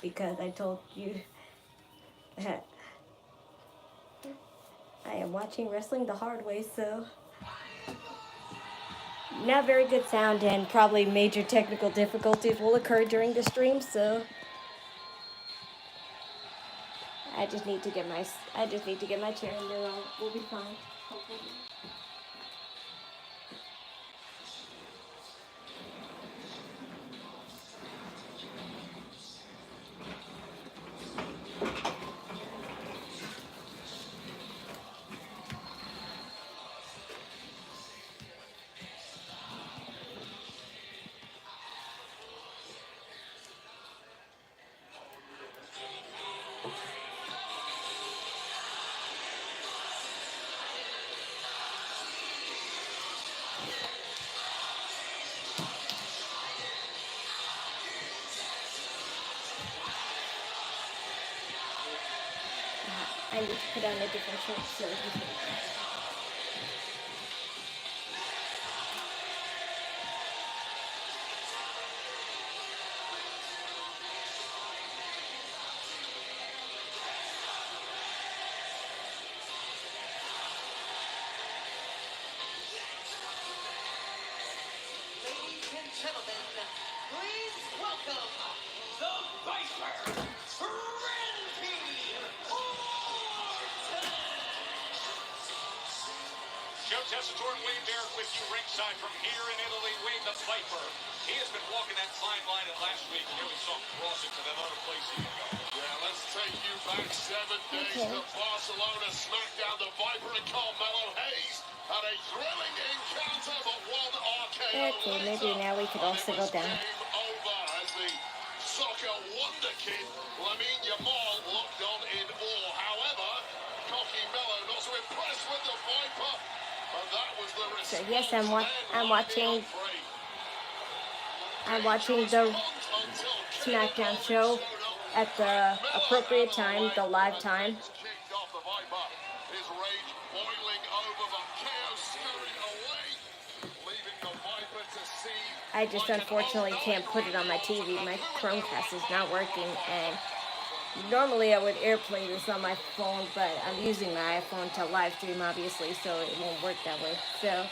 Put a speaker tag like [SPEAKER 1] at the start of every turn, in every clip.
[SPEAKER 1] because I told you that I am watching wrestling the hard way, so not very good sound and probably major technical difficulties will occur during the stream, so I just need to get my chair in there. We'll be fine. Hopefully. I need to put on a different shirt so
[SPEAKER 2] Ladies and gentlemen, please welcome the Viper, Randy Orton!
[SPEAKER 3] Joe Tessitore and Wade Barrett with you ringside from here in Italy. Wade the Piper. He has been walking that fine line, and last week you really saw him crossing to that other place he can go.
[SPEAKER 4] Yeah, let's take you back 7 days to Barcelona. Smackdown, the Viper and Carmelo Hayes had a thrilling encounter, but one RKO
[SPEAKER 1] okay,
[SPEAKER 4] later,
[SPEAKER 1] maybe now we could also go down.
[SPEAKER 4] Game over as the soccer wonder kid Lamine Yamal looked on in awe. However, Cocky Mello not so impressed with the Viper, and that was the response.
[SPEAKER 1] So yes, I'm watching the Smackdown show at the appropriate time, the live time. I just unfortunately can't put it on my TV. My Chromecast is not working, and normally I would AirPlay this on my phone, but I'm using my iPhone to live stream, obviously, so it won't work that way. So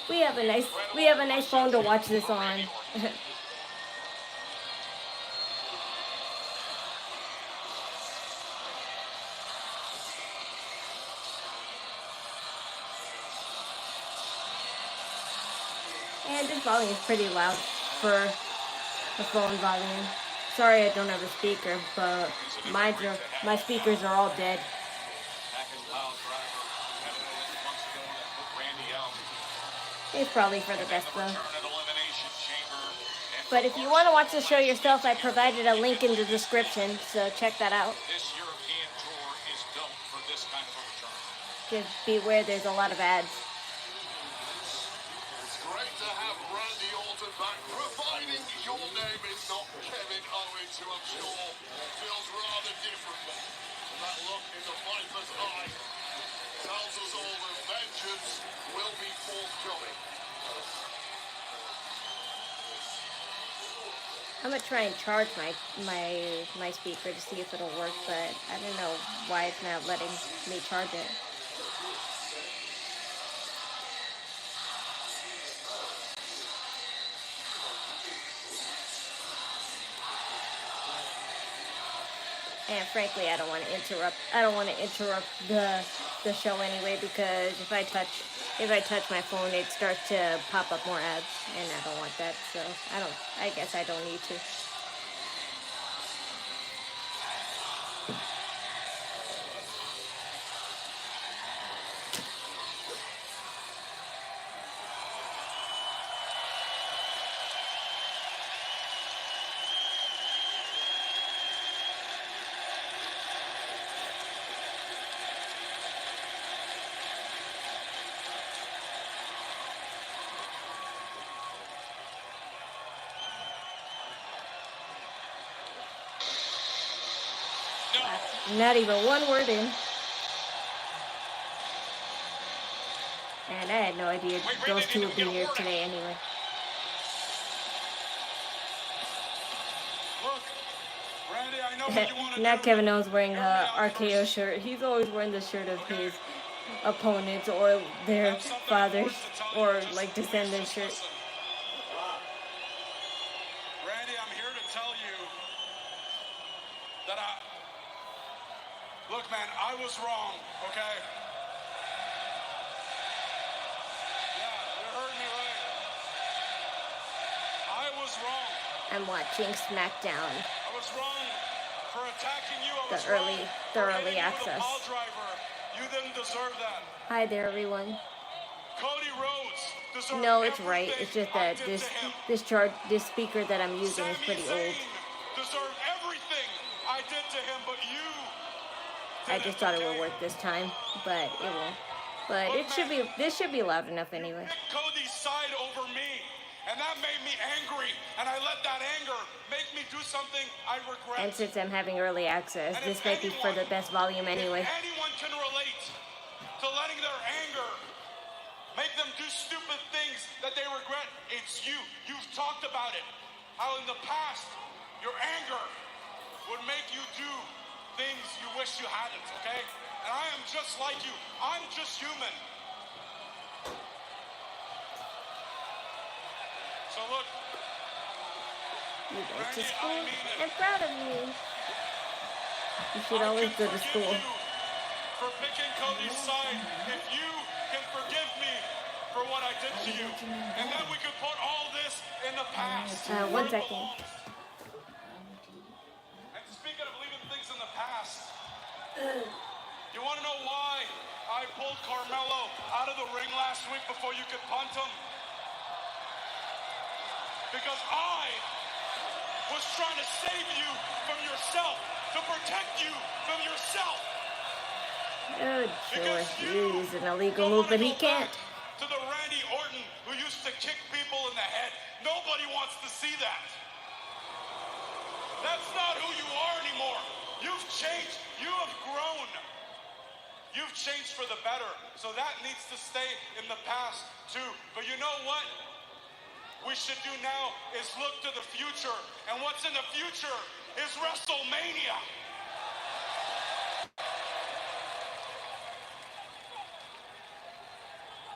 [SPEAKER 1] we have a nice phone to watch this on. And this volume is pretty loud for the phone volume. Sorry I don't have a speaker, but my speakers are all dead. It's probably for the best though. But if you want to watch the show yourself, I provided a link in the description, so check that out.
[SPEAKER 3] This European tour is built for this kind of a return.
[SPEAKER 1] Just beware, there's a lot of ads.
[SPEAKER 4] It's great to have Randy Orton back, providing your name is not Kevin Owens, who I'm sure feels rather different. That look in the Viper's eye tells us all that vengeance will be forthcoming.
[SPEAKER 1] I'm gonna try and charge my speaker to see if it'll work, but I don't know why it's not letting me charge it. And frankly, I don't want to interrupt the show anyway, because if I touch my phone, it starts to pop up more ads, and I don't want that. So I guess I don't need to. Not even one word in. And I had no idea those two would be here today anyway.
[SPEAKER 3] Look, Randy, I know what you want to
[SPEAKER 1] Not
[SPEAKER 3] do.
[SPEAKER 1] Kevin Owens wearing
[SPEAKER 3] Hear me
[SPEAKER 1] a
[SPEAKER 3] out
[SPEAKER 1] RKO
[SPEAKER 3] first.
[SPEAKER 1] shirt. He's always wearing the shirt of
[SPEAKER 3] Okay.
[SPEAKER 1] his opponents or
[SPEAKER 3] I
[SPEAKER 1] their
[SPEAKER 3] have something
[SPEAKER 1] fathers
[SPEAKER 3] important to tell
[SPEAKER 1] or
[SPEAKER 3] you. Just
[SPEAKER 1] like
[SPEAKER 3] please
[SPEAKER 1] descendant
[SPEAKER 3] just
[SPEAKER 1] shirt.
[SPEAKER 3] listen. Randy, I'm here to tell you that look, man, I was wrong, okay? Yeah, you heard me right. I was wrong.
[SPEAKER 1] I'm watching Smackdown,
[SPEAKER 3] I was wrong for attacking you. I
[SPEAKER 1] the
[SPEAKER 3] was wrong
[SPEAKER 1] early,
[SPEAKER 3] for
[SPEAKER 1] thoroughly
[SPEAKER 3] hitting you with a
[SPEAKER 1] access.
[SPEAKER 3] pile driver. You didn't deserve that.
[SPEAKER 1] Hi there, everyone.
[SPEAKER 3] Cody Rhodes deserved
[SPEAKER 1] No, it's right.
[SPEAKER 3] everything
[SPEAKER 1] It's just
[SPEAKER 3] I
[SPEAKER 1] that
[SPEAKER 3] did to him.
[SPEAKER 1] this speaker that I'm using is
[SPEAKER 3] Sami
[SPEAKER 1] pretty
[SPEAKER 3] Zayn
[SPEAKER 1] old.
[SPEAKER 3] deserved everything I did to him, but you
[SPEAKER 1] I
[SPEAKER 3] didn't,
[SPEAKER 1] just thought it
[SPEAKER 3] okay?
[SPEAKER 1] would work this time, but it won't. But
[SPEAKER 3] Look,
[SPEAKER 1] it should
[SPEAKER 3] man,
[SPEAKER 1] be. This should be loud enough anyway.
[SPEAKER 3] picked Cody's side over me, and that made me angry, and I let that anger make me do something I regret.
[SPEAKER 1] And since I'm having early access,
[SPEAKER 3] And
[SPEAKER 1] this
[SPEAKER 3] if
[SPEAKER 1] might be for
[SPEAKER 3] anyone-
[SPEAKER 1] the best volume anyway.
[SPEAKER 3] If anyone can relate to letting their anger make them do stupid things that they regret, it's you. You've talked about it. How in the past, your anger would make you do things you wish you hadn't, okay? And I am just like you. I'm just human. So look,
[SPEAKER 1] You go to
[SPEAKER 3] Randy,
[SPEAKER 1] school.
[SPEAKER 3] I mean it.
[SPEAKER 1] I'm proud of you. You should
[SPEAKER 3] I
[SPEAKER 1] always
[SPEAKER 3] can
[SPEAKER 1] go to
[SPEAKER 3] forgive
[SPEAKER 1] school.
[SPEAKER 3] you for picking Cody's side if you can forgive me for what I did to you. And then we could put all this in the past.
[SPEAKER 1] One
[SPEAKER 3] where it
[SPEAKER 1] second.
[SPEAKER 3] belongs. And speaking of leaving things in the past, you want to know why I pulled Carmelo out of the ring last week before you could punt him? Because I was trying to save you from yourself, to protect you from yourself.
[SPEAKER 1] Oh, sure.
[SPEAKER 3] Because you
[SPEAKER 1] He's an illegal
[SPEAKER 3] don't
[SPEAKER 1] move,
[SPEAKER 3] wanna
[SPEAKER 1] but he
[SPEAKER 3] go
[SPEAKER 1] can't.
[SPEAKER 3] back to the Randy Orton who used to kick people in the head. Nobody wants to see that. That's not who you are anymore. You've changed. You have grown. You've changed for the better. So that needs to stay in the past too. But you know what we should do now is look to the future. And what's in the future is WrestleMania.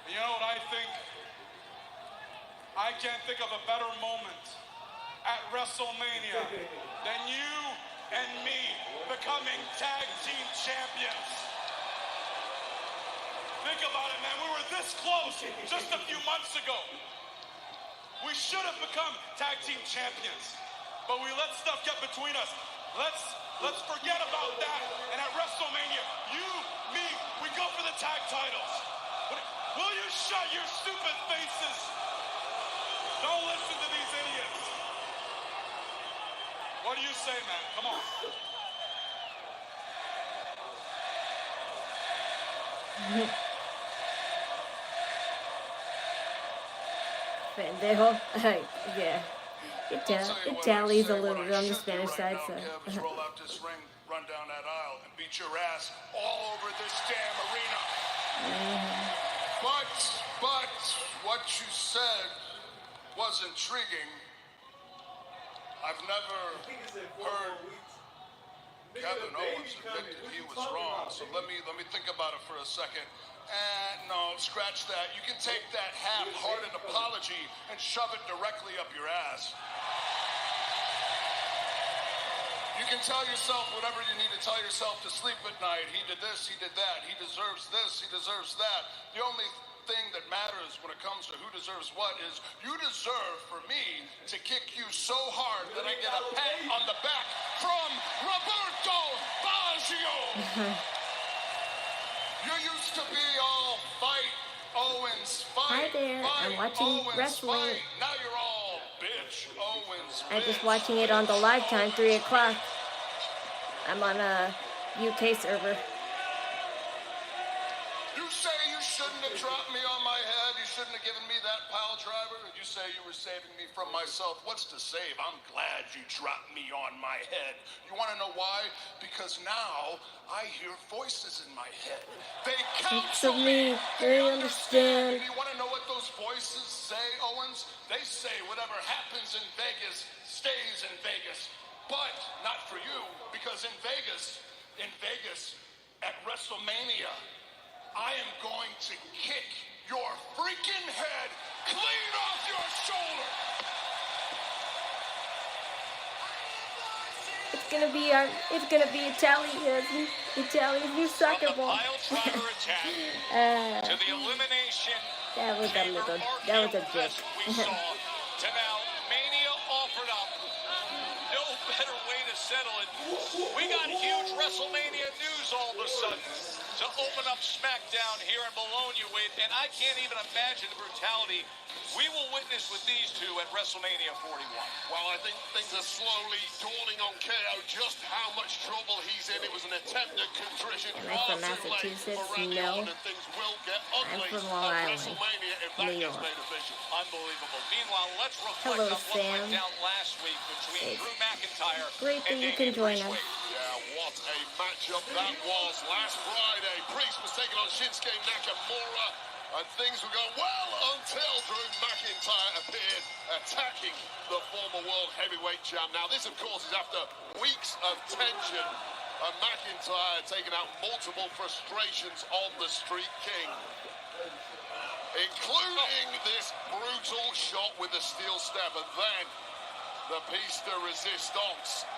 [SPEAKER 3] You know what I think? I can't think of a better moment at WrestleMania than you and me becoming tag team champions. Think about it, man. We were this close just a few months ago. We should have become tag team champions, but we let stuff get between us. Let's forget about that. And at WrestleMania, you, me, we go for the tag titles. Will you shut your stupid faces? Don't listen to these idiots. What do you say, man? Come on.
[SPEAKER 1] Pendejo. Yeah. It tallies a little bit on the Spanish side, so.
[SPEAKER 4] Kev, is roll out this ring, run down that aisle, and beat your ass all over this damn arena. But what you said was intriguing. I've never heard Kevin Owens admit that he was wrong. So let me think about it for a second. And no, scratch that. You can take that half-hearted apology and shove it directly up your ass. You can tell yourself whatever you need to tell yourself to sleep at night. He did this, he did that, he deserves this, he deserves that. The only thing that matters when it comes to who deserves what is you deserve for me to kick you so hard that I get a pat on the back from Roberto Baggio. You used to be all fight, Owens, fight.
[SPEAKER 1] Hi there, I'm
[SPEAKER 4] fight,
[SPEAKER 1] watching
[SPEAKER 4] Owens,
[SPEAKER 1] wrestling.
[SPEAKER 4] fight. Now you're all bitch, Owens,
[SPEAKER 1] I'm just
[SPEAKER 4] bitch,
[SPEAKER 1] watching it on the live time, 3
[SPEAKER 4] Owens,
[SPEAKER 1] o'clock.
[SPEAKER 4] bitch.
[SPEAKER 1] I'm on a UK server.
[SPEAKER 4] You say you shouldn't have dropped me on my head. You shouldn't have given me that pile driver. You say you were saving me from myself. What's to save? I'm glad you dropped me on my head. You want to know why? Because now I hear voices in my head. They counsel me. They understand. And you want to know what those voices say, Owens? They say whatever happens in Vegas stays in Vegas. But not for you, because in Vegas, at WrestleMania, I am going to kick your freaking head clean off your shoulder.
[SPEAKER 1] It's gonna be Italia's new soccer ball.
[SPEAKER 5] To the elimination
[SPEAKER 1] That was a
[SPEAKER 5] chamber
[SPEAKER 1] joke.
[SPEAKER 5] we saw. To now, Mania offered up. No better way to settle it. We got huge WrestleMania news all of a sudden to open up Smackdown here in Bologna with, and I can't even imagine the brutality we will witness with these two at WrestleMania 41.
[SPEAKER 4] Well, I think things are slowly dawning on KO just how much trouble he's in. It was an attempt at contrition.
[SPEAKER 1] Am I from Massachusetts? No.
[SPEAKER 4] And things will get
[SPEAKER 1] I'm
[SPEAKER 4] ugly
[SPEAKER 1] from Long
[SPEAKER 4] at
[SPEAKER 1] Island,
[SPEAKER 4] WrestleMania if that
[SPEAKER 1] New
[SPEAKER 4] gets
[SPEAKER 1] York.
[SPEAKER 4] made official.
[SPEAKER 5] Unbelievable. Meanwhile, let's reflect
[SPEAKER 1] Hello,
[SPEAKER 5] on what
[SPEAKER 1] Sam.
[SPEAKER 5] went down last week between
[SPEAKER 1] It's
[SPEAKER 5] Drew McIntyre
[SPEAKER 1] great that
[SPEAKER 5] and
[SPEAKER 1] you can join us.
[SPEAKER 4] Yeah, what a matchup that was last Friday. Priest was taking on Shinsuke Nakamura, and things were going well until Drew McIntyre appeared, attacking the former World Heavyweight Champ. Now, this, of course, is after weeks of tension, and McIntyre taking out multiple frustrations on the Street King, including this brutal shot with the steel step, and then the piece de resistance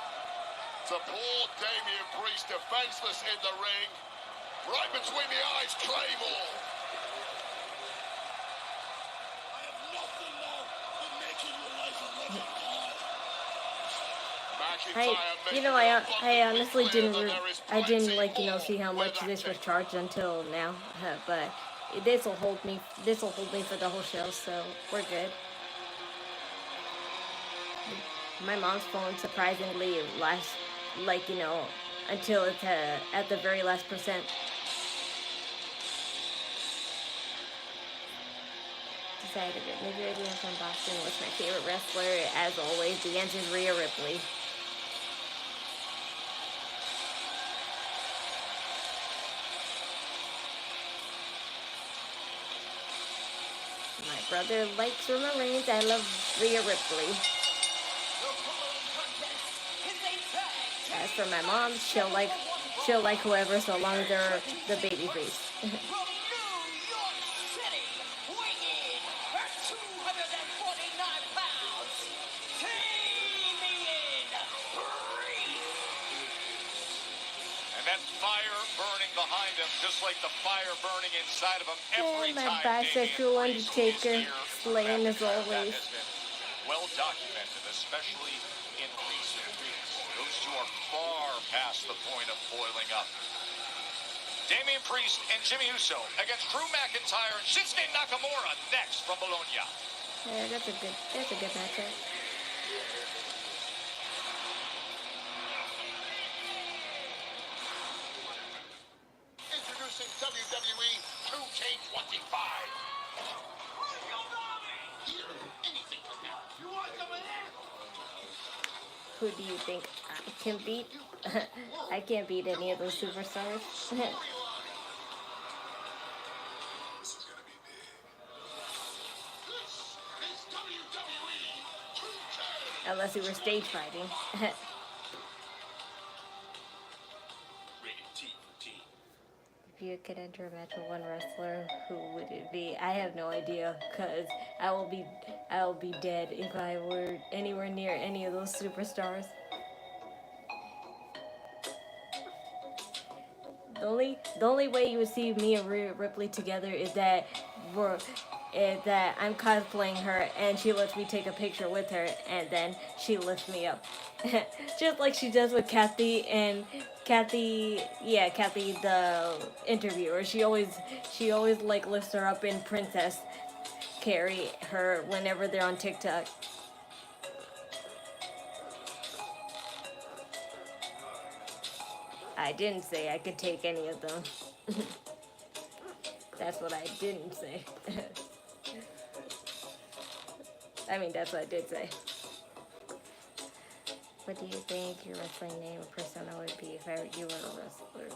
[SPEAKER 4] to poor Damian Priest, defenseless in the ring, right between the eyes, Claymore.
[SPEAKER 1] I honestly didn't see how much this was charged until now, but this will hold me for the whole show, so we're good. My mom's phone surprisingly lasts until it's at the very last percent. Decided that maybe I do have from Boston. What's my favorite wrestler? As always, the answer is Rhea Ripley. My brother likes Roman Reigns. I love Rhea Ripley. As for my mom, she'll like whoever, so long as they're the baby face.
[SPEAKER 2] From New York City, weighing in at 249 pounds, Damian Priest.
[SPEAKER 5] And that fire burning behind him, just like the fire burning inside of him every
[SPEAKER 1] My
[SPEAKER 5] time
[SPEAKER 1] bisexual
[SPEAKER 5] Damian Priest
[SPEAKER 1] Undertaker,
[SPEAKER 5] is here.
[SPEAKER 1] slaying as
[SPEAKER 5] That
[SPEAKER 1] always.
[SPEAKER 5] has been well documented, especially in recent weeks. Those two are far past the point of boiling up. Damian Priest and Jimmy Uso against Drew McIntyre and Shinsuke Nakamura next from Bologna.
[SPEAKER 1] Yeah, that's a good matchup.
[SPEAKER 4] Introducing WWE 2K25. Anything can happen. You want some of that?
[SPEAKER 1] Who do you think I can beat? I can't beat any of those superstars. Unless we were stage fighting. If you could enter a match with one wrestler, who would it be? I have no idea, cause I will be dead if I were anywhere near any of those superstars. The only way you would see me and Rhea Ripley together is that I'm cosplaying her and she lets me take a picture with her and then she lifts me up. Just like she does with Kathy the interviewer. She always like lifts her up in Princess Carrie her whenever they're on TikTok. I didn't say I could take any of them. That's what I didn't say. I mean, that's what I did say. What do you think your wrestling name or persona would be if you were a wrestler?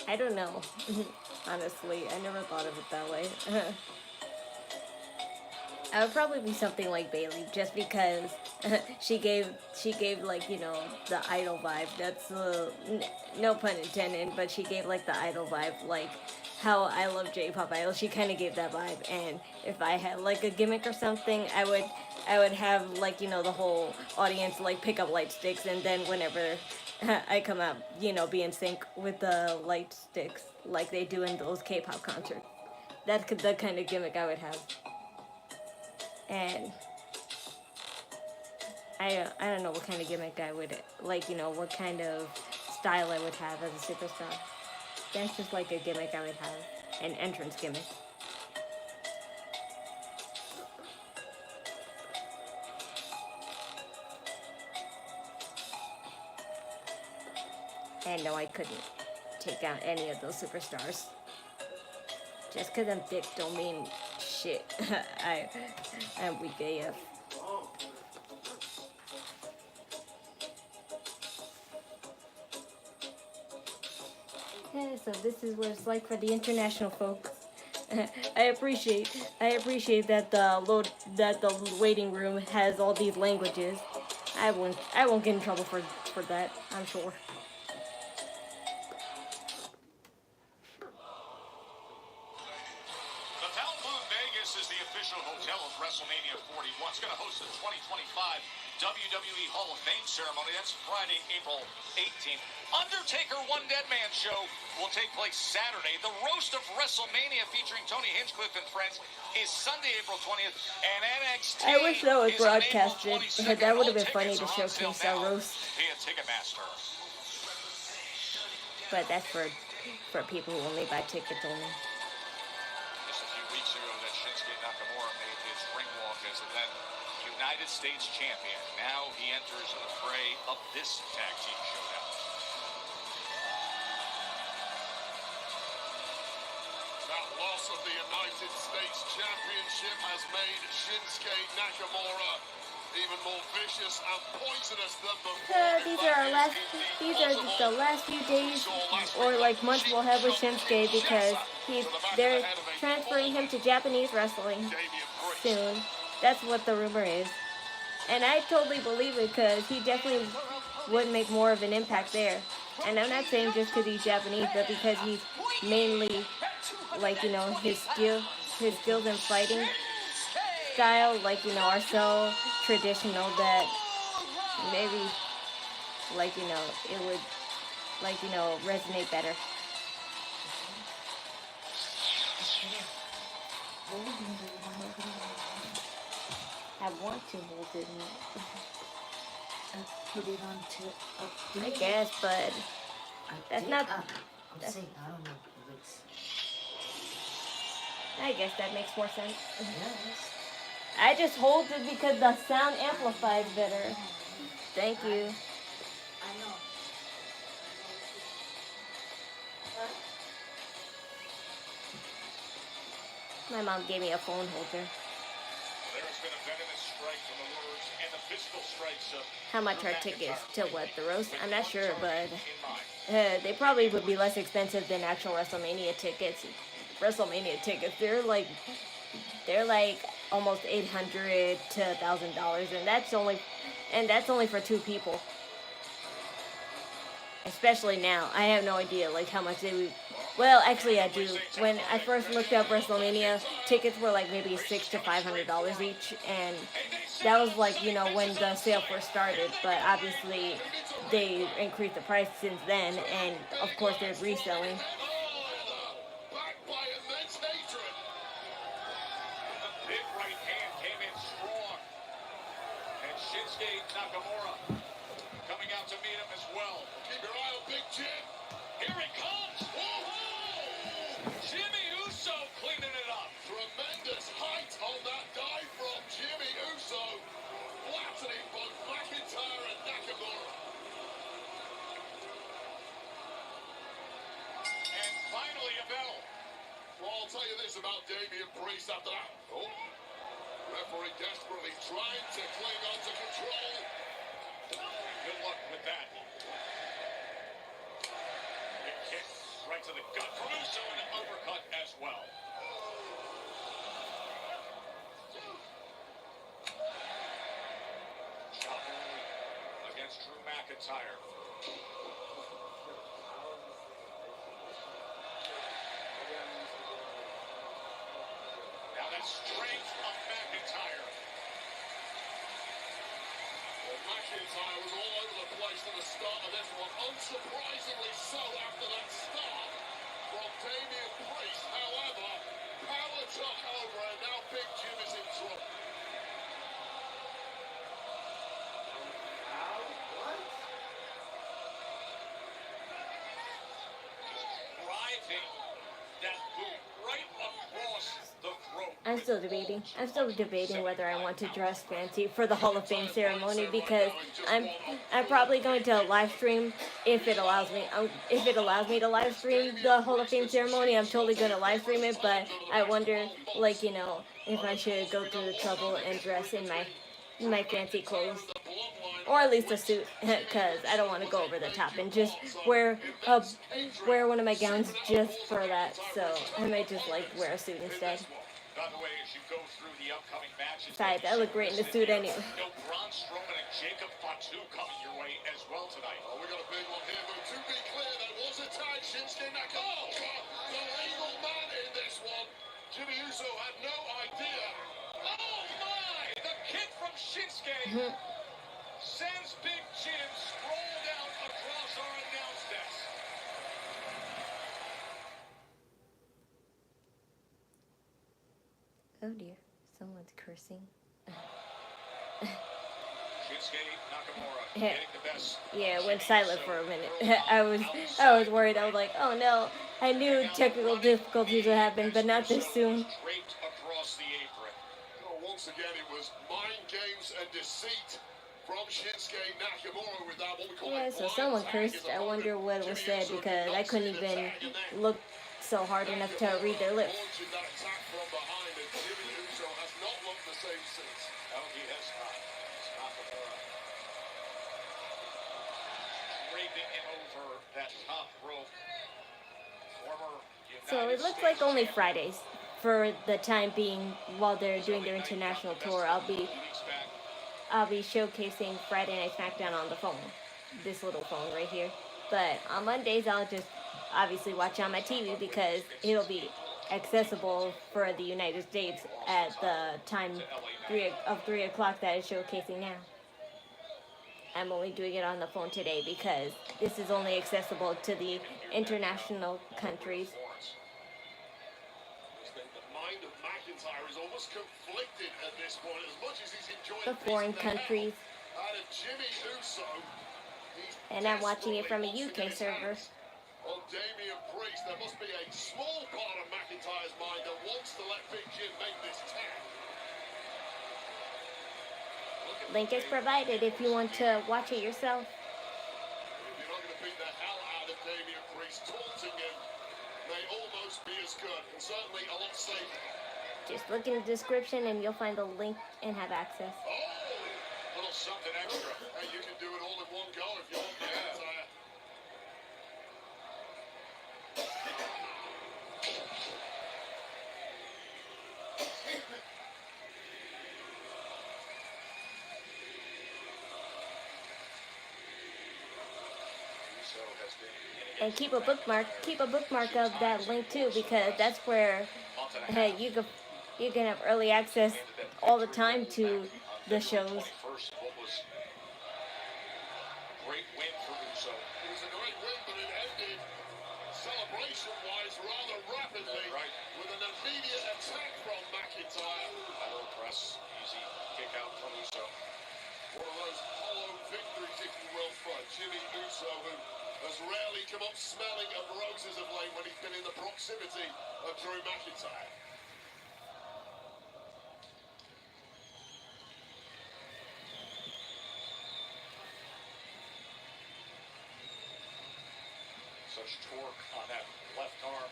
[SPEAKER 1] I don't know. Honestly, I never thought of it that way. I would probably be something like Bailey, just because she gave like, you know, the idol vibe. That's no pun intended, but she gave like the idol vibe, like how I love J-pop idol. She kind of gave that vibe. And if I had like a gimmick or something, I would have like, you know, the whole audience like pick up light sticks, and then whenever I come out, you know, be in sync with the light sticks like they do in those K-pop concerts. That's the kind of gimmick I would have. And I don't know what kind of gimmick I would, like, you know, what kind of style I would have as a superstar. That's just like a gimmick I would have, an entrance gimmick. And no, I couldn't take out any of those superstars. Just because I'm thick don't mean shit. I'm weak AF. Yeah, so this is what it's like for the international folks. I appreciate that the waiting room has all these languages. I won't get in trouble for that, I'm sure.
[SPEAKER 5] Is the official hotel of WrestleMania 41. It's going to host the 2025 WWE Hall of Fame ceremony. That's Friday, April 18th. Undertaker One Dead Man show will take place Saturday. The Roast of WrestleMania featuring Tony Hinchcliffe and friends is Sunday, April 20th. And NXT
[SPEAKER 1] I wish that was
[SPEAKER 5] is on April
[SPEAKER 1] broadcasted.
[SPEAKER 5] 22nd.
[SPEAKER 1] That would have
[SPEAKER 5] All
[SPEAKER 1] been funny
[SPEAKER 5] tickets
[SPEAKER 1] to
[SPEAKER 5] are on
[SPEAKER 1] showcase
[SPEAKER 5] sale
[SPEAKER 1] that
[SPEAKER 5] now
[SPEAKER 1] roast.
[SPEAKER 5] via Ticketmaster.
[SPEAKER 1] But that's for people who only buy tickets only.
[SPEAKER 5] Just a few weeks ago that Shinsuke Nakamura made his ring walk as the then United States champion. Now he enters the fray of this tag team showdown.
[SPEAKER 4] That loss of the United States Championship has made Shinsuke Nakamura even more vicious and poisonous than before.
[SPEAKER 1] These are the last few days or like months we'll have with Shinsuke, because they're transferring him to Japanese wrestling soon. That's what the rumor is. And I totally believe it, because he definitely would make more of an impact there. And I'm not saying just because he's Japanese, but because he's mainly, like, you know, his skills in fighting style, like, you know, are so traditional that maybe, like, you know, it would, like, you know, resonate better. I want to hold it.
[SPEAKER 6] Put it on to
[SPEAKER 1] I guess, but that's not.
[SPEAKER 6] I'm saying, I don't know if it's.
[SPEAKER 1] I guess that makes more sense.
[SPEAKER 6] Yes.
[SPEAKER 1] I just hold it because the sound amplifies better. Thank you.
[SPEAKER 6] I know.
[SPEAKER 1] My mom gave me a phone holder.
[SPEAKER 5] There's been a venomous strike from the words and the physical strikes of
[SPEAKER 1] How much are tickets to what, the roast? I'm not sure, but
[SPEAKER 5] in mind.
[SPEAKER 1] they probably would be less expensive than actual WrestleMania tickets. WrestleMania tickets, they're like almost $800 to $1,000, and that's only for 2 people. Especially now, I have no idea like how much they would. Well, actually, I do. When I first looked up WrestleMania, tickets were like maybe $600 to $500 each, and that was like, you know, when the sale first started. But obviously, they increased the price since then, and of course, they're reselling.
[SPEAKER 4] Backed by immense hatred.
[SPEAKER 5] The big right hand came in strong. And Shinsuke Nakamura coming out to meet him as well.
[SPEAKER 4] Keep your eye on Big Jim.
[SPEAKER 5] Here he comes. Jimmy Uso cleaning it up.
[SPEAKER 4] Tremendous height on that dive from Jimmy Uso. Flattening both McIntyre and Nakamura.
[SPEAKER 5] And finally a bell.
[SPEAKER 4] Well, I'll tell you this about Damian Priest after that. Oh, referee desperately trying to cling on to control.
[SPEAKER 5] Good luck with that. Big kick right to the gut from Uso, and an uppercut as well. McIntyre. Now that strength of McIntyre.
[SPEAKER 4] Well, McIntyre was all over the place at the start of this one. Unsurprisingly so after that start from Damian Priest. However, power took over and now Big Jim is in trouble.
[SPEAKER 5] Driving that boot right across the throat.
[SPEAKER 1] I'm still debating. I'm still debating whether I want to dress fancy for the Hall of Fame ceremony because I'm probably going to live stream if it allows me. If it allows me to live stream the Hall of Fame ceremony, I'm totally going to live stream it. But I wonder, like, you know, if I should go through the trouble and dress in my fancy clothes. Or at least a suit, because I don't want to go over the top and just wear one of my gowns just for that. So I might just like wear a suit instead.
[SPEAKER 5] By the way, as you go through the upcoming matches,
[SPEAKER 1] Besides, I look great in the suit anyway.
[SPEAKER 5] no Braun Strowman and Jacob Fatu coming your way as well tonight.
[SPEAKER 4] Oh, we got a big one here, but to be clear, there was a tag. Shinsuke Nakamura, the legal man in this one. Jimmy Uso had no idea.
[SPEAKER 5] Oh my! The kick from Shinsuke sends Big Jim scroll down across our announce desk.
[SPEAKER 1] Oh dear, someone's cursing.
[SPEAKER 5] Shinsuke Nakamura getting the best.
[SPEAKER 1] Yeah, it went silent for a minute. I was worried. I was like, oh no. I knew technical difficulties would happen, but not this soon.
[SPEAKER 5] Draped across the apron.
[SPEAKER 4] Oh, once again, it was mind games and deceit from Shinsuke Nakamura with that what we call
[SPEAKER 1] Yeah, so someone cursed. I wonder what was said because I couldn't even look so hard enough to read their lips.
[SPEAKER 4] launching that attack from behind, and Jimmy Uso has not looked the same since.
[SPEAKER 5] Oh, he has not. Nakamura draping him over that top rope. Former
[SPEAKER 1] So it looks like only Fridays for the time being while they're doing their international tour. I'll be showcasing Friday Night Smackdown on the phone, this little phone right here. But on Mondays, I'll just obviously watch on my TV because it'll be accessible for the United States at the time 3 o'clock that is showcasing now. I'm only doing it on the phone today because this is only accessible to the international countries.
[SPEAKER 4] The mind of McIntyre is almost conflicted at this point, as much as he's enjoying
[SPEAKER 1] The foreign countries.
[SPEAKER 4] out of Jimmy Uso. He's
[SPEAKER 1] And I'm watching it from a UK server.
[SPEAKER 4] on Damian Priest. There must be a small part of McIntyre's mind that wants to let Big Jim make this tag.
[SPEAKER 1] Link is provided if you want to watch it yourself.
[SPEAKER 4] If you're not going to beat the hell out of Damian Priest, taunting him may almost be as good, and certainly a lot safer.
[SPEAKER 1] Just look in the description and you'll find the link and have access.
[SPEAKER 4] Oh, little something extra. Hey, you can do it all in one go if you want, McIntyre.
[SPEAKER 5] Uso has been
[SPEAKER 1] And keep a bookmark of that link too, because that's where you can have early access all the time to the shows.
[SPEAKER 5] First, what was a great win for Uso.
[SPEAKER 4] It was a great win, but it ended celebration-wise rather rapidly
[SPEAKER 5] Right.
[SPEAKER 4] with an immediate attack from McIntyre.
[SPEAKER 5] Lateral press, easy kick out from Uso.
[SPEAKER 4] One of those hollow victories, if you will, for Jimmy Uso, who has rarely come up smelling of roses of late when he's been in the proximity of Drew McIntyre.
[SPEAKER 5] Such torque on that left arm.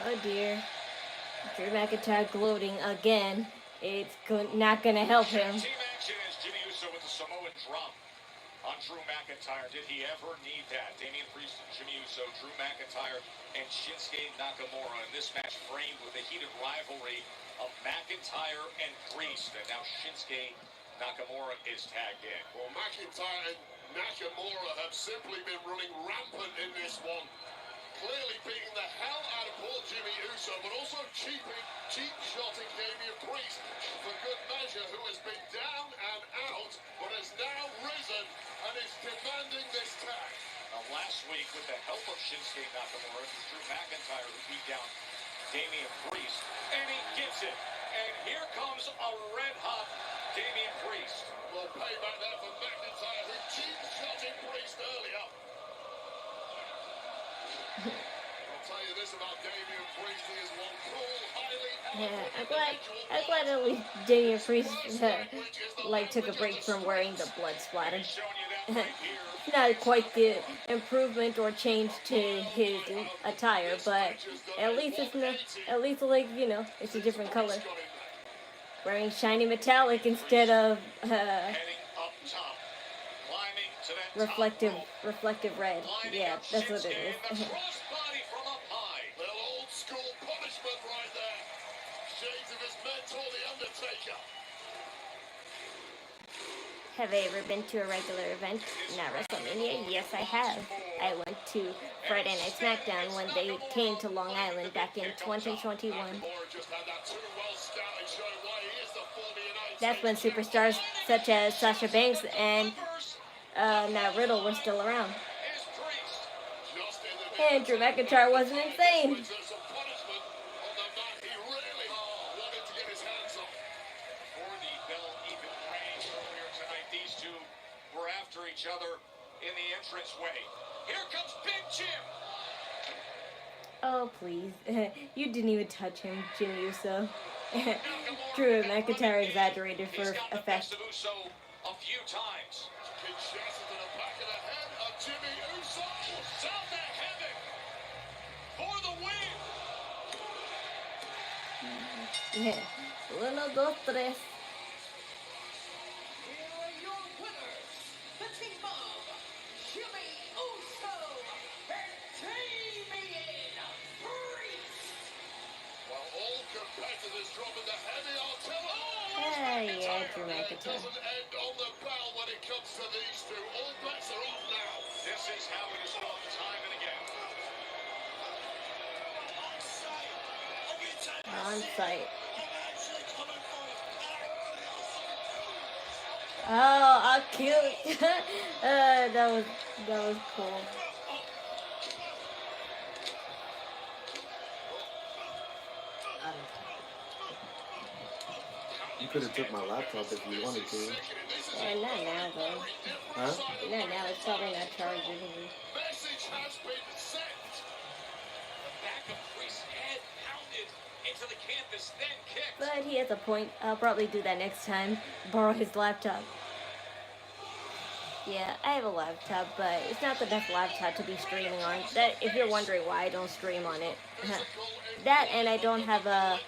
[SPEAKER 1] Oh dear. Drew McIntyre gloating again. It's not going to help him.
[SPEAKER 5] Team action as Jimmy Uso with the Samoan drop. on Drew McIntyre. Did he ever need that? Damian Priest and Jimmy Uso, Drew McIntyre and Shinsuke Nakamura in this match framed with the heated rivalry of McIntyre and Priest. And now Shinsuke Nakamura is tagged in.
[SPEAKER 4] Well, McIntyre and Nakamura have simply been running rampant in this one. Clearly beating the hell out of poor Jimmy Uso, but also cheap shotting Damian Priest for good measure, who has been down and out, but has now risen and is demanding this tag.
[SPEAKER 5] Now, last week, with the help of Shinsuke Nakamura, it was Drew McIntyre who beat down Damian Priest, and he gets it. And here comes a red-hot Damian Priest.
[SPEAKER 4] Well, payback there for McIntyre, who cheap shotted Priest earlier. I'll tell you this about Damian Priest, he is one cool, highly
[SPEAKER 1] Yeah, I'm glad at least Damian Priest like took a break from wearing the blood splatter.
[SPEAKER 5] Showing you that right here.
[SPEAKER 1] Not quite the improvement or change to his attire, but at least it's not, at least like, you know, it's a different color. Wearing shiny metallic instead of
[SPEAKER 5] Heading up top, climbing to that
[SPEAKER 1] reflective
[SPEAKER 5] top rope.
[SPEAKER 1] red.
[SPEAKER 5] Lining
[SPEAKER 1] Yeah,
[SPEAKER 5] up
[SPEAKER 1] that's what it
[SPEAKER 5] Shinsuke
[SPEAKER 1] is.
[SPEAKER 5] and the crossbody from up high.
[SPEAKER 4] Little old school punishment right there. Shades of his mentor, The Undertaker.
[SPEAKER 1] Have I ever been to a regular event? Not WrestleMania? Yes, I have. I went to Friday Night Smackdown when they came to Long Island back in 2021.
[SPEAKER 4] Nakamura just had that too well scouted showing why he is the former United
[SPEAKER 1] That's when
[SPEAKER 4] States
[SPEAKER 1] superstars such as Sasha Banks and Matt Riddle were still around.
[SPEAKER 5] Is Priest.
[SPEAKER 4] just in the
[SPEAKER 1] And Drew McIntyre wasn't insane.
[SPEAKER 4] There's some punishment on the man he really wanted to get his hands on.
[SPEAKER 5] Before the bell even rang earlier tonight, these two were after each other in the entranceway. Here comes Big Jim.
[SPEAKER 1] Oh, please. You didn't even touch him, Jimmy Uso. Drew McIntyre exaggerated for
[SPEAKER 5] He's got the best
[SPEAKER 1] effect.
[SPEAKER 5] of Uso a few times.
[SPEAKER 4] Kinshasa to the back of the head of Jimmy Uso.
[SPEAKER 5] South to heaven for the win.
[SPEAKER 1] Yeah. Uno, dos, tres.
[SPEAKER 2] Here are your winners, the team of Jimmy Uso and Damian Priest.
[SPEAKER 4] While all competitors dropping the heavy artillery.
[SPEAKER 1] Yeah, Drew
[SPEAKER 4] It
[SPEAKER 1] McIntyre.
[SPEAKER 4] doesn't end on the bell when it comes to these two. All bets are off now.
[SPEAKER 5] This is how it is done time and again.
[SPEAKER 1] On site. Oh, I'll kill it. That was cool.
[SPEAKER 7] You could have took my laptop if you wanted to.
[SPEAKER 1] Yeah, not now though.
[SPEAKER 7] Huh?
[SPEAKER 1] Not now. It's probably not charging.
[SPEAKER 4] Message has been sent.
[SPEAKER 5] The back of Priest's head pounded into the canvas, then kicked.
[SPEAKER 1] But he has a point. I'll probably do that next time. Borrow his laptop. Yeah, I have a laptop, but it's not the best laptop to be streaming on. That, if you're wondering why I don't stream on it, that and I don't have a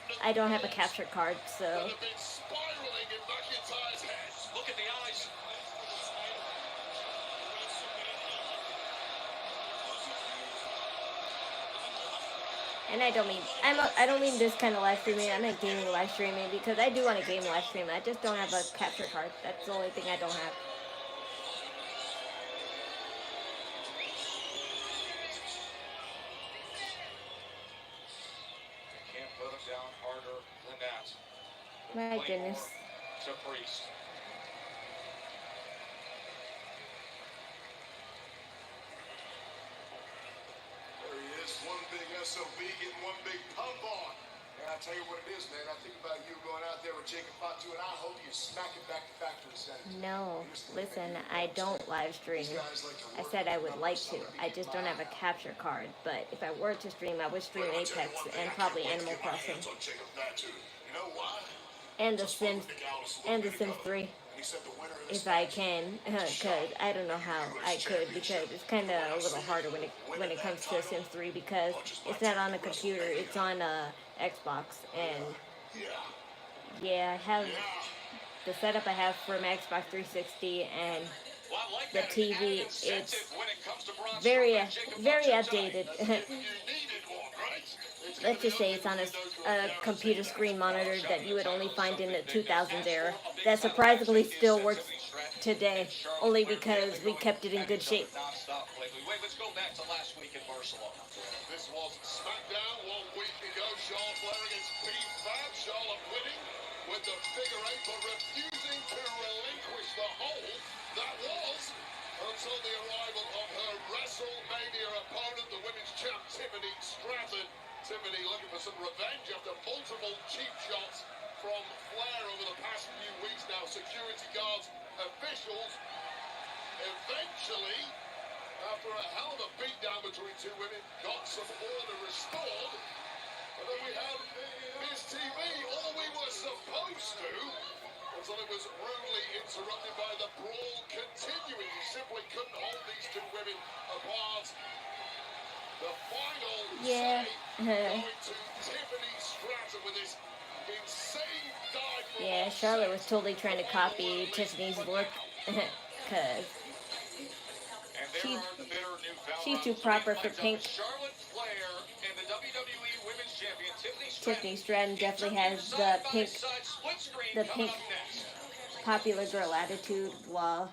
[SPEAKER 1] capture card, so.
[SPEAKER 4] Have been spiraling in McIntyre's head.
[SPEAKER 5] Look at the eyes.
[SPEAKER 1] And I don't mean this kind of live streaming. I meant gaming live streaming because I do want to game live stream. I just don't have a capture card. That's the only thing I don't have.
[SPEAKER 5] Can't put him down harder than that.
[SPEAKER 1] My
[SPEAKER 5] Claymore
[SPEAKER 1] goodness.
[SPEAKER 5] To Priest.
[SPEAKER 4] There he is, one big SOB getting one big pump on.
[SPEAKER 8] And I tell you what it is, man. I think about you going out there with Jacob Fatu, and I hope you smack it back to factory center.
[SPEAKER 1] No, listen, I don't live stream. I said I would like to. I just don't have a capture card. But if I were to stream, I would stream Apex and probably Animal Crossing
[SPEAKER 4] On Jacob Fatu. You know why?
[SPEAKER 1] and The Sims 3
[SPEAKER 4] He said the winner of this
[SPEAKER 1] if I can, because I don't know how I could because it's kind of a little harder when it comes to Sims 3 because it's not on a computer, it's on a Xbox, and yeah, I have the setup I have for my Xbox 360, and the TV. It's very outdated. Let's just say it's on a computer screen monitor that you would only find in the 2000s era. That surprisingly still works today, only because we kept it in good shape.
[SPEAKER 5] Wait, let's go back to last week in Barcelona.
[SPEAKER 4] This was Smackdown 1 week ago. Charlotte Flair against Fab. Charlotte winning with the figure eight, but refusing to relinquish the hold that was until the arrival of her WrestleMania opponent, the women's champ Tiffany Stratton. Tiffany looking for some revenge after multiple cheap shots from Flair over the past few weeks now. Security guards, officials, eventually, after a hell of a beatdown between two women, got some order restored. And then we had Miss TV, all we were supposed to, until it was rudely interrupted by the brawl continuing. You simply couldn't hold these two women apart. The final say going to Tiffany Stratton with this insane dive.
[SPEAKER 1] Yeah, Charlotte was totally trying to copy Tiffany's look, because she's too proper for pink.
[SPEAKER 5] Charlotte Flair and the WWE Women's Champion
[SPEAKER 1] Tiffany Stratton definitely has the pink popular girl attitude, while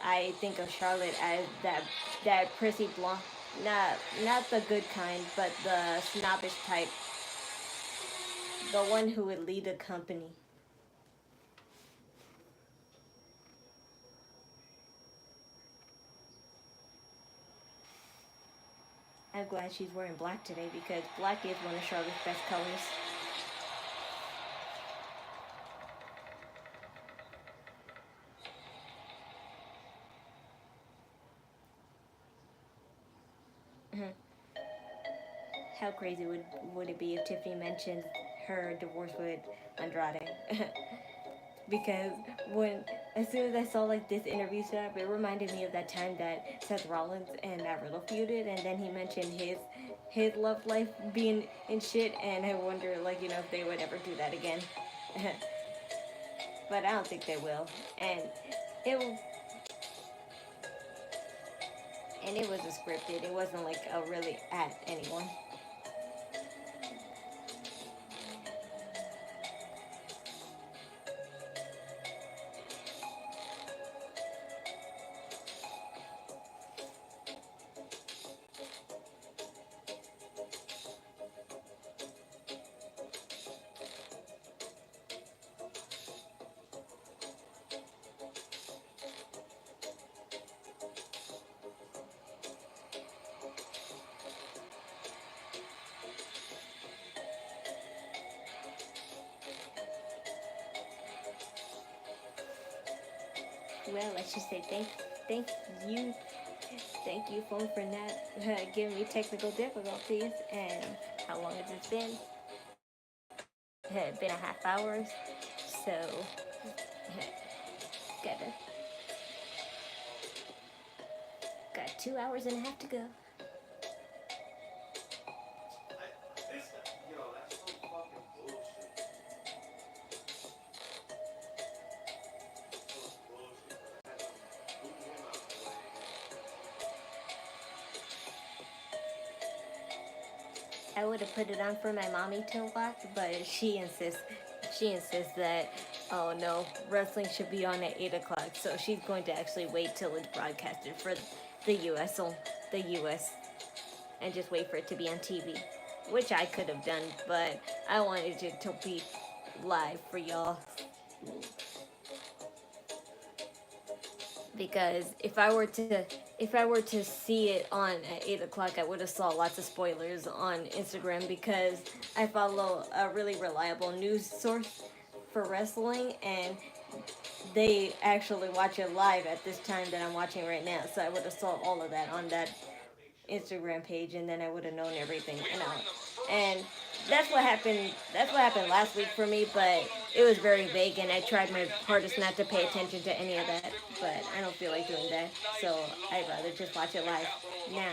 [SPEAKER 1] I think of Charlotte as that prissy blonde, not the good kind, but the snobbish type, the one who would lead a company. I'm glad she's wearing black today, because black is one of Charlotte's best colors. How crazy would it be if Tiffany mentioned her divorce with Andrade? Because as soon as I saw like this interview setup, it reminded me of that time that Seth Rollins and Matt Riddle feuded, and then he mentioned his love life being in shit, and I wonder if they would ever do that again. But I don't think they will, and it wasn't scripted. It wasn't like a really at anyone. Well, let's just say thank you, phone, for not giving me technical difficulties. And how long has it been? It had been a half hour, so got 2 hours and a half to go. I would have put it on for my mommy to watch, but she insists that, oh no, wrestling should be on at 8 o'clock, so she's going to actually wait till it's broadcasted for the US, and just wait for it to be on TV, which I could have done, but I wanted it to be live for y'all. Because if I were to see it on at 8 o'clock, I would have saw lots of spoilers on Instagram, because I follow a really reliable news source for wrestling, and they actually watch it live at this time that I'm watching right now. So I would have saw all of that on that Instagram page, and then I would have known everything, And that's what happened last week for me, but it was very vague, and I tried my hardest not to pay attention to any of that, but I don't feel like doing that, so I'd rather just watch it live now.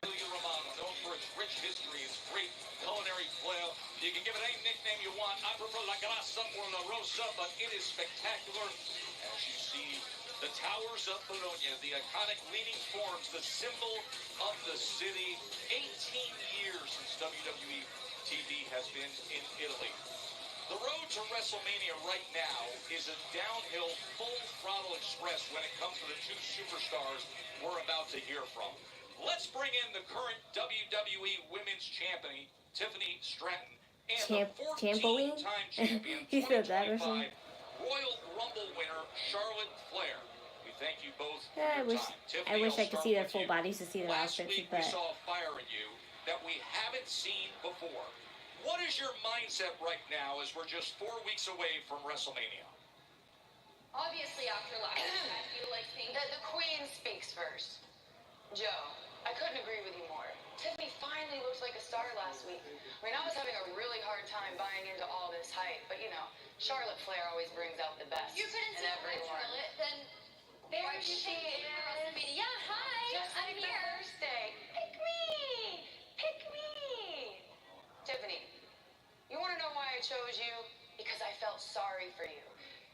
[SPEAKER 5] You can give it any nickname you want. I prefer La Grasa or La Rosa, but it is spectacular. As you see, The towers of Bologna, the iconic leaning forms, the symbol of the city. 18 years since WWE TV has been in Italy. The road to WrestleMania right now is a downhill, full throttle express when it comes to the two superstars we're about to hear from. Let's bring in the current WWE Women's Champion, Tiffany Stratton, and the 14-time champion,
[SPEAKER 1] He said that or
[SPEAKER 5] 2025
[SPEAKER 1] something.
[SPEAKER 5] Royal Rumble winner, Charlotte Flair. We thank you both for
[SPEAKER 1] I
[SPEAKER 5] your
[SPEAKER 1] wish
[SPEAKER 5] time.
[SPEAKER 1] I
[SPEAKER 5] Tiffany,
[SPEAKER 1] wish
[SPEAKER 5] I'll
[SPEAKER 1] I could
[SPEAKER 5] start
[SPEAKER 1] see their
[SPEAKER 5] with
[SPEAKER 1] full
[SPEAKER 5] you.
[SPEAKER 1] bodies to see their
[SPEAKER 5] Last
[SPEAKER 1] outfits,
[SPEAKER 5] week we
[SPEAKER 1] but
[SPEAKER 5] saw a fire in you that we haven't seen before. What is your mindset right now as we're just 4 weeks away from WrestleMania?
[SPEAKER 9] Obviously, after last week, I feel like things...
[SPEAKER 10] The Queen speaks first. Joe, I couldn't agree with you more. Tiffany finally looks like a star last week. I mean, I was having a really hard time buying into all this hype, but you know, Charlotte Flair always brings out the best
[SPEAKER 9] You couldn't
[SPEAKER 10] in
[SPEAKER 9] see
[SPEAKER 10] everyone.
[SPEAKER 9] Charlotte, then...
[SPEAKER 10] There
[SPEAKER 9] why did you
[SPEAKER 10] she
[SPEAKER 9] think
[SPEAKER 10] is.
[SPEAKER 9] WrestleMania? Yeah, hi,
[SPEAKER 10] Just
[SPEAKER 9] I'm
[SPEAKER 10] like the
[SPEAKER 9] here.
[SPEAKER 10] first day. Pick me! Pick me! Tiffany, you want to know why I chose you? Because I felt sorry for you.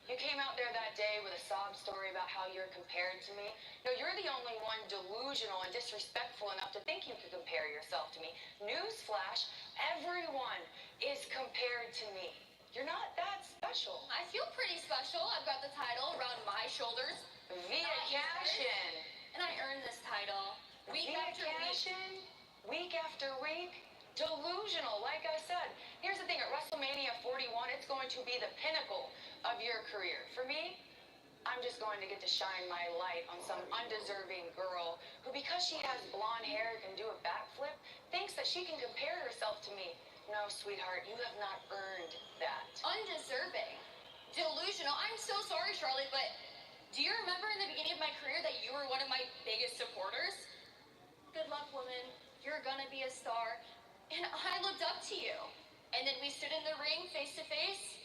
[SPEAKER 10] You came out there that day with a sob story about how you're compared to me. No, you're the only one delusional and disrespectful enough to think you could compare yourself to me. Newsflash, everyone is compared to me. You're not that special.
[SPEAKER 9] I feel pretty special. I've got the title around my shoulders.
[SPEAKER 10] Via cash-in.
[SPEAKER 9] And I earned this title. Week
[SPEAKER 10] Via
[SPEAKER 9] after week.
[SPEAKER 10] cash-in, week after week. Delusional, like I said. Here's the thing, at WrestleMania 41, it's going to be the pinnacle of your career. For me, I'm just going to get to shine my light on some undeserving girl who, because she has blonde hair, can do a backflip, thinks that she can compare herself to me. No, sweetheart, you have not earned that.
[SPEAKER 9] Undeserving. Delusional. I'm so sorry, Charlotte, but do you remember in the beginning of my career that you were one of my biggest supporters? Good luck, woman. You're gonna be a star. And I looked up to you. And then we stood in the ring face to face,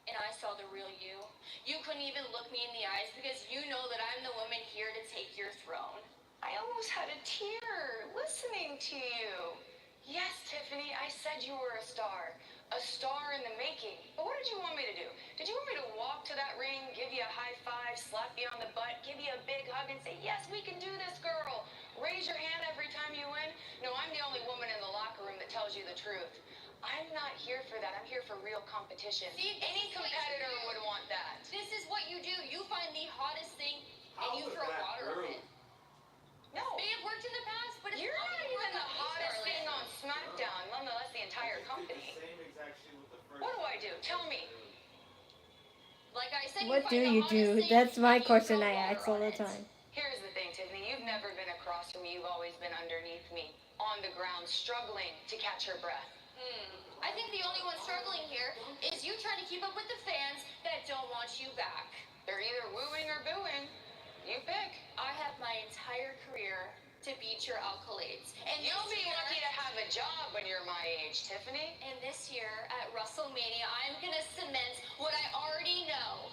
[SPEAKER 9] and I saw the real you. You couldn't even look me in the eyes because you know that I'm the woman here to take your throne.
[SPEAKER 10] I almost had a tear listening to you. Yes, Tiffany, I said you were a star in the making. But what did you want me to do? Did you want me to walk to that ring, give you a high five, slap you on the butt, give you a big hug and say, yes, we can do this, girl? Raise your hand every time you win? No, I'm the only woman in the locker room that tells you the truth. I'm not here for that. I'm here for real competition.
[SPEAKER 9] See,
[SPEAKER 10] any competitor would want that.
[SPEAKER 9] This is what you do. You find the hottest thing and you throw water on it.
[SPEAKER 10] No.
[SPEAKER 9] May have worked in the past, but it's
[SPEAKER 10] You're
[SPEAKER 9] not
[SPEAKER 10] not
[SPEAKER 9] gonna
[SPEAKER 10] even
[SPEAKER 9] work
[SPEAKER 10] the
[SPEAKER 9] on me,
[SPEAKER 10] hottest
[SPEAKER 9] Charlotte.
[SPEAKER 10] thing on Smackdown, nonetheless the entire company. What do I do? Tell me.
[SPEAKER 9] Like I said,
[SPEAKER 1] what do
[SPEAKER 9] find the
[SPEAKER 1] you
[SPEAKER 9] hottest
[SPEAKER 1] do?
[SPEAKER 9] thing
[SPEAKER 1] That's my
[SPEAKER 9] and you
[SPEAKER 1] question
[SPEAKER 9] throw
[SPEAKER 1] I
[SPEAKER 9] water
[SPEAKER 1] ask all
[SPEAKER 9] on
[SPEAKER 1] the
[SPEAKER 9] it.
[SPEAKER 1] time.
[SPEAKER 10] Here's the thing, Tiffany. You've never been across from me. You've always been underneath me, on the ground, struggling to catch her breath.
[SPEAKER 9] I think the only one struggling here is you trying to keep up with the fans that don't want you back.
[SPEAKER 10] They're either wooing or booing. You pick.
[SPEAKER 9] I have my entire career to beat your accolades. And
[SPEAKER 10] You'll
[SPEAKER 9] this
[SPEAKER 10] be
[SPEAKER 9] year,
[SPEAKER 10] lucky to have a job when you're my age, Tiffany.
[SPEAKER 9] And this year at WrestleMania, I'm gonna cement what I already know.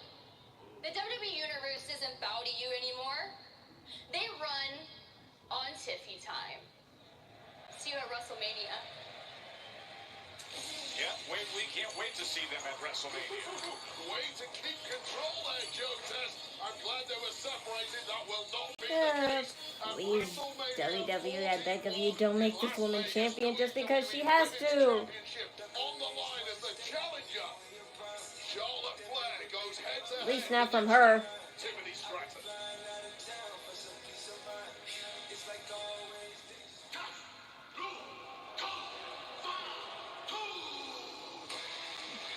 [SPEAKER 9] The WWE Universe doesn't bow to you anymore. They run on Tiffy time. See you at WrestleMania.
[SPEAKER 5] Yeah, we can't wait to see them at WrestleMania.
[SPEAKER 4] Way to keep control there, Joe says. I'm glad they were separated. That will not be the case. At
[SPEAKER 1] Please,
[SPEAKER 4] WrestleMania
[SPEAKER 1] WWE, I beg of you, don't make this woman
[SPEAKER 4] Las
[SPEAKER 1] champion
[SPEAKER 4] Vegas,
[SPEAKER 1] just because she
[SPEAKER 4] WWE
[SPEAKER 1] has
[SPEAKER 4] Women's
[SPEAKER 1] to.
[SPEAKER 4] Championship on the line as the challenger. Charlotte Flair goes head to
[SPEAKER 1] At least
[SPEAKER 4] head
[SPEAKER 1] not
[SPEAKER 4] with
[SPEAKER 1] from
[SPEAKER 4] the
[SPEAKER 1] her.
[SPEAKER 4] Tiffany Stratton.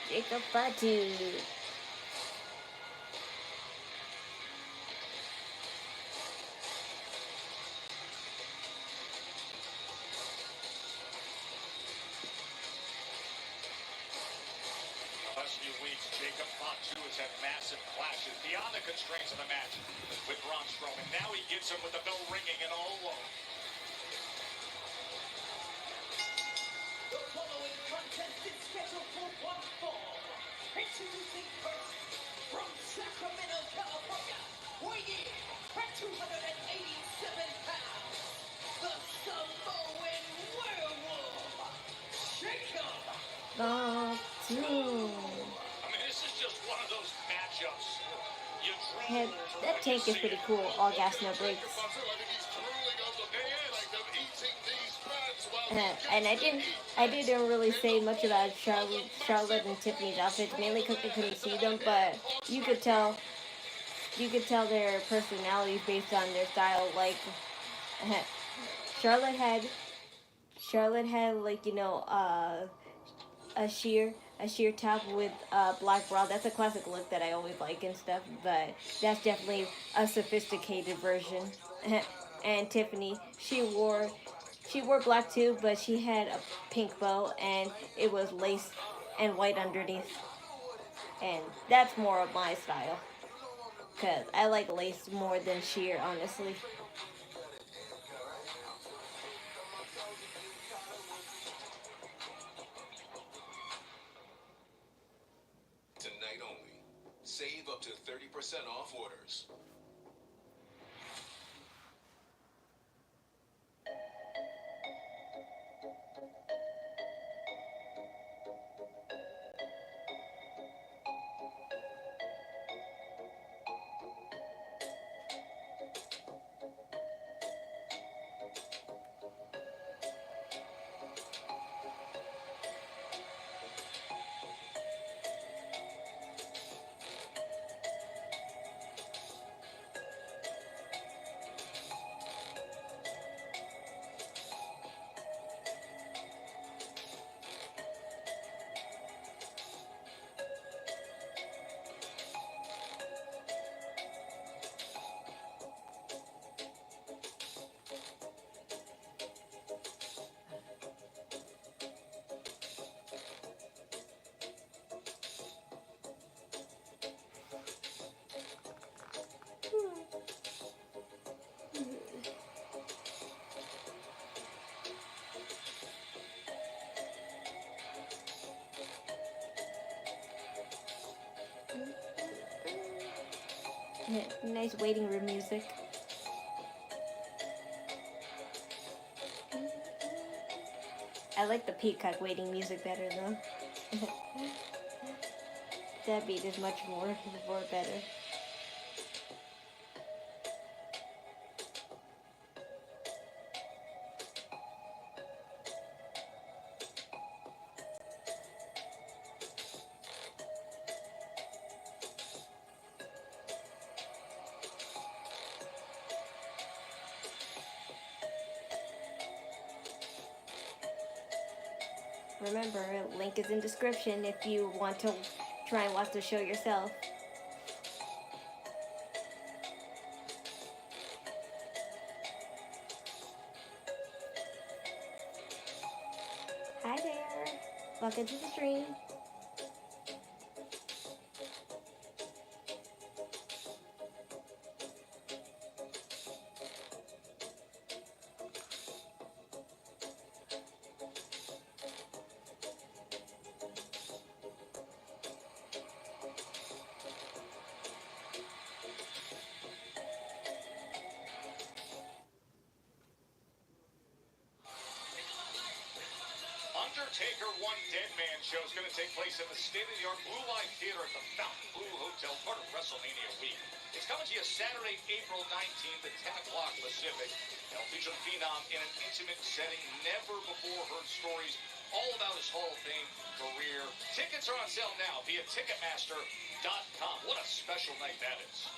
[SPEAKER 1] Jacob Fatu.
[SPEAKER 5] Last few weeks, Jacob Fatu has had massive clashes beyond the constraints of the match with Braun Strowman. Now he gets him with the bell ringing and all alone.
[SPEAKER 2] The following contest is scheduled for one fall. Introducing first, from Sacramento, California, weighing in at 287 pounds, the Samoan werewolf, Jacob.
[SPEAKER 1] Fatu.
[SPEAKER 5] I mean, this is just one of those matchups
[SPEAKER 1] And that tank is pretty cool. All gas, no brakes. And I didn't really say much about Charlotte and Tiffany's outfits, mainly because I couldn't see them. But you could tell their personalities based on their style. Like Charlotte had like a sheer top with black bra. That's a classic look that I always like and stuff. But that's definitely a sophisticated version. And Tiffany, she wore black too, but she had a pink bow and it was lace and white underneath. And that's more of my style. Cause I like lace more than sheer, honestly.
[SPEAKER 4] Tonight only. Save up to 30% off orders.
[SPEAKER 1] Nice waiting room music. I like the Peacock waiting music better though. That beat is much more better. Remember, link is in description if you want to try and watch the show yourself. Hi there. Welcome to the stream.
[SPEAKER 5] Undertaker One Dead Man show is going to take place in the state-of-the-art Blue Line Theater at the Fountain Blue Hotel, part of WrestleMania week. It's coming to you Saturday, April 19th at 10 o'clock Pacific. It'll feature the Phenom in an intimate setting, never before heard stories all about his Hall of Fame career. Tickets are on sale now via Ticketmaster.com. What a special night that is.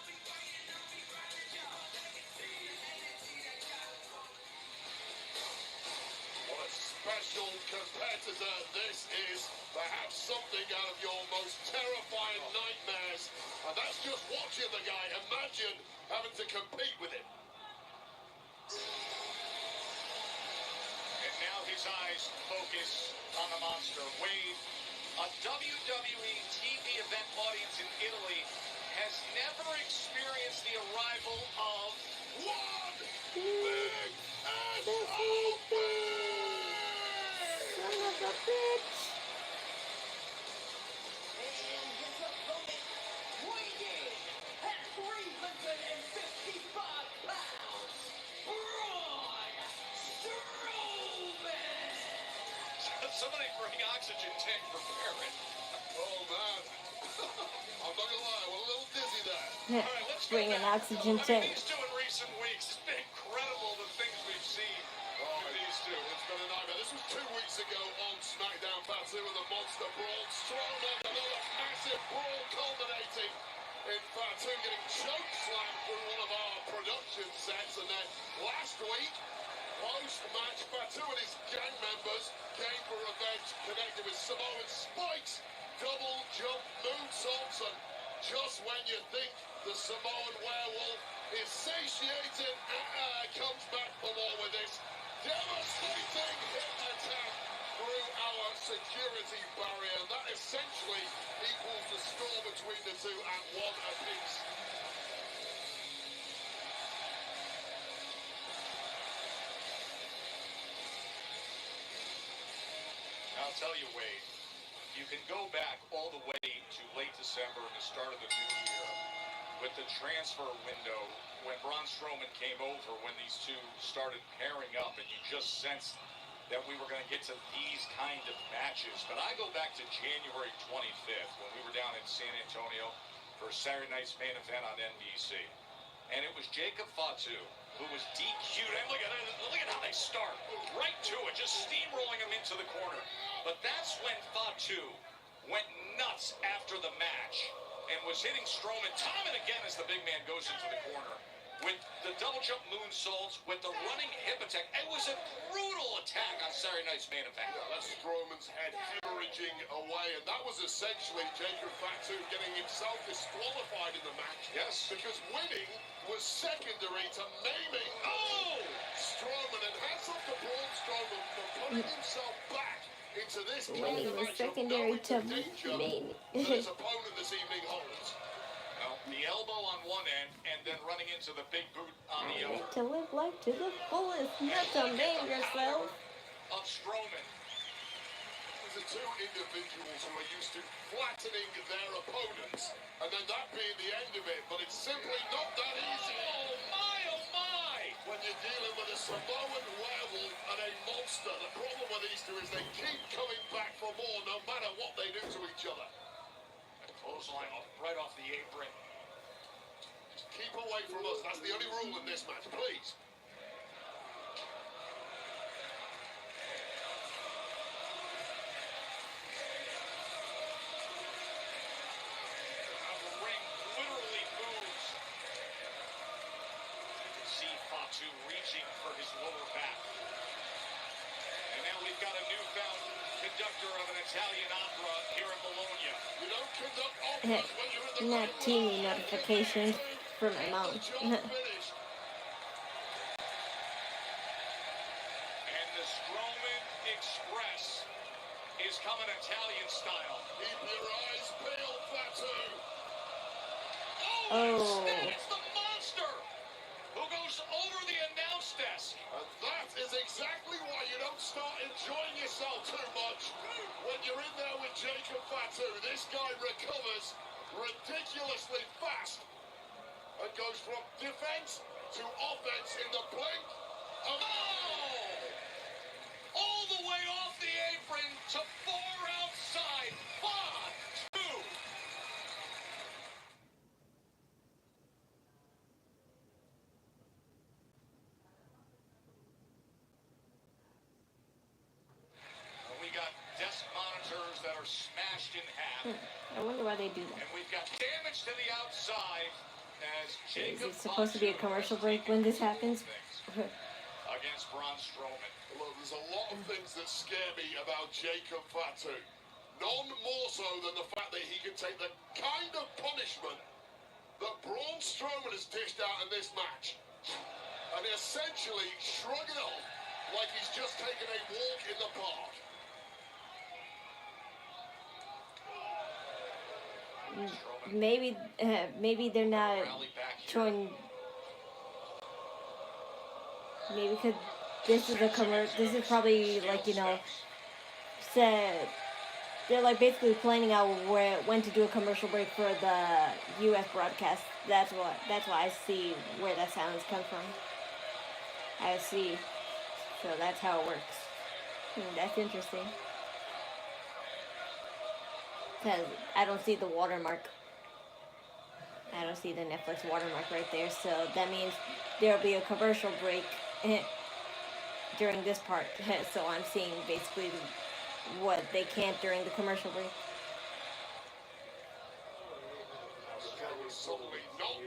[SPEAKER 4] Special competitor, this is perhaps something out of your most terrifying nightmares. And that's just watching the guy. Imagine having to compete with him.
[SPEAKER 5] And now his eyes focus on the monster. Wade, a WWE TV event audience in Italy has never experienced the arrival of
[SPEAKER 4] one big S.O.B.
[SPEAKER 1] Son of a bitch.
[SPEAKER 2] And his opponent, weighing at 355 pounds, Braun Strowman.
[SPEAKER 5] somebody bring oxygen tank for Barrett.
[SPEAKER 4] Oh, man. I'm not gonna lie, we're a little dizzy there.
[SPEAKER 5] All right, let's go
[SPEAKER 1] Bring an
[SPEAKER 5] back.
[SPEAKER 1] oxygen
[SPEAKER 5] I mean,
[SPEAKER 1] tank.
[SPEAKER 5] these two in recent weeks, it's been incredible the things we've seen with these two.
[SPEAKER 4] It's been a nightmare. This was 2 weeks ago on Smackdown. Fatu with a monster brawl. Strowman, another massive brawl culminating in Fatu getting choke slammed through one of our production sets. And then last week, post-match, Fatu and his gang members came for revenge, connected with Samoan spikes, double jump moonsaults, and just when you think the Samoan werewolf is satiated, comes back for more with this devastating hip attack through our security barrier. And that essentially equals the score between the two at 1 apiece.
[SPEAKER 5] I'll tell you, Wade, you can go back all the way to late December and the start of the new year with the transfer window when Braun Strowman came over, when these two started pairing up, and you just sensed that we were going to get to these kind of matches. But I go back to January 25th when we were down in San Antonio for Saturday night's main event on NBC. And it was Jacob Fatu who was DQ'd. And look at how they start. Right to it, just steamrolling him into the corner. But that's when Fatu went nuts after the match and was hitting Strowman time and again as the big man goes into the corner. With the double jump moonsaults, with the running hip attack. It was a brutal attack on Saturday night's main event.
[SPEAKER 4] Yeah, that's Strowman's head hemorrhaging away, and that was essentially Jacob Fatu getting himself disqualified in the match.
[SPEAKER 5] Yes.
[SPEAKER 4] Because winning was secondary to maiming Strowman, and hats off to Braun Strowman for putting himself back into this kind
[SPEAKER 1] Winning
[SPEAKER 4] of
[SPEAKER 1] was
[SPEAKER 4] match,
[SPEAKER 1] secondary
[SPEAKER 4] knowing
[SPEAKER 1] to
[SPEAKER 4] the danger
[SPEAKER 1] maiming.
[SPEAKER 4] that his opponent this evening holds.
[SPEAKER 5] Well, the elbow on one end and then running into the big boot on the other.
[SPEAKER 1] To live life to the fullest, not to maim yourself.
[SPEAKER 5] Of Strowman.
[SPEAKER 4] These are two individuals who are used to flattening their opponents, and then that being the end of it, but it's simply not that easy.
[SPEAKER 5] Oh my!
[SPEAKER 4] When you're dealing with a Samoan werewolf and a monster, the problem with these two is they keep coming back for more no matter what they do to each other.
[SPEAKER 5] Clothesline right off the apron.
[SPEAKER 4] Just keep away from us. That's the only rule in this match, please.
[SPEAKER 5] The ring literally moves. You can see Fatu reaching for his lower back. And now we've got a newfound conductor of an Italian opera here in Bologna.
[SPEAKER 4] You don't conduct operas when you're in the
[SPEAKER 1] Not
[SPEAKER 4] ring.
[SPEAKER 1] TV notifications for my mom.
[SPEAKER 4] The job finished.
[SPEAKER 5] And the Strowman Express is coming Italian style.
[SPEAKER 4] Keep your eyes peeled, Fatu.
[SPEAKER 1] Oh.
[SPEAKER 5] It's the monster who goes over the announce desk.
[SPEAKER 4] And that is exactly why you don't start enjoying yourself too much when you're in there with Jacob Fatu. This guy recovers ridiculously fast and goes from defense to offense in the blink of
[SPEAKER 5] All the way off the apron to far outside. 5, 2. We got desk monitors that are smashed in half.
[SPEAKER 1] I wonder why they do that.
[SPEAKER 5] And we've got damage to the outside as
[SPEAKER 1] Is
[SPEAKER 5] Jacob
[SPEAKER 1] it supposed to be a commercial break when this happens?
[SPEAKER 5] against Braun Strowman.
[SPEAKER 4] Look, there's a lot of things that scare me about Jacob Fatu. None more so than the fact that he can take the kind of punishment that Braun Strowman has dished out in this match and essentially shrug it off like he's just taken a walk in the park.
[SPEAKER 1] Maybe they're not showing. Maybe because this is a commercial. This is probably like said. They're like basically planning out when to do a commercial break for the U.S. broadcast. That's why I see where that sounds come from. I see. So that's how it works. That's interesting. because I don't see the watermark. I don't see the Netflix watermark right there, so that means there'll be a commercial break during this part. So I'm seeing basically what they can't during the commercial break.
[SPEAKER 4] Strowman suddenly not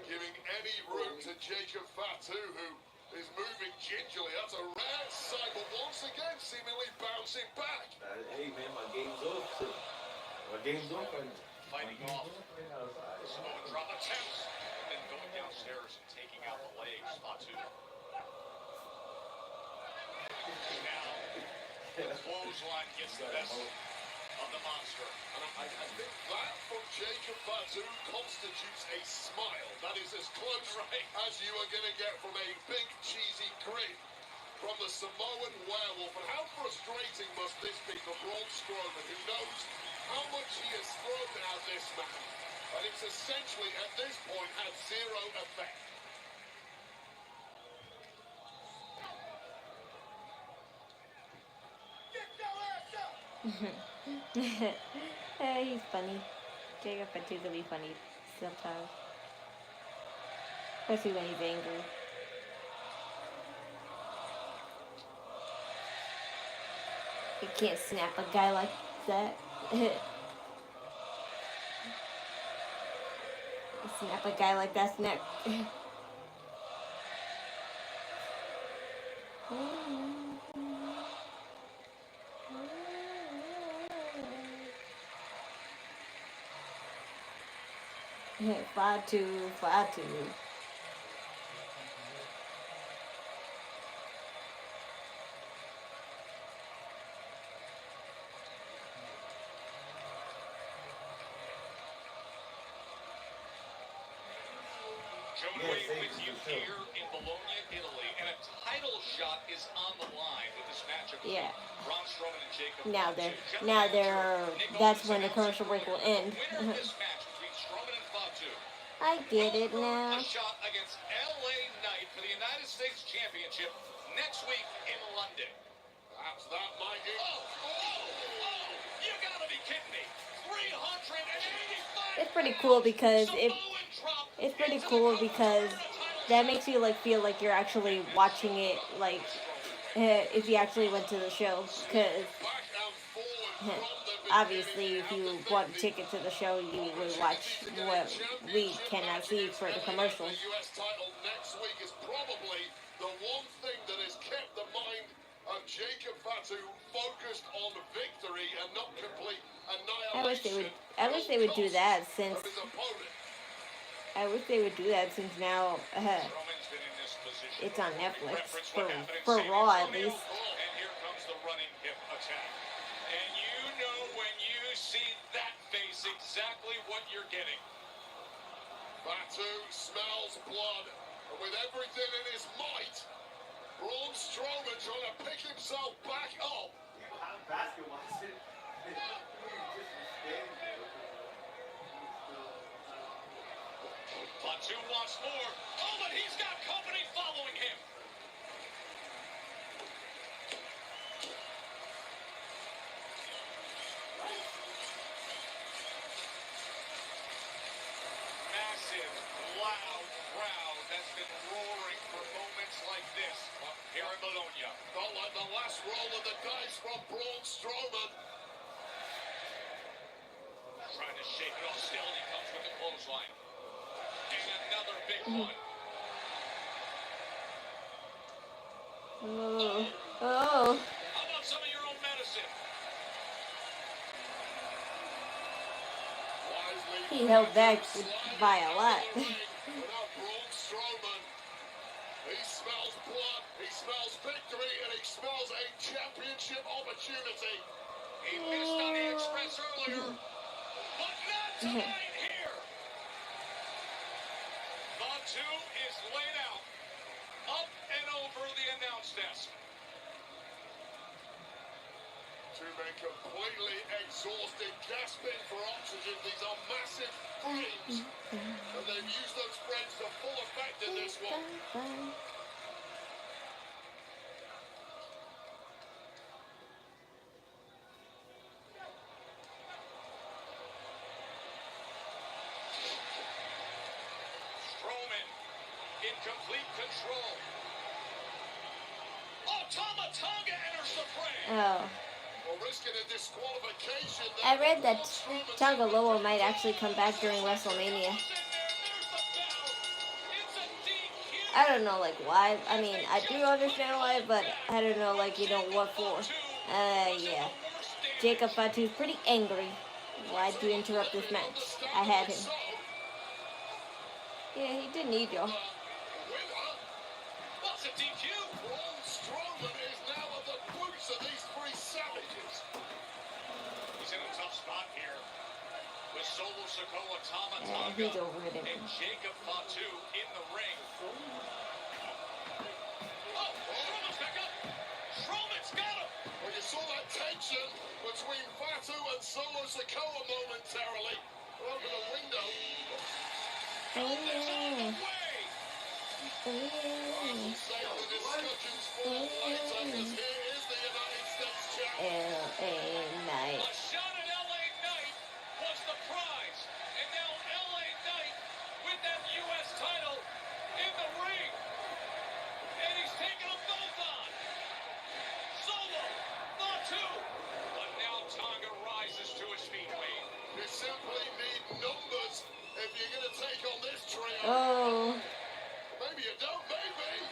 [SPEAKER 4] giving any room to Jacob Fatu, who is moving gingerly. That's a rare sight, but once again, seemingly bouncing back.
[SPEAKER 7] Hey man, my game's up. My game's up.
[SPEAKER 5] Fighting off. Slow drop attempts. And then going downstairs and taking out the legs. Fatu. Now, the clothesline gets the best of the monster.
[SPEAKER 4] And I think that from Jacob Fatu constitutes a smile. That is as close as you are going to get from a big cheesy grin from the Samoan werewolf. And how frustrating must this be for Braun Strowman, who knows how much he has thrown at this man, and it's essentially at this point had zero effect.
[SPEAKER 1] He's funny. Jacob Fatu can be funny sometimes, especially when he's angry. You can't snap a guy like that. Snap a guy like that's neck. Fatu, Fatu.
[SPEAKER 5] Joe Wade with you here in Bologna, Italy, and a title shot is on the line with this matchup.
[SPEAKER 1] Yeah.
[SPEAKER 5] Braun Strowman and Jacob.
[SPEAKER 1] Now that's when the commercial break will end.
[SPEAKER 5] Winner of this match between Strowman and Fatu.
[SPEAKER 1] I get it now.
[SPEAKER 5] A shot against LA Knight for the United States Championship next week in London.
[SPEAKER 4] That's that, Mikey.
[SPEAKER 5] You gotta be kidding me. 385.
[SPEAKER 1] It's pretty cool because it's pretty cool because that makes you like feel like you're actually watching it, like if you actually went to the show, because obviously if you bought a ticket to the show you would watch what we cannot see for the commercials.
[SPEAKER 4] The US title next week is probably the one thing that has kept the mind of Jacob Fatu focused on victory and not complete annihilation.
[SPEAKER 1] I wish they would do that since
[SPEAKER 4] of his opponent.
[SPEAKER 1] I wish they would do that since now
[SPEAKER 5] Strowman's been in this position.
[SPEAKER 1] it's on Netflix
[SPEAKER 5] Reference what happened in
[SPEAKER 1] for
[SPEAKER 5] San
[SPEAKER 1] Raw at
[SPEAKER 5] Antonio.
[SPEAKER 1] least.
[SPEAKER 5] And here comes the running hip attack. And you know when you see that face exactly what you're getting.
[SPEAKER 4] Fatu smells blood, and with everything in his might, Braun Strowman trying to pick himself back up.
[SPEAKER 5] Fatu wants more. Oh, but he's got company following him. Massive, loud crowd that's been roaring for moments like this here in Bologna.
[SPEAKER 4] Felt like the last roll of the dice from Braun Strowman.
[SPEAKER 5] Trying to shake it off. Still, he comes with the clothesline. And another big one.
[SPEAKER 1] Oh.
[SPEAKER 5] How about some of your own medicine?
[SPEAKER 1] He held back by a lot.
[SPEAKER 4] Without Braun Strowman, he smells blood, he smells victory, and he smells a championship opportunity.
[SPEAKER 5] He missed on the Express earlier, but not tonight here. Fatu is laid out, up and over the announce desk.
[SPEAKER 4] Two men completely exhausted, gasping for oxygen. These are massive frames, and they've used those frames to full effect in this one.
[SPEAKER 5] complete control. Oh, Tama Tonga enters the fray.
[SPEAKER 1] Oh.
[SPEAKER 4] Well, risking a disqualification there.
[SPEAKER 1] I read that Tonga Loa might actually come back during WrestleMania. I don't know, like, why. I mean, I do understand why, but I don't know, like, you know, what for. Yeah. Jacob Fatu's pretty angry. Why'd you interrupt this match? I had him. Yeah, he didn't need you.
[SPEAKER 5] What's a DQ?
[SPEAKER 4] Braun Strowman is now at the boots of these three savages.
[SPEAKER 5] He's in a tough spot here. With Solo Sikoa, Tama
[SPEAKER 1] Yeah, he's
[SPEAKER 5] Tonga,
[SPEAKER 1] over it.
[SPEAKER 5] and Jacob Fatu in the ring. Oh, Strowman's back up. Strowman's got him.
[SPEAKER 4] Well, you saw that tension between Fatu and Solo Sikoa momentarily. Over the window.
[SPEAKER 1] Oh, yeah. Oh,
[SPEAKER 4] Save
[SPEAKER 1] yeah.
[SPEAKER 4] the discussions for later, because here is the United States champion.
[SPEAKER 1] LA Knight.
[SPEAKER 5] A shot at LA Knight was the prize. And now LA Knight with that U.S. title in the ring. And he's taking them both on. Solo, Fatu. But now Tonga rises to his feet, Wade.
[SPEAKER 4] You simply need numbers if you're going to take on this trio.
[SPEAKER 1] Oh.
[SPEAKER 4] Maybe you don't, maybe.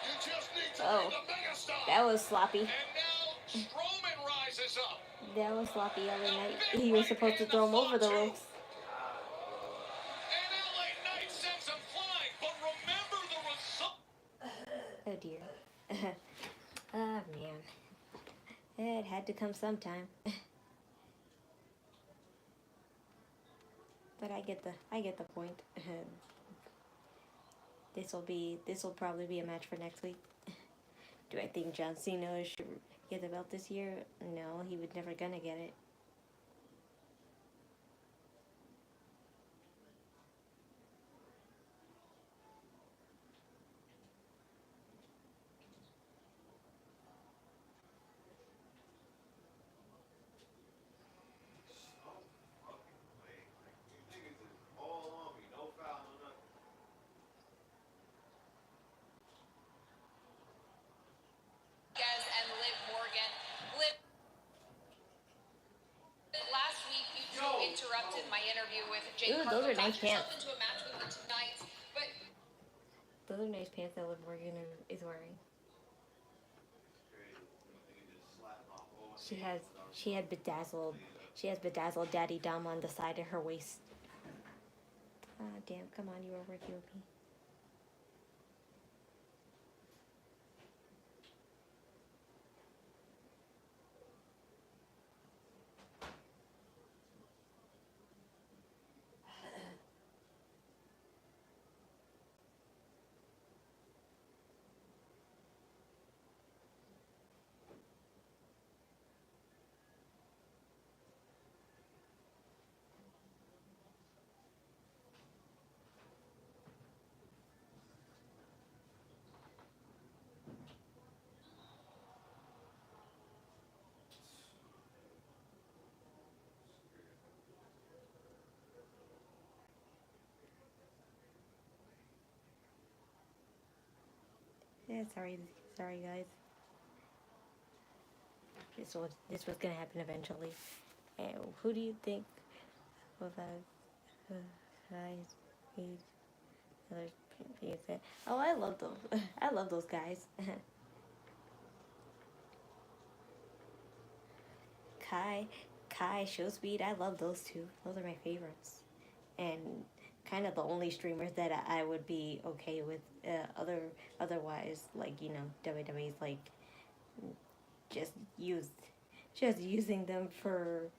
[SPEAKER 4] You just need to
[SPEAKER 1] Oh.
[SPEAKER 4] be the megastar.
[SPEAKER 1] That was sloppy.
[SPEAKER 5] And now Strowman rises up.
[SPEAKER 1] That was sloppy LA Knight. He was supposed to throw him over the ropes.
[SPEAKER 5] And LA Knight sends him flying. But remember the result.
[SPEAKER 1] Oh dear. Ah, man. It had to come sometime. But I get the point. This will probably be a match for next week. Do I think John Cena should get the belt this year? No, he was never gonna get it.
[SPEAKER 9] And Liv Morgan. Liv, last week you interrupted my interview with Jade.
[SPEAKER 1] Ooh, those are nice pants.
[SPEAKER 9] Into a match with me tonight, but
[SPEAKER 1] Those are nice pants that Liv Morgan is wearing. She has bedazzled Daddy Dom on the side of her waist. Ah, damn, come on, you over here, me. Yeah, sorry guys. This was gonna happen eventually. And who do you think was guys? Other people said, oh, I love those. I love those guys. Kai, Show Speed. I love those two. Those are my favorites. And kind of the only streamers that I would be okay with. Otherwise, like, you know, WWE's like just using them for,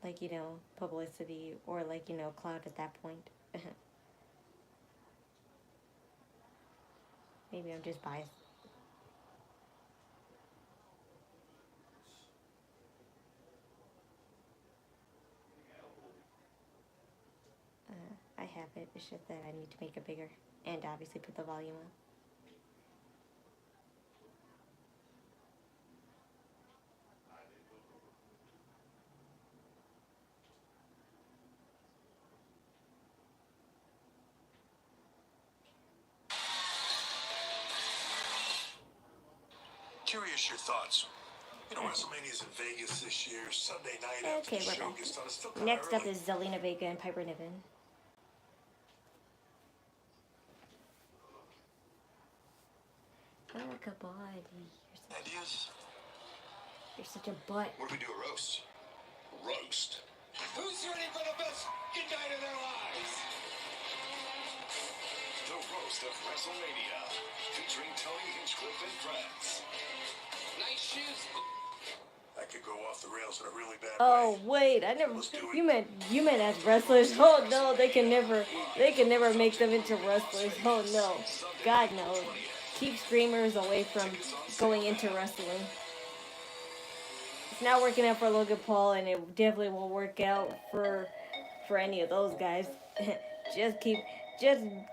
[SPEAKER 1] like, you know, publicity or, like, you know, clout at that point. Maybe I'm just biased. I have it. It's just that I need to make it bigger and obviously put the volume on.
[SPEAKER 11] Curious your thoughts. You know, WrestleMania's in Vegas this year, Sunday night after
[SPEAKER 1] Okay,
[SPEAKER 11] the
[SPEAKER 1] we're
[SPEAKER 11] show
[SPEAKER 1] back.
[SPEAKER 11] gets done. It's still kind of
[SPEAKER 1] Next up
[SPEAKER 11] early.
[SPEAKER 1] is Zelina Vega and Piper Niven. Oh, goodbye.
[SPEAKER 11] Ideas?
[SPEAKER 1] You're such a butt.
[SPEAKER 11] What if we do a roast?
[SPEAKER 4] Roast.
[SPEAKER 2] Who's ready for the best good night of their lives?
[SPEAKER 4] The roast of WrestleMania, featuring Tony Hinchcliffe and friends.
[SPEAKER 2] Nice shoes.
[SPEAKER 11] That could go off the rails in a really bad
[SPEAKER 1] Oh
[SPEAKER 11] way.
[SPEAKER 1] wait, I never.
[SPEAKER 11] Let's do it.
[SPEAKER 1] You meant as wrestlers. Oh no, they can never make them into wrestlers. Oh no, God no. Keep streamers away from going into wrestling. It's not working out for Logan Paul, and it definitely won't work out for any of those guys. just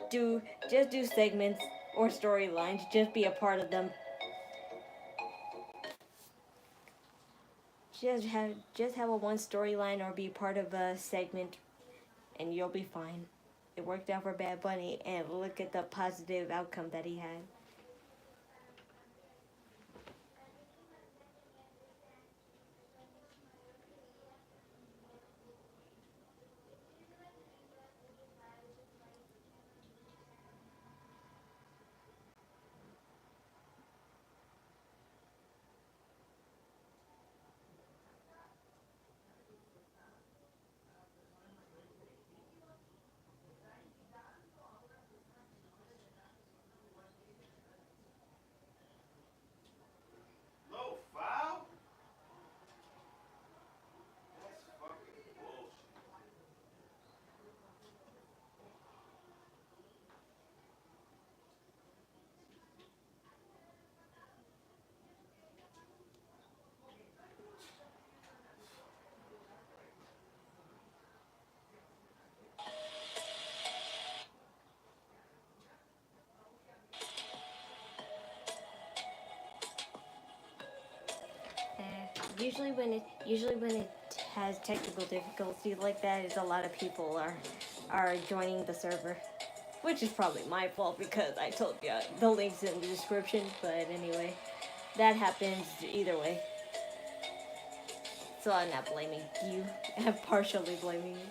[SPEAKER 1] do segments or storylines. Just be a part of them. Just have a one storyline or be part of a segment, and you'll be fine. It worked out for Bad Bunny, and look at the positive outcome that he had.
[SPEAKER 7] No foul? That's fucking bullshit.
[SPEAKER 1] Usually when it has technical difficulties like that, is a lot of people are joining the server, which is probably my fault because I told you the link's in the description. But anyway, that happens either way. So I'm not blaming you. I'm partially blaming you.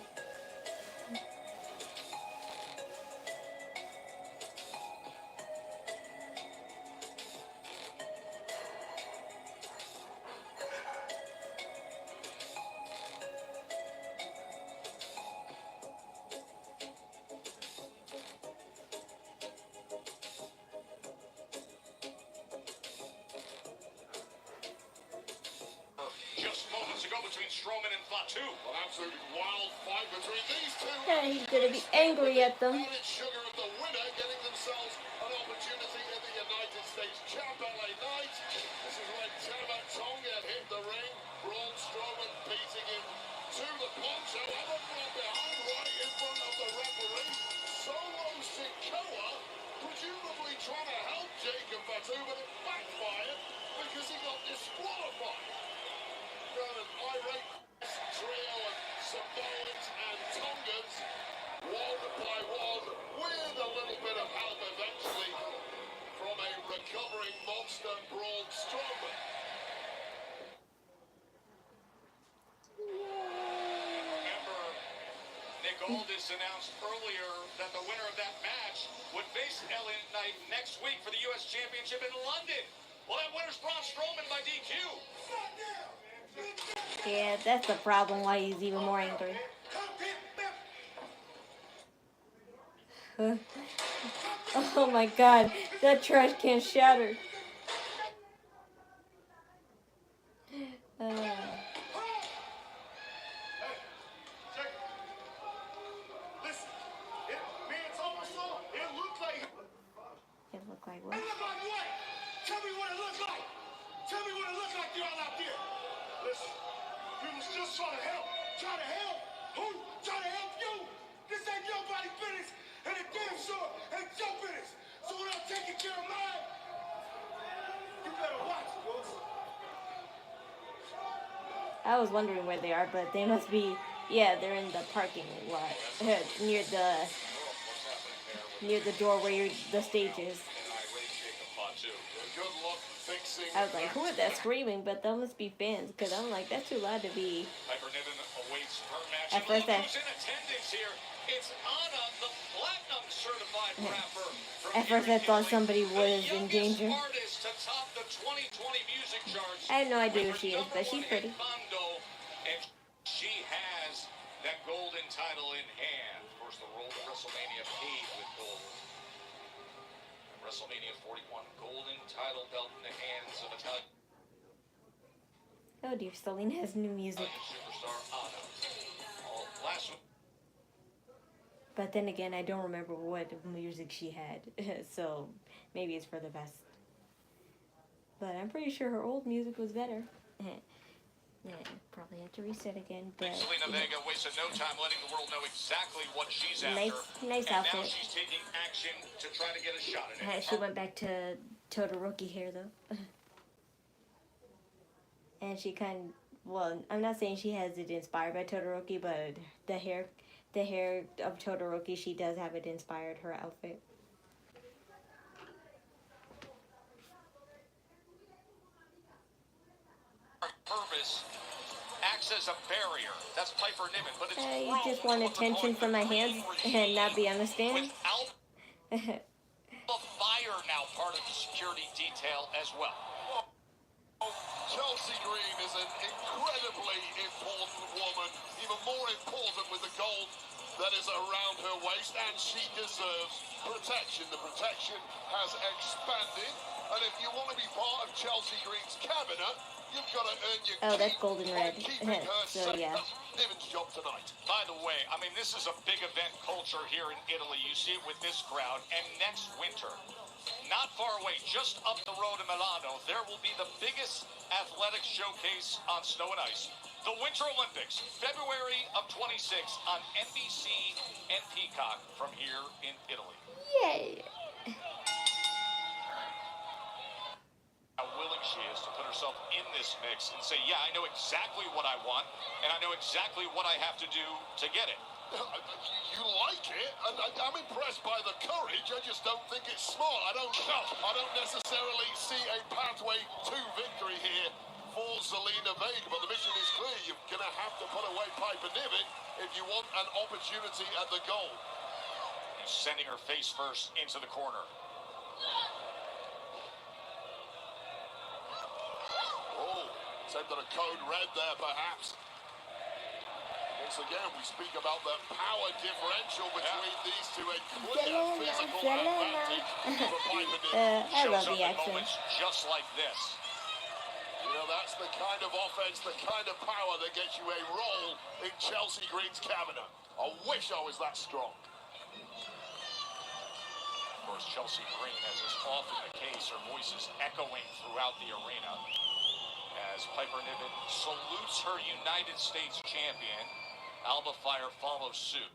[SPEAKER 5] Just moments ago between Strowman and Fatu.
[SPEAKER 4] An absolutely wild fight between these two.
[SPEAKER 1] Yeah, he's gonna be angry at them.
[SPEAKER 4] Added sugar of the winner getting themselves an opportunity in the United States Champ LA Knight. This is when Tama Tonga hit the ring. Braun Strowman beating him to the poncho. And then from behind, right in front of the referee. Solo Sikoa, presumably trying to help Jacob Fatu, but it backfired because he got disqualified. Got an irate trio of Samoans and Tongans, one by one, with a little bit of help eventually from a recovering monster, Braun Strowman.
[SPEAKER 5] Remember, Nick Aldis announced earlier that the winner of that match would face LA Knight next week for the U.S. Championship in London. Well, that winner's Braun Strowman by DQ.
[SPEAKER 1] Yeah, that's the problem. Why he's even more angry. Oh my God, that trash can shattered.
[SPEAKER 4] Listen, man, it's almost on. It looked like.
[SPEAKER 1] It looked like what?
[SPEAKER 8] It look like what? Tell me what it looked like. Tell me what it looked like, y'all out there. Listen, you was just trying to help. Try to help? Who? Try to help you? This ain't nobody's business, and it damn sure ain't your business. So when I'm taking care of mine, you better watch, boys.
[SPEAKER 1] I was wondering where they are, but they must be. Yeah, they're in the parking lot near the door where the stage is.
[SPEAKER 5] And irate Jacob Fatu.
[SPEAKER 4] Good luck fixing
[SPEAKER 1] I was like, who is that screaming? But that must be fans, because I'm like, that's too loud to be.
[SPEAKER 5] Piper Niven awaits her match.
[SPEAKER 1] At first,
[SPEAKER 5] Who's in attendance here? It's Anna, the platinum certified rapper.
[SPEAKER 1] At first, I thought somebody was in danger.
[SPEAKER 5] Artist to top the 2020 music charts.
[SPEAKER 1] I have no idea who she is, but she's pretty.
[SPEAKER 5] And she has that golden title in hand. Of course, the road to WrestleMania paid with gold. WrestleMania 41 golden title belt in the hands of Italian
[SPEAKER 1] Oh dear, Zelina has new music.
[SPEAKER 5] superstar Anna. Last
[SPEAKER 1] But then again, I don't remember what music she had, so maybe it's for the best. But I'm pretty sure her old music was better. Yeah, probably have to reset again. But
[SPEAKER 5] Zelina Vega wasted no time letting the world know exactly what she's after.
[SPEAKER 1] Nice
[SPEAKER 5] and
[SPEAKER 1] outfit.
[SPEAKER 5] Now she's taking action to try to get a shot at it.
[SPEAKER 1] She went back to Todoroki hair though. And she well, I'm not saying she has it inspired by Todoroki, but the hair of Todoroki, she does have it inspired her outfit.
[SPEAKER 5] Purpose acts as a barrier. That's Piper Niven, but it's
[SPEAKER 1] You just want attention from my hands and not be on the stand.
[SPEAKER 5] Without the fire now part of the security detail as well.
[SPEAKER 4] Chelsea Green is an incredibly important woman, even more important with the gold that is around her waist, and she deserves protection. The protection has expanded, and if you want to be part of Chelsea Green's cabinet, you've got to earn your
[SPEAKER 1] Oh, that's golden red.
[SPEAKER 4] so
[SPEAKER 1] yeah.
[SPEAKER 4] Niven's job tonight.
[SPEAKER 5] By the way, I mean, this is a big event culture here in Italy. You see it with this crowd, and next winter, not far away, just up the road in Milano, there will be the biggest athletics showcase on snow and ice. The Winter Olympics, February of 26 on NBC and Peacock from here in Italy.
[SPEAKER 1] Yay!
[SPEAKER 5] How willing she is to put herself in this mix and say, yeah, I know exactly what I want, and I know exactly what I have to do to get it.
[SPEAKER 4] You like it, and I'm impressed by the courage. I just don't think it's smart. I don't necessarily see a pathway to victory here for Zelina Vega, but the mission is clear. You're going to have to put away Piper Niven if you want an opportunity at the goal.
[SPEAKER 5] He's sending her face first into the corner.
[SPEAKER 4] Oh, attempted a code red there, perhaps. Once again, we speak about the power differential between these two. A clear physical advantage for Piper Niven.
[SPEAKER 1] I love
[SPEAKER 5] Shows
[SPEAKER 1] the
[SPEAKER 5] up in
[SPEAKER 1] action.
[SPEAKER 5] moments just like this.
[SPEAKER 4] You know, that's the kind of offense, the kind of power that gets you a role in Chelsea Green's cabinet. I wish I was that strong.
[SPEAKER 5] Of course, Chelsea Green, as is often the case, her voice is echoing throughout the arena as Piper Niven salutes her United States champion. Alba Fire follows suit.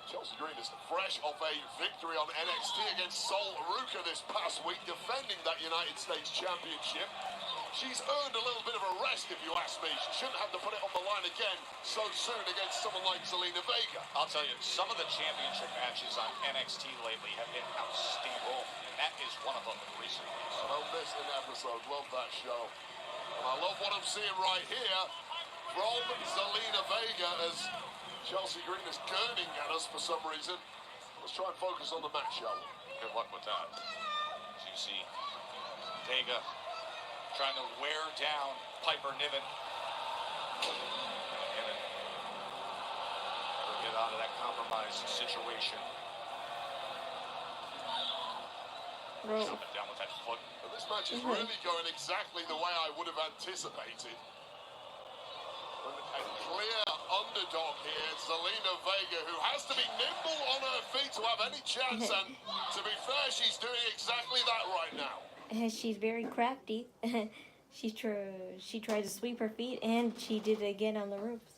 [SPEAKER 4] Chelsea Green is fresh off a victory on NXT against Sol Ruka this past week, defending that United States Championship. She's earned a little bit of a rest, if you ask me. She shouldn't have to put it on the line again so soon against someone like Zelina Vega.
[SPEAKER 5] I'll tell you, some of the championship matches on NXT lately have been outstanding, and that is one of them in recent weeks.
[SPEAKER 4] I don't miss an episode. Love that show. And I love what I'm seeing right here from Zelina Vega as Chelsea Green is gurning at us for some reason. Let's try and focus on the match, shall we?
[SPEAKER 5] Good luck with that. As you see, Vega trying to wear down Piper Niven. Niven never get out of that compromised situation. Up and down with that foot.
[SPEAKER 4] And this match is really going exactly the way I would have anticipated. A clear underdog here, Zelina Vega, who has to be nimble on her feet to have any chance, and to be fair, she's doing exactly that right now.
[SPEAKER 1] She's very crafty. She tried to sweep her feet, and she did it again on the ropes.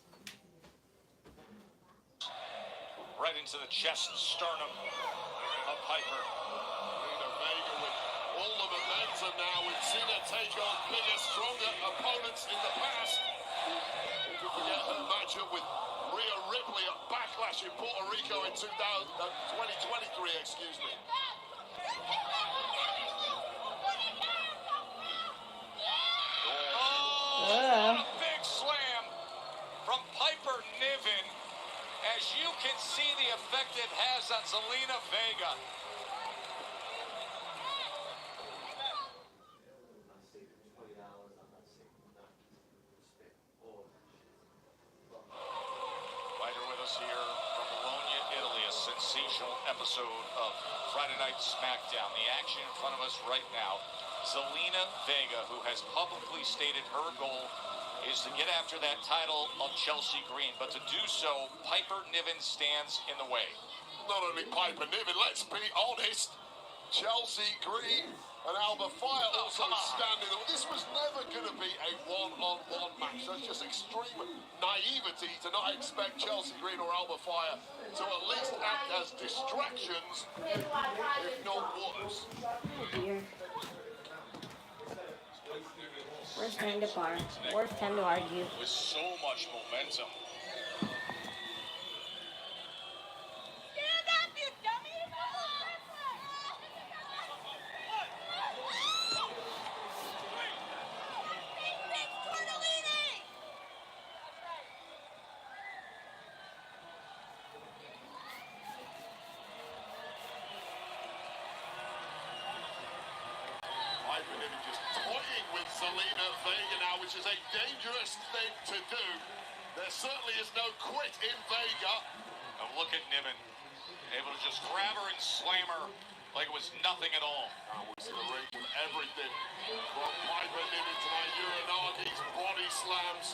[SPEAKER 5] Right into the chest and sternum of Piper.
[SPEAKER 4] Zelina Vega with all the momentum now, with Cena take on bigger, stronger opponents in the past. Don't forget her matchup with Rhea Ripley at Backlash in Puerto Rico in 2023, excuse me.
[SPEAKER 5] can see the effect it has on Zelina Vega. Fighter with us here from Bologna, Italy, a sensational episode of Friday Night Smackdown. The action in front of us right now. Zelina Vega, who has publicly stated her goal is to get after that title of Chelsea Green, but to do so, Piper Niven stands in the way.
[SPEAKER 4] Not only Piper Niven, let's be honest, Chelsea Green and Alba Fire also standing there. This was never going to be a one-on-one match. That's just extreme naivety to not expect Chelsea Green or Alba Fire to at least act as distractions, if not worse.
[SPEAKER 1] Oh dear. Worst time to bar. Worst time to argue.
[SPEAKER 5] With so much momentum.
[SPEAKER 4] Piper Niven just toying with Zelina Vega now, which is a dangerous thing to do. There certainly is no quit in Vega.
[SPEAKER 5] And look at Niven, able to just grab her and slam her like it was nothing at all.
[SPEAKER 4] Now we see the ring with everything from Piper Niven tonight. Uranaghi's body slams.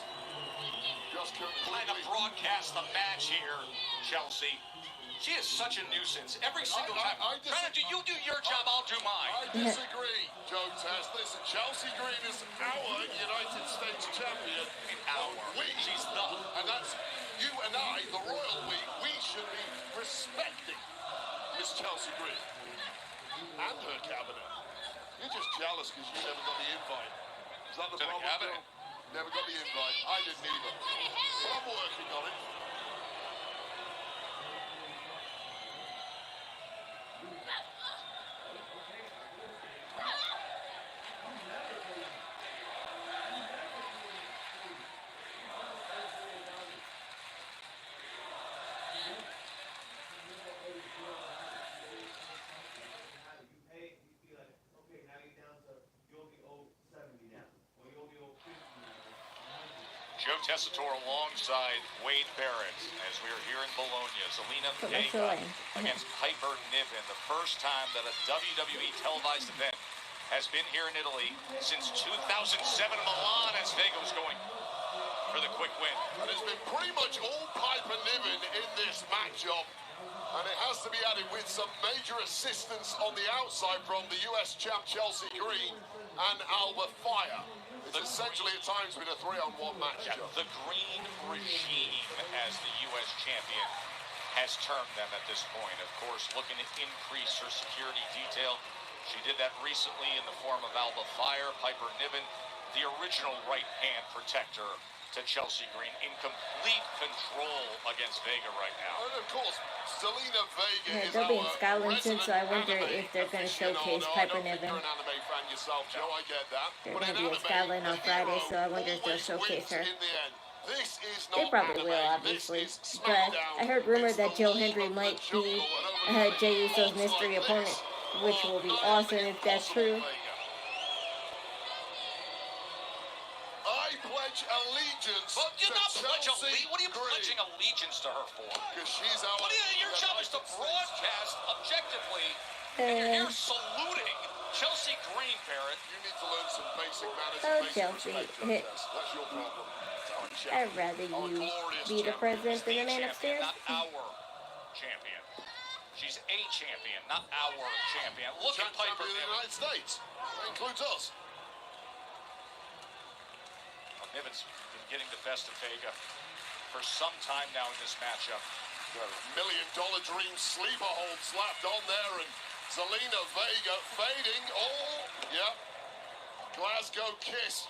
[SPEAKER 4] Just
[SPEAKER 5] Trying to
[SPEAKER 4] completely.
[SPEAKER 5] broadcast the match here, Chelsea. She is such a nuisance every single time. You do your job, I'll do mine.
[SPEAKER 4] I disagree, Joe Test. Listen, Chelsea Green is our United States champion.
[SPEAKER 5] She's the.
[SPEAKER 4] And that's you and I, the royal we should be respecting Miss Chelsea Green and her cabinet. You're just jealous because you never got the invite. Is that the problem?
[SPEAKER 5] Cabinet?
[SPEAKER 4] Never got the invite. I didn't either. But I'm working on it.
[SPEAKER 5] Joe Tessitore alongside Wade Barrett as we are here in Bologna. Zelina Vega against Piper Niven. The first time that a WWE televised event has been here in Italy since 2007 Milan, as Vega was going for the quick win.
[SPEAKER 4] And it's been pretty much all Piper Niven in this matchup. And it has to be added with some major assistance on the outside from the US champ Chelsea Green and Alba Fire. It's essentially at times been a 3-on-1 match.
[SPEAKER 5] Yeah, the Green regime, as the U.S. champion has termed them at this point. Of course, looking to increase her security detail. She did that recently in the form of Alba Fire. Piper Niven, the original right-hand protector to Chelsea Green, in complete control against Vega right now.
[SPEAKER 4] And of course, Zelina Vega is
[SPEAKER 1] they'll be in
[SPEAKER 4] our
[SPEAKER 1] Scotland soon, so I wonder
[SPEAKER 4] resident
[SPEAKER 1] if they're going to showcase Piper Niven.
[SPEAKER 4] You're an anime fan yourself, Joe, I get that.
[SPEAKER 1] They're
[SPEAKER 4] But
[SPEAKER 1] going to
[SPEAKER 4] in
[SPEAKER 1] be in
[SPEAKER 4] anime,
[SPEAKER 1] Scotland on
[SPEAKER 4] the
[SPEAKER 1] Friday,
[SPEAKER 4] hero
[SPEAKER 1] so I wonder if they'll
[SPEAKER 4] always
[SPEAKER 1] showcase
[SPEAKER 4] wins
[SPEAKER 1] her.
[SPEAKER 4] in the end. This is
[SPEAKER 1] They
[SPEAKER 4] not
[SPEAKER 1] probably
[SPEAKER 4] anime.
[SPEAKER 1] will,
[SPEAKER 4] This
[SPEAKER 1] obviously.
[SPEAKER 4] is
[SPEAKER 1] But
[SPEAKER 4] Smackdown.
[SPEAKER 1] I heard rumors
[SPEAKER 4] It's
[SPEAKER 1] that
[SPEAKER 4] the
[SPEAKER 1] Joe
[SPEAKER 4] law
[SPEAKER 1] Hendry
[SPEAKER 4] of the
[SPEAKER 1] might be
[SPEAKER 4] jungle, and over
[SPEAKER 1] Jey Uso's
[SPEAKER 4] odds
[SPEAKER 1] mystery
[SPEAKER 4] like
[SPEAKER 1] opponent,
[SPEAKER 4] this
[SPEAKER 1] which will be
[SPEAKER 4] are
[SPEAKER 1] awesome if that's
[SPEAKER 4] impossible,
[SPEAKER 1] true.
[SPEAKER 4] Vega. I pledge allegiance
[SPEAKER 5] Well, you're not
[SPEAKER 4] to
[SPEAKER 5] pledging
[SPEAKER 4] Chelsea
[SPEAKER 5] What are you
[SPEAKER 4] Green.
[SPEAKER 5] pledging allegiance to her for?
[SPEAKER 4] Because she's our
[SPEAKER 5] Your job is to
[SPEAKER 4] United States.
[SPEAKER 5] broadcast objectively, and you're here saluting Chelsea Green, Barrett.
[SPEAKER 4] You need to learn some basic manners
[SPEAKER 1] Oh,
[SPEAKER 4] and basic
[SPEAKER 1] Chelsea.
[SPEAKER 4] respect, Joe Tess. That's your problem. Our champion.
[SPEAKER 1] I'd rather
[SPEAKER 4] Our
[SPEAKER 1] you
[SPEAKER 4] glorious
[SPEAKER 1] be the
[SPEAKER 4] champion.
[SPEAKER 1] president than the man
[SPEAKER 5] Champion,
[SPEAKER 1] upstairs.
[SPEAKER 5] not our champion. She's a champion, not our champion. Look at
[SPEAKER 4] Champion
[SPEAKER 5] Piper
[SPEAKER 4] of the
[SPEAKER 5] Niven.
[SPEAKER 4] United States. That includes us.
[SPEAKER 5] Niven's been getting the best of Vega for some time now in this matchup.
[SPEAKER 4] Got a $1 million dream sleeper hold slapped on there, and Zelina Vega fading. Oh, yeah. Glasgow kiss.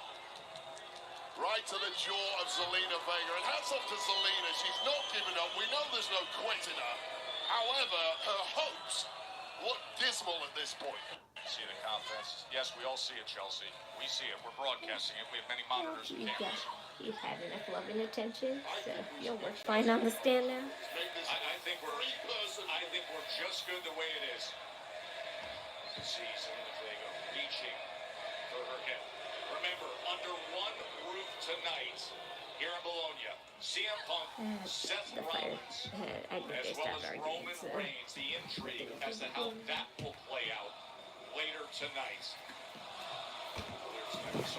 [SPEAKER 4] Right to the jaw of Zelina Vega. And hats off to Zelina. She's not giving up. We know there's no quit in her. However, her hopes look dismal at this point.
[SPEAKER 5] See the confidence. Yes, we all see it, Chelsea. We see it. We're broadcasting it. We have many monitors and cameras.
[SPEAKER 1] You've had enough love and attention, so you'll work fine on the stand now.
[SPEAKER 5] I think we're just good the way it is. You can see Zelina Vega reaching for her hip. Remember, under one roof tonight here in Bologna, CM Punk, Seth Rollins, as well as Roman Reigns. The intrigue as to how that will play out later tonight.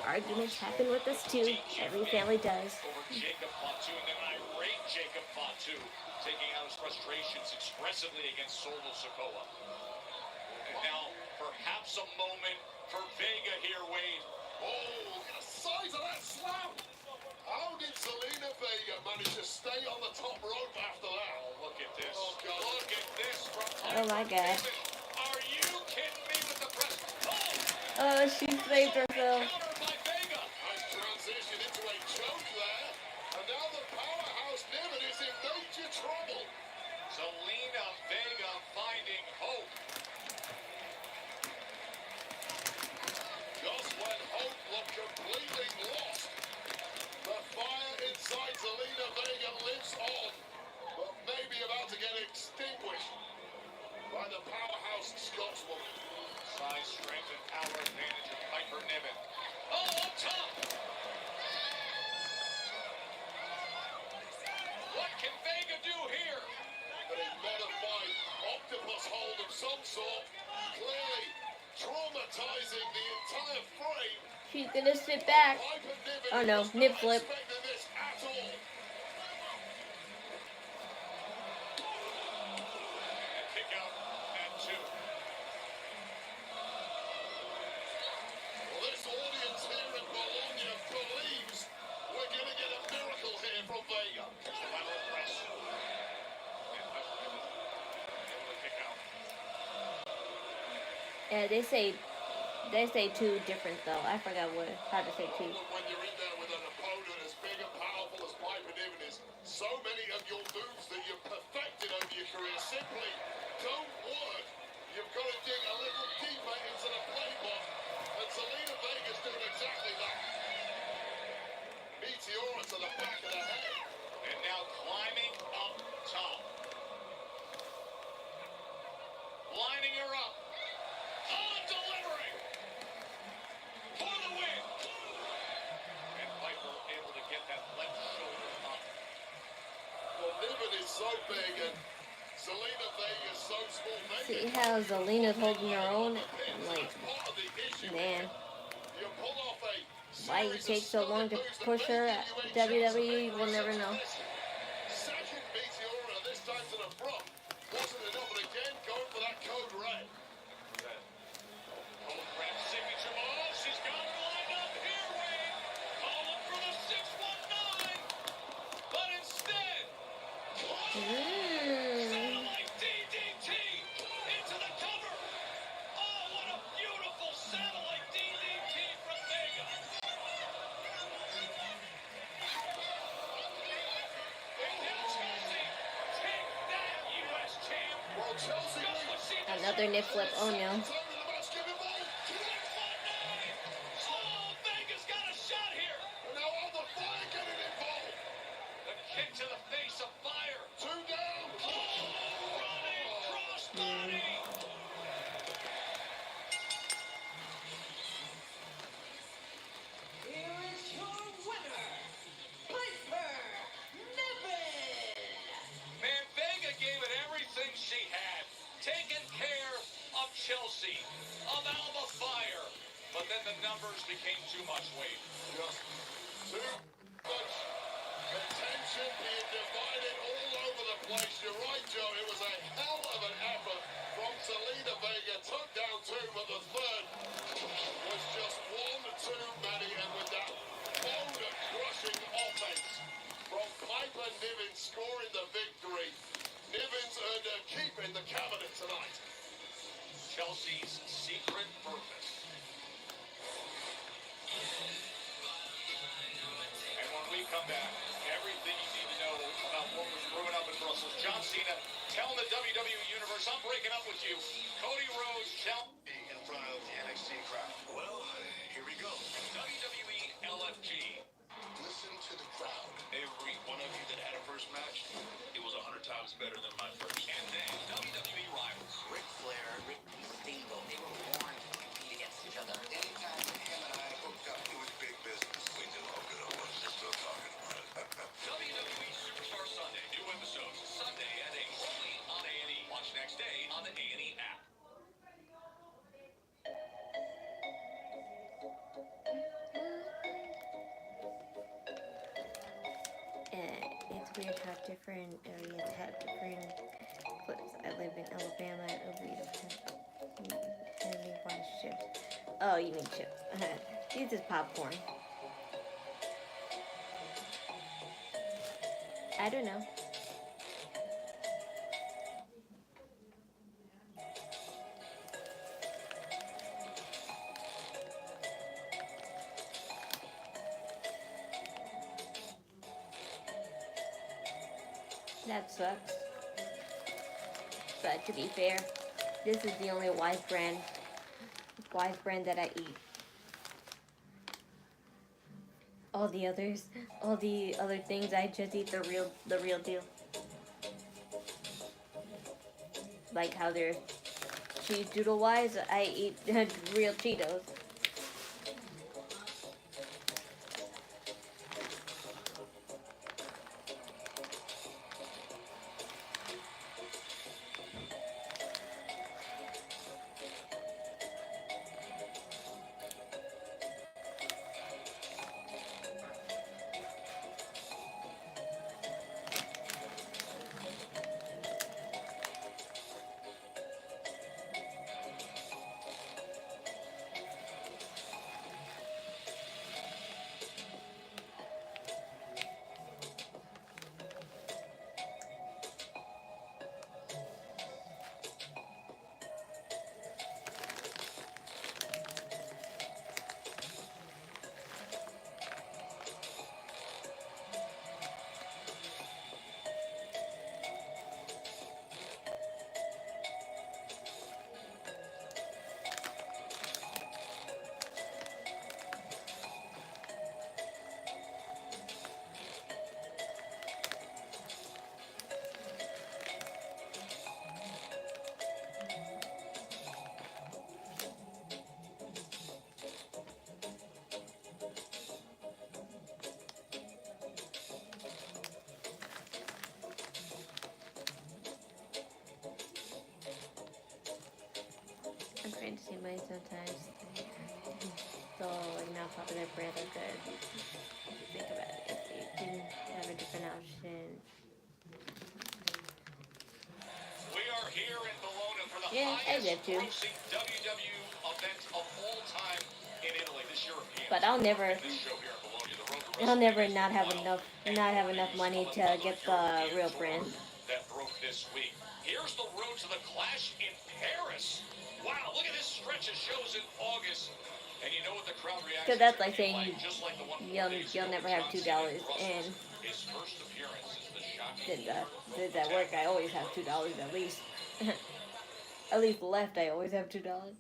[SPEAKER 1] Arguments happen with us too. Every family does.
[SPEAKER 5] Over Jacob Fatu, and then irate Jacob Fatu, taking out his frustrations expressively against Solo Sikoa. And now, perhaps a moment for Vega here, Wade.
[SPEAKER 4] Oh, the size of that slap! How did Zelina Vega manage to stay on the top rope after that?
[SPEAKER 5] Oh, look at this.
[SPEAKER 4] Oh, God.
[SPEAKER 5] Look at this from
[SPEAKER 1] Oh my God.
[SPEAKER 5] Are you kidding me with the press?
[SPEAKER 1] Oh, she saved herself.
[SPEAKER 5] Counter by Vega.
[SPEAKER 4] Nice transition into a choke there. And now the powerhouse Niven is in major trouble.
[SPEAKER 5] Zelina Vega finding hope.
[SPEAKER 4] Just when hope looked completely lost, the fire inside Zelina Vega lives on, but maybe about to get extinguished by the powerhouse Scotswoman.
[SPEAKER 5] Size, strength, and power advantage of Piper Niven. Oh, up top! What can Vega do here?
[SPEAKER 4] A modified octopus hold of some sort, clearly traumatizing the entire frame.
[SPEAKER 1] She's gonna sit back.
[SPEAKER 4] Piper Niven
[SPEAKER 1] Oh no,
[SPEAKER 4] was
[SPEAKER 1] nip
[SPEAKER 4] not
[SPEAKER 1] flip.
[SPEAKER 4] expecting this at all.
[SPEAKER 5] And kick out at 2.
[SPEAKER 4] Well, this audience here in Bologna believes we're going to get a miracle here from Vega.
[SPEAKER 5] Here's the lateral press. And Piper Niven able to kick out.
[SPEAKER 1] Yeah, they say two different though. I forgot how to say two.
[SPEAKER 4] When you're in there with an opponent as big and powerful as Piper Niven is, so many of your moves that you've perfected over your career simply don't work. You've got to dig a little deeper into the playbook, and Zelina Vega's doing exactly that. Meteora to the back of the head.
[SPEAKER 5] And now climbing up top. Lining her up. Oh, delivering. For the win. And Piper able to get that left shoulder up.
[SPEAKER 4] Well, Niven is so big and Zelina Vega is so small.
[SPEAKER 1] See how Zelina's holding her own? I'm like, man,
[SPEAKER 4] You pull off a
[SPEAKER 1] why you take so long to push her at WWE? We'll never know.
[SPEAKER 4] second Meteora, this time to the front. Wasn't enough, and again going for that code red.
[SPEAKER 5] Code red signature. Oh, she's got it lined up here, Wade. Calling for the 619. But instead, satellite DDT into the cover. Oh, what a beautiful satellite DDT from Vega. And now Chelsea, take that, U.S. champ.
[SPEAKER 4] Well, Chelsea
[SPEAKER 5] Just what she
[SPEAKER 1] Another nip flip. Oh no.
[SPEAKER 4] over the match, give him all.
[SPEAKER 5] 619. Oh, Vega's got a shot here.
[SPEAKER 4] And now all the fire getting involved.
[SPEAKER 5] The kick to the face of fire.
[SPEAKER 4] 2 down.
[SPEAKER 5] Oh, running crossbody.
[SPEAKER 6] Here is your winner, Piper Niven.
[SPEAKER 5] Man, Vega gave it everything she had. Taking care of Chelsea, of Alba Fire. But then the numbers became too much weight.
[SPEAKER 4] Just too much attention being divided all over the place. You're right, Joe. It was a hell of an effort from Zelina Vega. Took down 2, but the third was just 1 too many. And with that bone-crushing offense from Piper Niven scoring the victory, Niven's earned a keep in the cabinet tonight.
[SPEAKER 5] Chelsea's secret purpose. And when we come back, everything you need to know about what was brewing up in Brussels. John Cena Telling the WWE Universe, I'm breaking up with you. Cody Rhodes,
[SPEAKER 4] In front of the NXT crowd. Well, here we go.
[SPEAKER 5] WWE LFG.
[SPEAKER 4] Listen to the crowd.
[SPEAKER 5] Every one of you that had a first match, it was 100 times better than my first. And then WWE rivals.
[SPEAKER 12] Ric Flair, Rick Steamboat, they were born to compete against each other.
[SPEAKER 4] Anytime him and I hooked up, it was big business. We knew how good I was. They're still talking about it.
[SPEAKER 5] WWE Superstar Sunday. New episodes Sunday at 8. Only on A&E. Watch next day on the A&E app.
[SPEAKER 1] It's weird how different areas have different clips. I live in Alabama. We don't have any white chips. Oh, you mean chips. This is popcorn. I don't know. That sucks. But to be fair, this is the only wise brand that I eat. All the other things, I just eat the real deal. Like how they're cheese doodle wise, I eat real Cheetos. I'm trying to see money sometimes. So, like, not popular brands are good. If you think about it, if you didn't have a different option.
[SPEAKER 5] We are here in Bologna for the
[SPEAKER 1] Yeah, I live
[SPEAKER 5] highest
[SPEAKER 1] too.
[SPEAKER 5] grossing WWE event of all time in Italy. This European.
[SPEAKER 1] But I'll never
[SPEAKER 5] This show here in Bologna, the road to
[SPEAKER 1] I'll never
[SPEAKER 5] WrestleMania
[SPEAKER 1] not have
[SPEAKER 5] is
[SPEAKER 1] enough money to get the real brand.
[SPEAKER 5] that broke this week. Here's the road to the Clash in Paris. Wow, look at this stretch of shows in August. And you know what the crowd reaction
[SPEAKER 1] Because that's like
[SPEAKER 5] is gonna
[SPEAKER 1] saying
[SPEAKER 5] be just like the one
[SPEAKER 1] you'll never have $2 and
[SPEAKER 5] his first appearance is the shocking
[SPEAKER 1] did that work? I always have $2 at least. At least left I always have $2.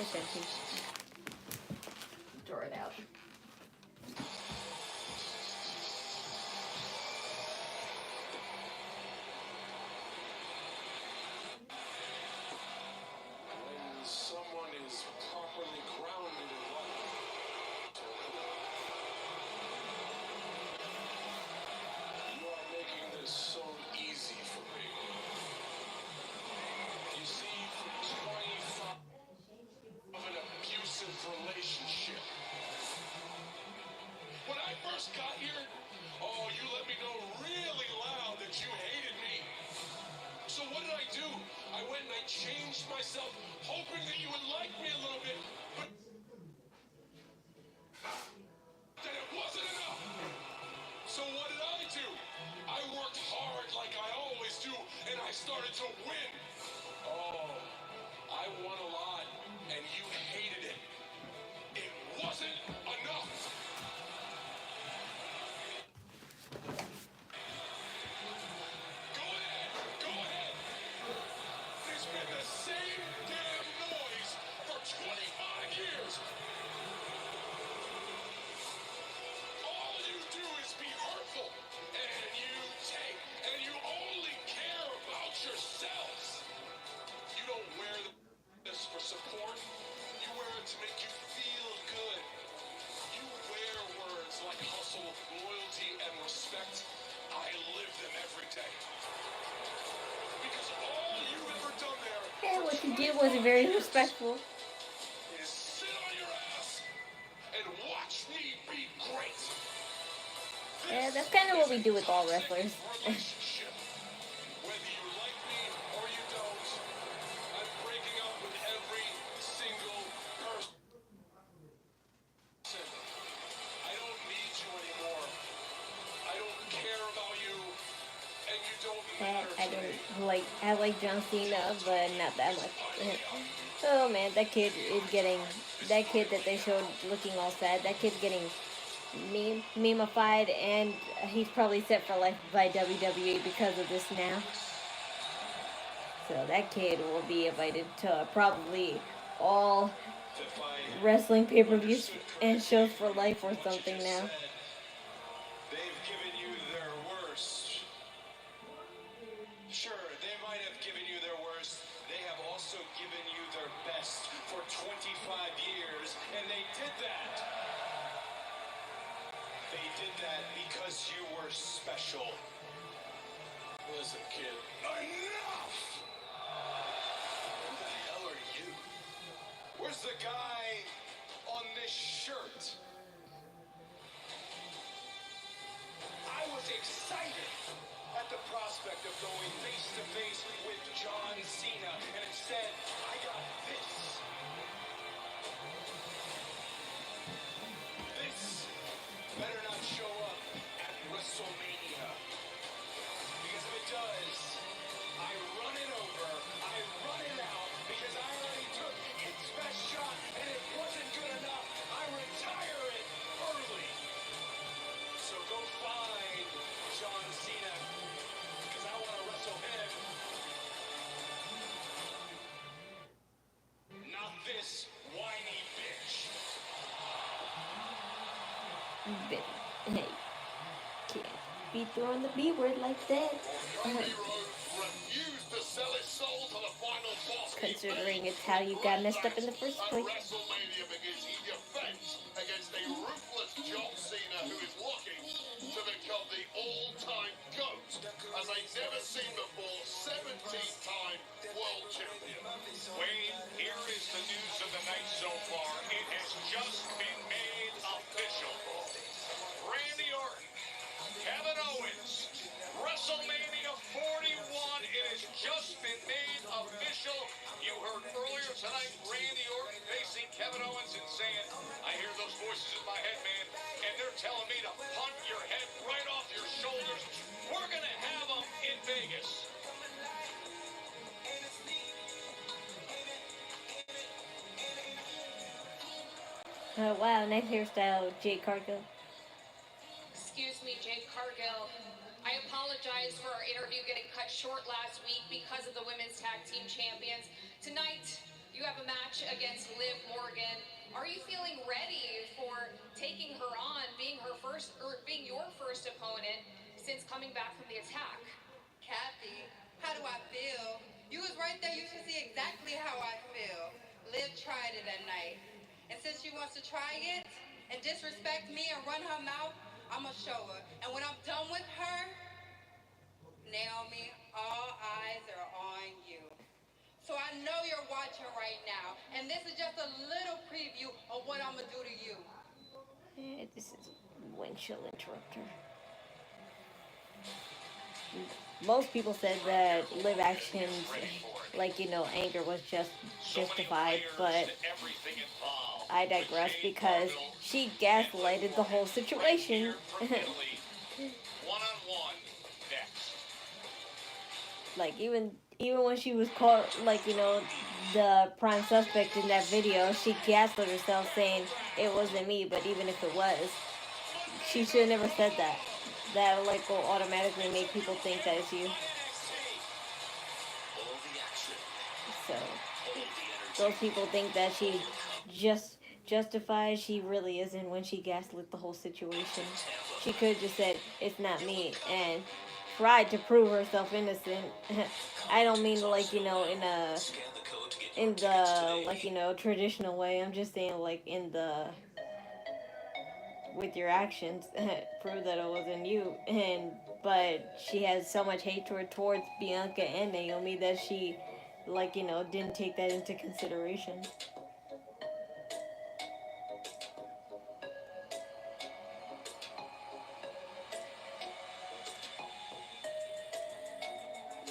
[SPEAKER 1] It's empty. Throw it out.
[SPEAKER 8] When someone is properly grounded in life, you are making this so easy for me. You see, for 25 of an abusive relationship. When I first got here, oh, you let me know really loud that you hated me. So what did I do? I went and I changed myself, hoping that you would like me a little bit, but that it wasn't enough. So what did I do? I worked hard like I always do, and I started to win. Oh, I won a lot, and you hated it. It
[SPEAKER 4] wasn't enough. Go ahead. There's been the same damn noise for 25 years. All you do is be hurtful, and you take, and you only care about yourselves. You don't wear this for support. You wear it to make you feel good. You wear words like hustle, loyalty, and respect. I live them every day. Because all you've ever done there
[SPEAKER 1] Yeah, what he did was very respectful.
[SPEAKER 4] is sit on your ass and watch me be great.
[SPEAKER 1] Yeah, that's kind of what we do with all wrestlers.
[SPEAKER 4] Relationship. Whether you like me or you don't, I'm breaking up with every single person. I don't need you anymore. I don't care about you, and you don't matter
[SPEAKER 1] I
[SPEAKER 4] to me.
[SPEAKER 1] don't like. I like John Cena, but not that much. Oh man, that kid is getting. That kid that they showed looking all sad. That kid's getting memeified, and he's probably set for life by WWE because of this now. So that kid will be invited to probably all wrestling pay-per-views and shows for life or something now.
[SPEAKER 4] They've given you their worst. Sure, they might have given you their worst. They have also given you their best for 25 years, and they did that. They did that because you were special. Listen, kid. Enough! Who the hell are you? Where's the guy on this shirt? I was excited at the prospect of going face to face with John Cena, and instead, I got this. This better not show up at WrestleMania. Because if it does, I run it over, I run it out, because I already took its best shot, and it wasn't good enough. I retire it early. So go find John Cena, because I want to wrestle him. Not this whiny bitch.
[SPEAKER 1] But, hey, can't be throwing the B word like that.
[SPEAKER 4] Cody Rhodes refused to sell his soul to the final boss.
[SPEAKER 1] Considering it's how you got messed up in the first
[SPEAKER 4] At
[SPEAKER 1] place.
[SPEAKER 4] WrestleMania because he defends against a ruthless John Cena who is looking to become the all-time GOAT as a never-seen-before 17-time world champion.
[SPEAKER 5] Wade, here is the news of the night so far. It has just been made official. Randy Orton, Kevin Owens, WrestleMania 41. It has just been made official. You heard earlier tonight Randy Orton facing Kevin Owens and saying, I hear those voices in my head, man, and they're telling me to punt your head right off your shoulders. We're going to have them in Vegas.
[SPEAKER 1] Oh wow, nice hairstyle, Jade Cargill.
[SPEAKER 9] Excuse me, Jade Cargill. I apologize for our interview getting cut short last week because of the women's tag team champions. Tonight, you have a match against Liv Morgan. Are you feeling ready for taking her on, being your first opponent since coming back from the attack?
[SPEAKER 13] Kathy, how do I feel? You was right there. You should see exactly how I feel. Liv tried it at night. And since she wants to try it and disrespect me and run her mouth, I'm going to show her. And when I'm done with her, Naomi, all eyes are on you. So I know you're watching right now. And this is just a little preview of what I'm going to do to you.
[SPEAKER 1] Yeah, this is windshield interrupter. Most people said that Liv actions, like, anger was just justified, but I digress because she gaslighted the whole situation.
[SPEAKER 5] One-on-one next.
[SPEAKER 1] Like, even even when she was called, like, the prime suspect in that video, she gaslit herself saying it wasn't me, but even if it was, she should have never said that. That, like, will automatically make people think that it's you. So, those people think that she just justifies, she really isn't when she gaslit the whole situation. She could have just said, it's not me, and tried to prove herself innocent. I don't mean, like, in the, like, traditional way. I'm just saying, like, in the, with your actions, prove that it wasn't you. But she has so much hatred towards Bianca and Naomi that she, like, didn't take that into consideration.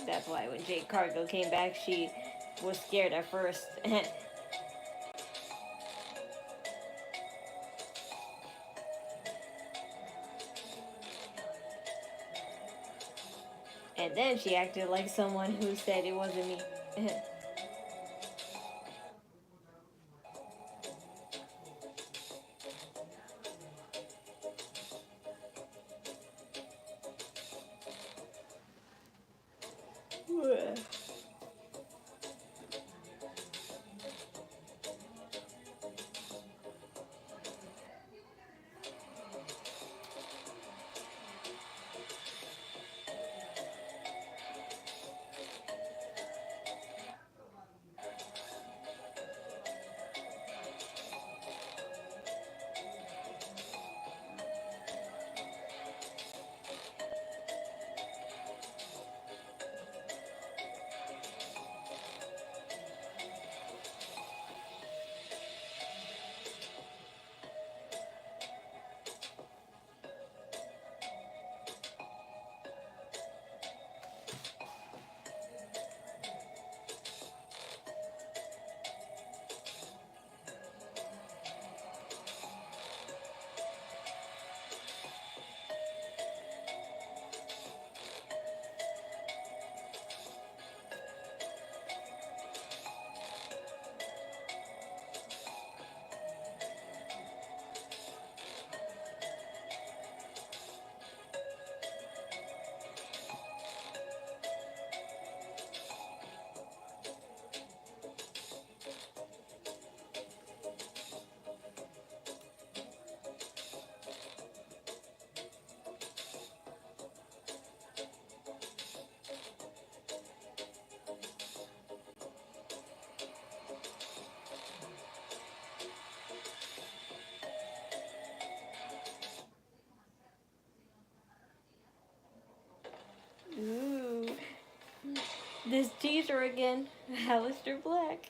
[SPEAKER 1] That's why when Jade Cargill came back, she was scared at first. And then she acted like someone who said it wasn't me. Ooh. This teaser again. Aleister Black.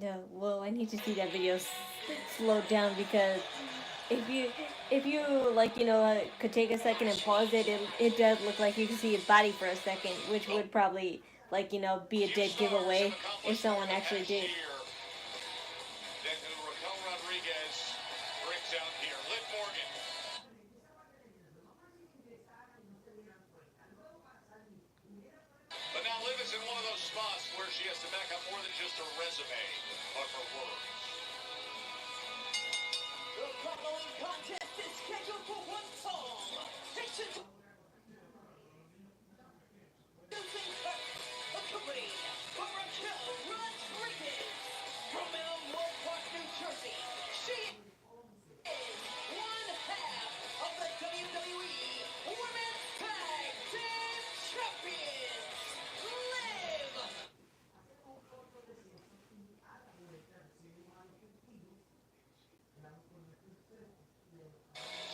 [SPEAKER 1] No, well, I need to see that video slowed down because if you like could take a second and pause it does look like you can see his body for a second, which would probably be a dead giveaway if someone actually did.
[SPEAKER 5] Then who Raquel Rodriguez brings out here. Liv Morgan. But now Liv is in one of those spots where she has to back up more than just her resume, but her words.
[SPEAKER 6] The following contest is scheduled for one fall. Section 2. Losing first, accompanied by Raquel Rodriguez from Elmwood Park, New Jersey. She is one half of the WWE Women's Tag Team Champions, Liv.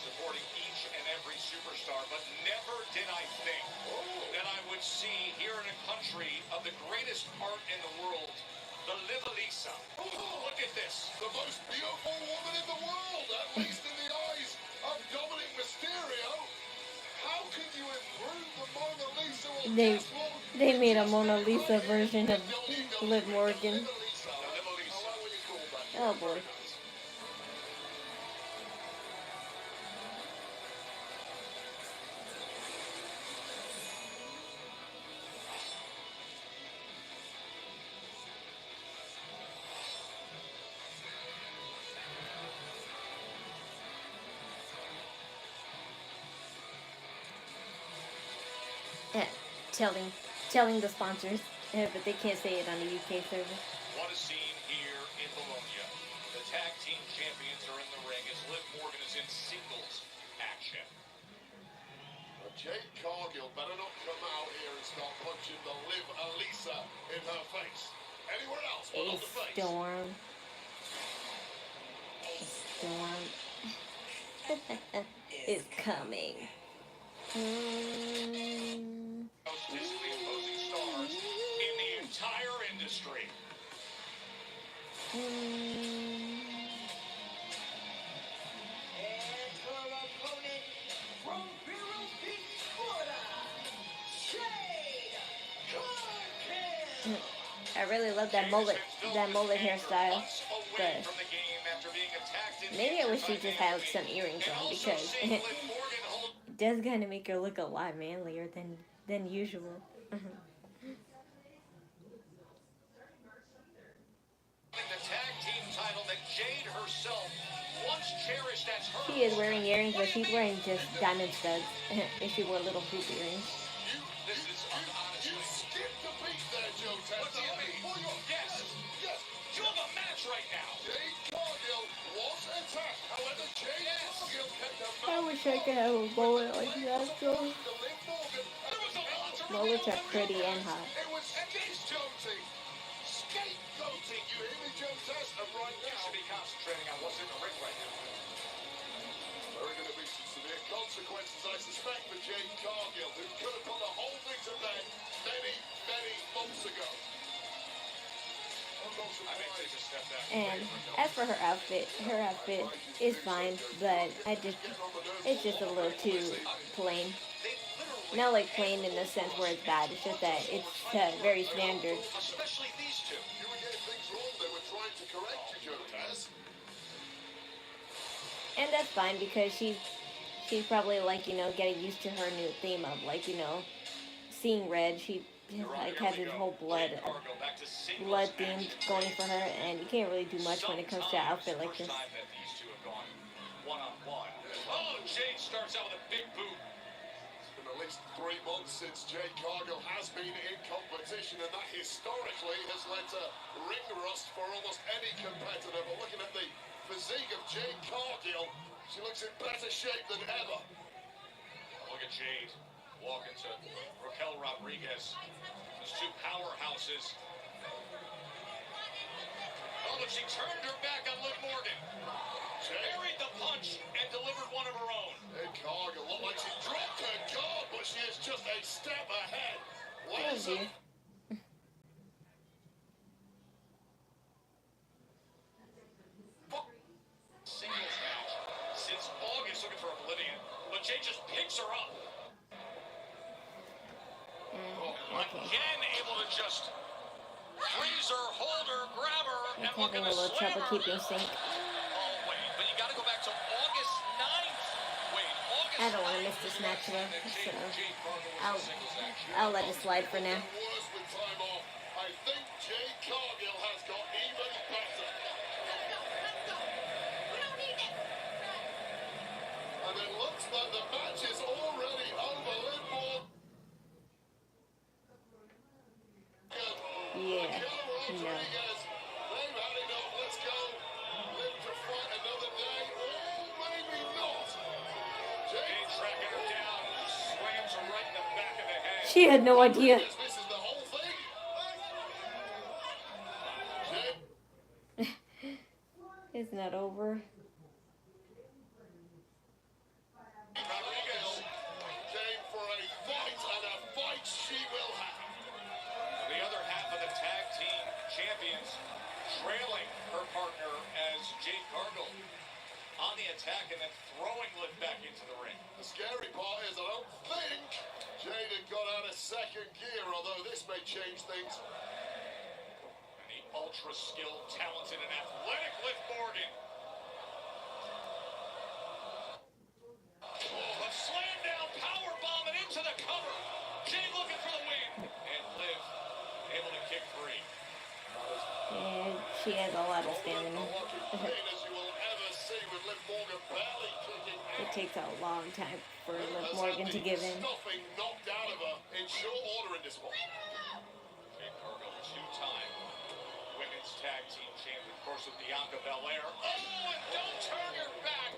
[SPEAKER 5] Supporting each and every superstar, but never did I think that I would see here in a country of the greatest art in the world, the Liv Elisa. Look at this.
[SPEAKER 4] The most beautiful woman in the world, at least in the eyes of Dominic Mysterio. How can you improve the Mona Lisa? Well,
[SPEAKER 1] They made a Mona Lisa version of Liv Morgan. Oh boy. Telling the sponsors, but they can't say it on the UK service.
[SPEAKER 5] What a scene here in Bologna. The tag team champions are in the ring as Liv Morgan is in singles action.
[SPEAKER 4] Well, Jade Cargill better not come out here and start punching the Liv Elisa in her face. Anywhere else but on the face.
[SPEAKER 1] Storm. Is coming.
[SPEAKER 5] Most physically opposing stars in the entire industry.
[SPEAKER 6] And her opponent from Vero Beach, Florida, Jade Cargill.
[SPEAKER 1] I really love that mullet hairstyle, but maybe I wish she just had some earrings on because it does kind of make her look a lot manlier than usual.
[SPEAKER 5] The tag team title that Jade herself once cherished as her.
[SPEAKER 1] She is wearing earrings, but she's wearing just diamond studs. If she wore little hoop earrings.
[SPEAKER 5] This is honestly.
[SPEAKER 4] You skipped a beat there, Joe Testa.
[SPEAKER 5] What do you mean? Yes. You have a match right now.
[SPEAKER 4] Jade Cargill was attacked. However, Jade Cargill kept her
[SPEAKER 1] I wish I could have a mullet like that, though. Mullets are pretty and hot.
[SPEAKER 4] It was scapegoating. Scapegoating. You hear me, Joe Testa, right now?
[SPEAKER 5] You should be concentrating on what's in the ring right now.
[SPEAKER 4] There are going to be some severe consequences, I suspect, for Jade Cargill, who could have put the whole thing to bed many, many months ago.
[SPEAKER 1] And as for her outfit is fine, but it's just a little too plain. Not like plain in the sense where it's bad, it's just that it's very standard.
[SPEAKER 5] Especially these two.
[SPEAKER 4] You were getting things wrong. They were trying to correct you, Joe Taz.
[SPEAKER 1] And that's fine because she's probably like, getting used to her new theme of like, seeing red. She like has this whole blood theme going for her, and you can't really do much when it comes to an outfit like this.
[SPEAKER 5] These two have gone one-on-one. Oh, Jade starts out with a big boot.
[SPEAKER 4] It's been at least 3 months since Jade Cargill has been in competition, and that historically has led to ring rust for almost any competitor. But looking at the physique of Jade Cargill, she looks in better shape than ever.
[SPEAKER 5] Look at Jade walking to Raquel Rodriguez. These two powerhouses. Oh, but she turned her back on Liv Morgan. Parried the punch and delivered one of her own.
[SPEAKER 4] Jade Cargill looked like she dropped her guard, but she is just a step ahead.
[SPEAKER 1] Oh, dear.
[SPEAKER 5] Singles match since August, looking for Oblivion, but Jade just picks her up. Again, able to just freeze her, hold her, grab her, and
[SPEAKER 1] having a little trouble keeping sync.
[SPEAKER 5] Oh, wait, but you got to go back to August 9th. Wait, August 9th.
[SPEAKER 1] I don't want to miss this match though, so I'll let it slide for now.
[SPEAKER 4] Worse with time off. I think Jade Cargill has got even better. And it looks like the match is already over. Liv Morgan.
[SPEAKER 1] Yeah, no.
[SPEAKER 4] They've had enough. Let's go. Live to fight another day. Or maybe not.
[SPEAKER 5] Jade tracking her down, slams her right in the back of the head.
[SPEAKER 1] She had no idea.
[SPEAKER 4] This is the whole thing.
[SPEAKER 1] It's not over.
[SPEAKER 5] Rodriguez
[SPEAKER 4] Came for a fight, and a fight she will have.
[SPEAKER 5] the other half of the tag team champions, trailing her partner as Jade Cargill on the attack and then throwing Liv back into the ring.
[SPEAKER 4] The scary part is I don't think Jade had got out of second gear, although this may change things.
[SPEAKER 5] And the ultra-skilled, talented, and athletic Liv Morgan. Oh, a slam down, power bomb, and into the cover. Jade looking for the win. And Liv able to kick free.
[SPEAKER 1] And she has a lot of stamina. It takes a long time for Liv Morgan to give in.
[SPEAKER 4] Knocked out of her in short order in this one.
[SPEAKER 5] Jade Cargill, two-time women's tag team champion, of course, with Bianca Belair. Oh, and don't turn your back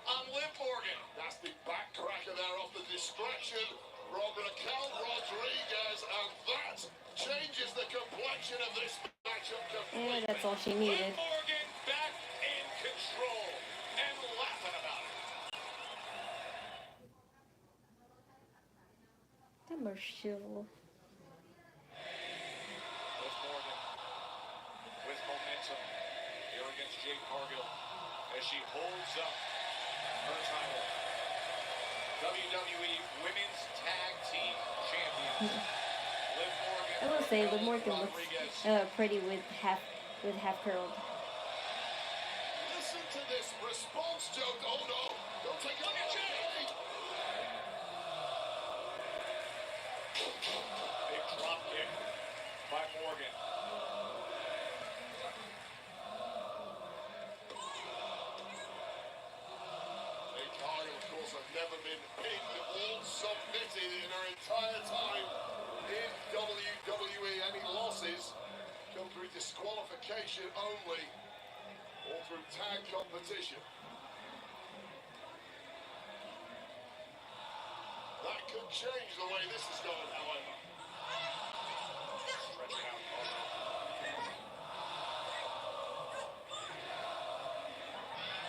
[SPEAKER 5] on Liv Morgan.
[SPEAKER 4] That's the back cracker there off the distraction from Raquel Rodriguez, and that changes the complexion of this matchup completely.
[SPEAKER 1] Yeah, that's all she needed.
[SPEAKER 5] Liv Morgan back in control and laughing about it.
[SPEAKER 1] Commercial.
[SPEAKER 5] Liv Morgan with momentum here against Jade Cargill as she holds up her title. WWE Women's Tag Team Champion. Liv Morgan.
[SPEAKER 1] I will say Liv Morgan looks pretty with half curled.
[SPEAKER 4] Listen to this response joke. Oh no! Don't take it.
[SPEAKER 5] Look at Jade. Big drop kick by Morgan.
[SPEAKER 4] Jade Cargill, of course, has never been pinned or submitted in her entire time in WWE. Any losses come through disqualification only or through tag competition. That could change the way this is going, however.
[SPEAKER 5] Stretch it out.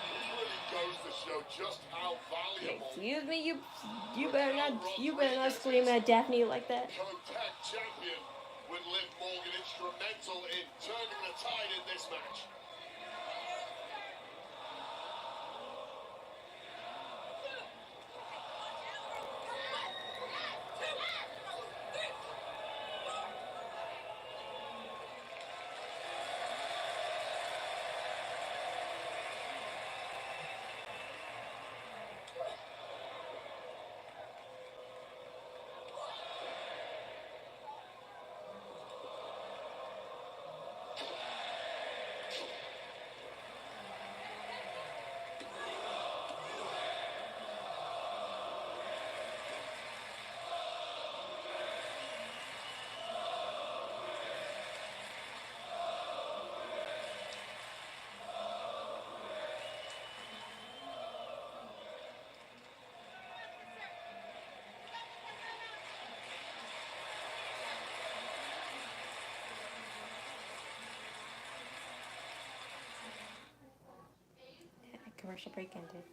[SPEAKER 4] It really goes to show just how valuable
[SPEAKER 1] Excuse me, you better not scream at Daphne like that.
[SPEAKER 4] co-tag champion with Liv Morgan instrumental in turning the tide in this match.
[SPEAKER 1] Commercial break ended.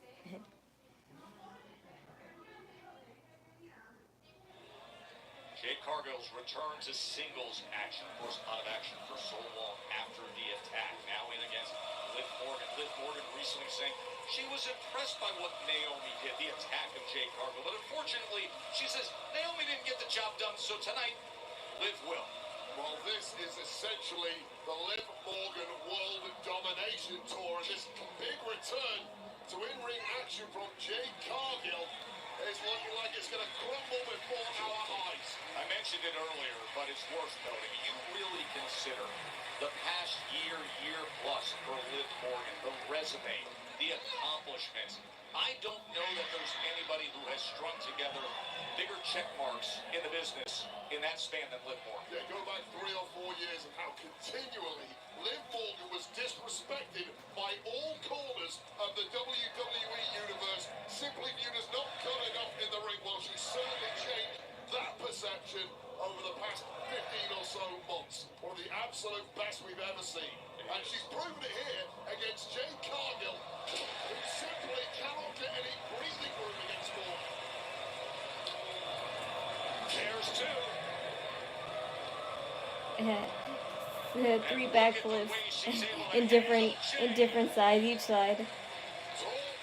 [SPEAKER 5] Jade Cargill's return to singles action, of course, out of action for so long after the attack. Now in against Liv Morgan. Liv Morgan recently saying she was impressed by what Naomi did, the attack of Jade Cargill. But unfortunately, she says Naomi didn't get the job done, so tonight, Liv will.
[SPEAKER 4] Well, this is essentially the Liv Morgan World Domination Tour, and this big return to in-ring action from Jade Cargill is looking like it's going to crumble before our eyes.
[SPEAKER 5] I mentioned it earlier, but it's worth noting. You really consider the past year plus for Liv Morgan, the resume, the accomplishments. I don't know that there's anybody who has strung together bigger check marks in the business in that span than Liv Morgan.
[SPEAKER 4] Yeah, go back 3 or 4 years and how continually Liv Morgan was disrespected by all corners of the WWE universe, simply viewed as not good enough in the ring. Well, she certainly changed that perception over the past 15 or so months. One of the absolute best we've ever seen. And she's proven it here against Jade Cargill, who simply cannot get any breathing room against Morgan.
[SPEAKER 5] There's two.
[SPEAKER 1] 3 backflips in different sides each side.
[SPEAKER 4] Talk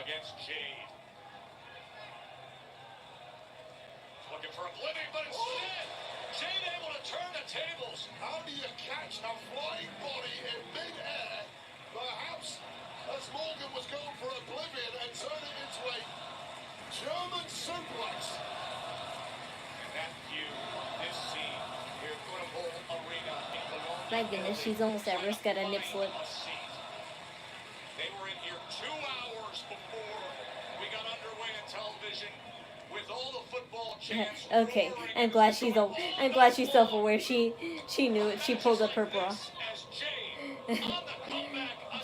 [SPEAKER 5] against Jade. Looking for oblivion, but instead, Jade able to turn the tables.
[SPEAKER 4] How do you catch a flying body in mid-air? Perhaps as Morgan was going for oblivion and turn it into a German suplex.
[SPEAKER 5] And that view, this scene here at Winnable Arena in Bologna.
[SPEAKER 1] My goodness, she's almost at risk at a nip slip.
[SPEAKER 5] They were in here 2 hours before we got underway on television with all the football chants.
[SPEAKER 1] Okay, I'm glad she's self-aware. She knew it. She pulled up her bra.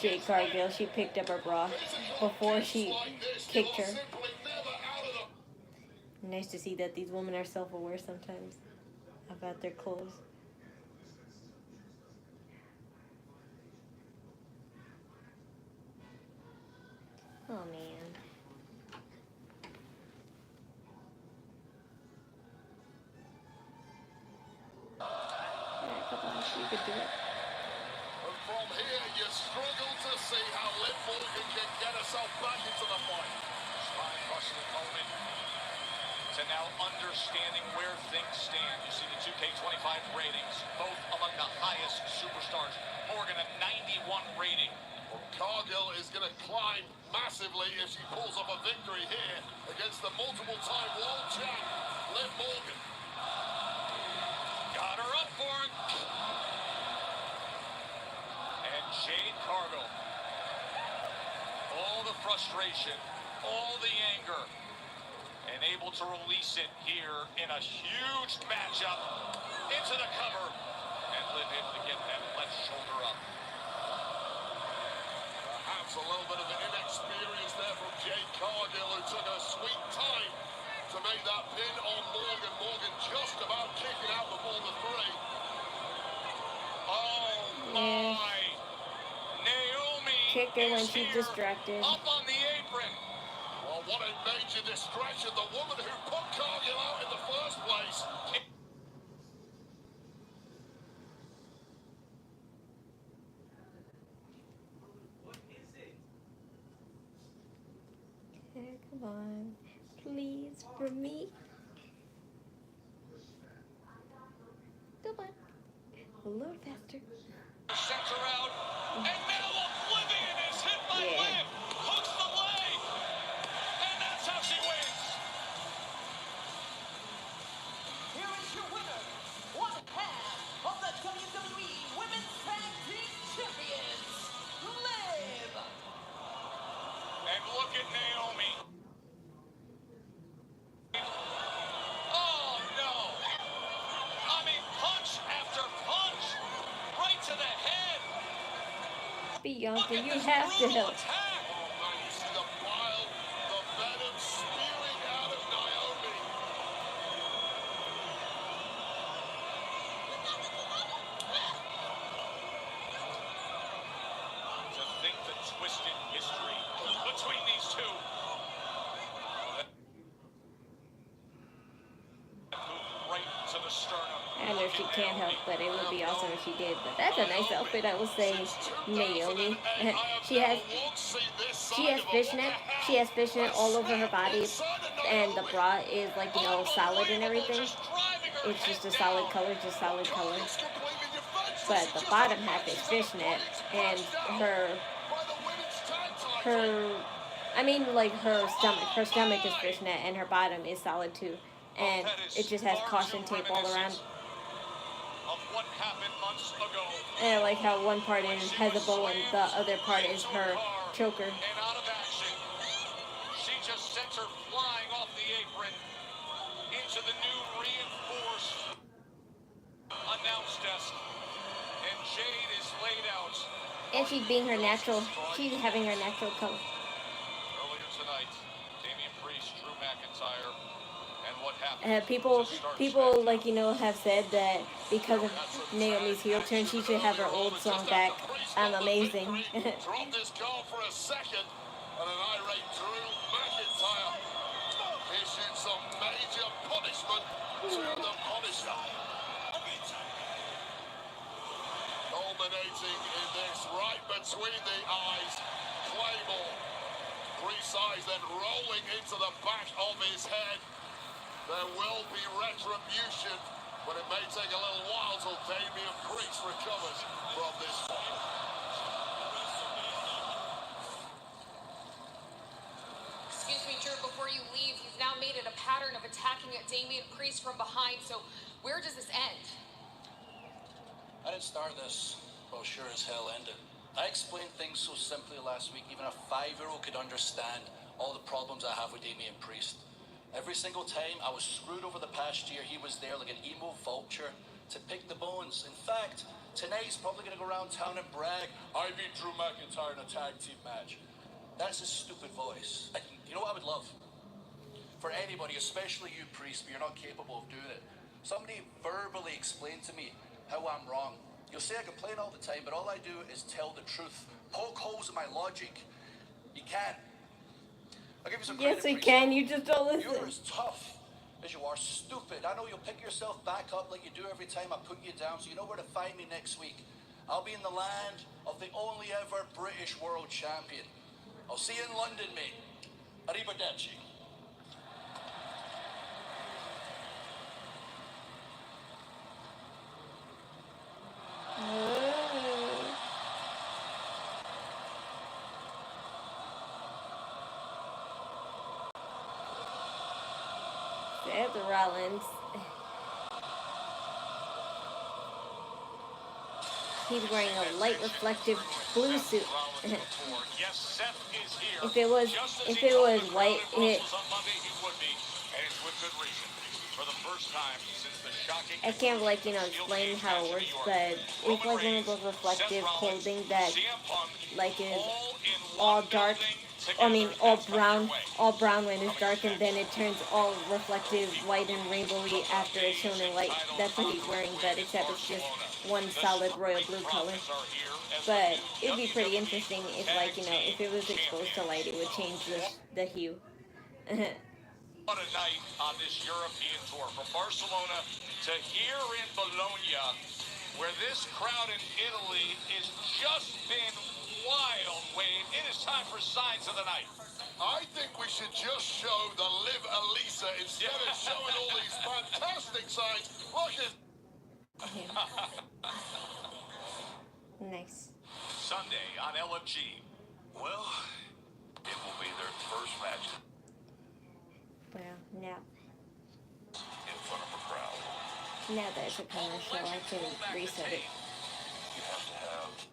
[SPEAKER 1] Jade Cargill, she picked up her bra before she kicked her. Nice to see that these women are self-aware sometimes about their clothes. Oh man. Alright, come on, you could do it.
[SPEAKER 4] And from here, you struggle to see how Liv Morgan can get herself back into the fight.
[SPEAKER 5] Spine-crushing opponent to now understanding where things stand. You see the 2K25 ratings, both among the highest superstars. Morgan a 91 rating.
[SPEAKER 4] Well, Cargill is going to climb massively if she pulls off a victory here against the multiple-time world champ, Liv Morgan.
[SPEAKER 5] Got her up for it. And Jade Cargill. All the frustration, all the anger, and able to release it here in a huge matchup into the cover. And Liv able to get that left shoulder up.
[SPEAKER 4] Perhaps a little bit of inexperience there from Jade Cargill, who took her sweet time to make that pin on Morgan. Morgan just about kicking out before the 3. Oh my! Naomi
[SPEAKER 1] Kicked her when she's distracted.
[SPEAKER 5] up on the apron.
[SPEAKER 4] Well, what a major distraction. The woman who put Cargill out in the first place.
[SPEAKER 1] Okay, come on. Please, for me. Come on. A little faster.
[SPEAKER 5] Sends her out, and now Oblivion is hit by Liv. Hooks the leg, and that's how she wins.
[SPEAKER 6] Here is your winner, one half of the WWE Women's Tag Team Champions, Liv.
[SPEAKER 5] And look at Naomi. Oh no! I mean, punch after punch, right to the head.
[SPEAKER 1] Bianca, you have to help.
[SPEAKER 4] You see the bile, the venom spewing out of Naomi.
[SPEAKER 5] To think the twisted history between these two. Right to the sternum.
[SPEAKER 1] I know she can't help, but it would be awesome if she did. But that's a nice outfit, I will say. Naomi. She has fishnet. She has fishnet all over her body, and the bra is like, you know, solid and everything. It's just a solid color, But the bottom half is fishnet, and her stomach is fishnet, and her bottom is solid too. And it just has caution tape all around.
[SPEAKER 5] Of what happened months ago.
[SPEAKER 1] And I like how one part has a bow and the other part is her choker.
[SPEAKER 5] And out of action. She just sends her flying off the apron into the new reinforced announce desk. And Jade is laid out.
[SPEAKER 1] And she's being her natural. She's having her natural color.
[SPEAKER 5] Earlier tonight, Damian Priest, Drew McIntyre, and what happened?
[SPEAKER 1] People like, you know, have said that because of Naomi's heel turn, she should have her old song back. I'm amazing.
[SPEAKER 4] Drop this call for a second, and an irate Drew McIntyre issued some major punishment to the Punisher. Culminating in this right between the eyes. Claymore. Priest size, then rolling into the back of his head. There will be retribution, but it may take a little while till Damian Priest recovers from this one.
[SPEAKER 14] Excuse me, Drew, before you leave, he's now made it a pattern of attacking at Damian Priest from behind, so where does this end?
[SPEAKER 15] I didn't start this, but I'll sure as hell end it. I explained things so simply last week, even a 5-year-old could understand all the problems I have with Damian Priest. Every single time I was screwed over the past year, he was there like an emo vulture to pick the bones. In fact, tonight he's probably going to go around town and brag, I beat Drew McIntyre in a tag team match. That's his stupid voice. And you know what I would love? For anybody, especially you, Priest, but you're not capable of doing it. Somebody verbally explain to me how I'm wrong. You'll say I complain all the time, but all I do is tell the truth. Poke holes in my logic. You can't. I'll give you some credit,
[SPEAKER 1] Yes, we
[SPEAKER 15] Priest.
[SPEAKER 1] can. You just don't listen.
[SPEAKER 15] You're as tough as you are stupid. I know you'll pick yourself back up like you do every time I put you down, so you know where to find me next week. I'll be in the land of the only ever British world champion. I'll see you in London, mate. Arrivederci.
[SPEAKER 1] Seth Rollins. He's wearing a light reflective blue suit. If it was white, I can't explain how it works, but it's like one of those reflective clothing that is all dark. I mean, all brown when it's dark, and then it turns all reflective white and rainbowy after it's shown in light. That's what he's wearing, but except it's just one solid royal blue color. But it'd be pretty interesting if, if it was exposed to light, it would change the hue.
[SPEAKER 5] What a night on this European tour, from Barcelona to here in Bologna, where this crowd in Italy has just been wild, Wayne. It is time for signs of the night.
[SPEAKER 4] I think we should just show the Liv Elisa instead of showing all these fantastic signs. Look at
[SPEAKER 1] Nice.
[SPEAKER 5] Sunday on LFG. Well, it will be their first match
[SPEAKER 1] Well, now
[SPEAKER 5] in front of a crowd.
[SPEAKER 1] that it's a commercial, I can reset it.
[SPEAKER 5] You have to have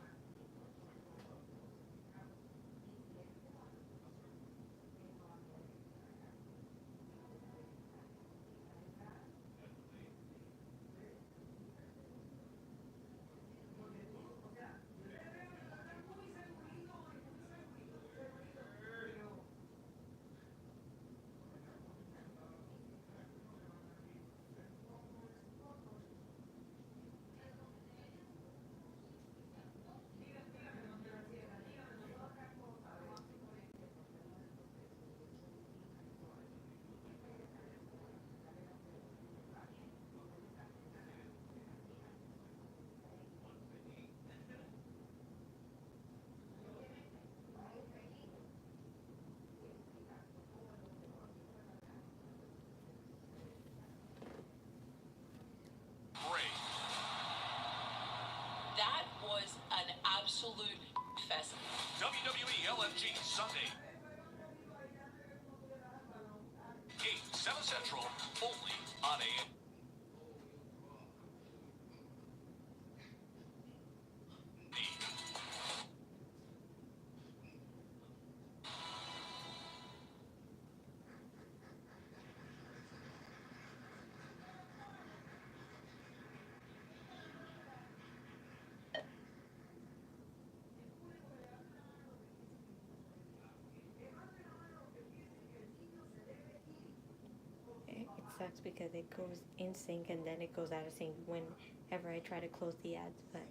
[SPEAKER 12] That was an absolute fest.
[SPEAKER 5] WWE LFG Sunday. 8, 7 Central, only on AM.
[SPEAKER 1] It sucks because it goes in sync and then it goes out of sync whenever I try to close the ads, but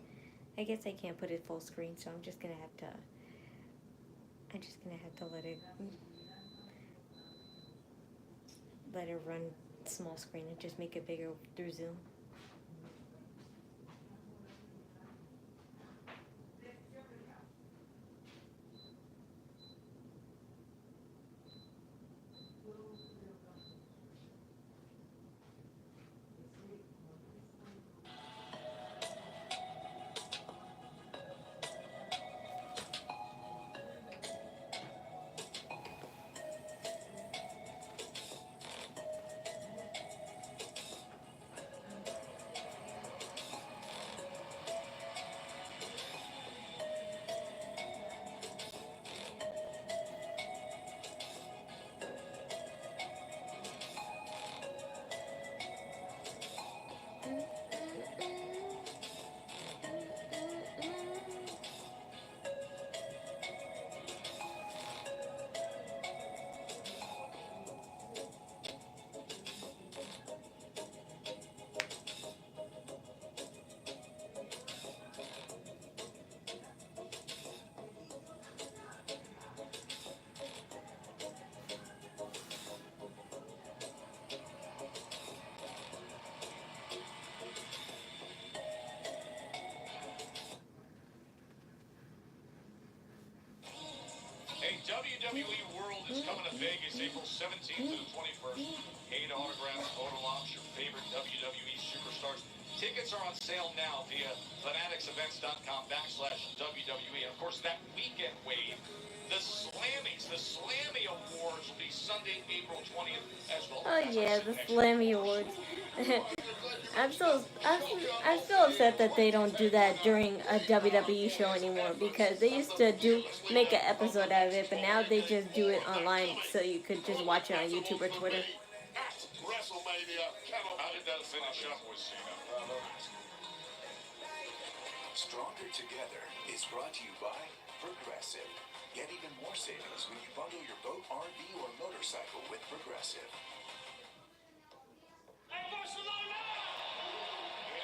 [SPEAKER 1] I guess I can't put it full screen, so I'm just gonna have to let it run small screen and just make it bigger through Zoom.
[SPEAKER 5] WWE World is coming to Vegas April 17th to the 21st. 8 autographs, photo ops, your favorite WWE superstars. Tickets are on sale now via fanaticsevents.com/WWE. And of course, that weekend wave, the Slammy Awards will be Sunday, April 20th as well.
[SPEAKER 1] Oh yeah, the Slammy Awards. I'm still upset that they don't do that during a WWE show anymore, because they used to make an episode out of it, but now they just do it online so you could just watch it on YouTube or Twitter.
[SPEAKER 5] How did that finish up with Cena?
[SPEAKER 16] Stronger Together is brought to you by Progressive. Get even more savings when you bundle your boat, RV, or motorcycle with Progressive.
[SPEAKER 5] It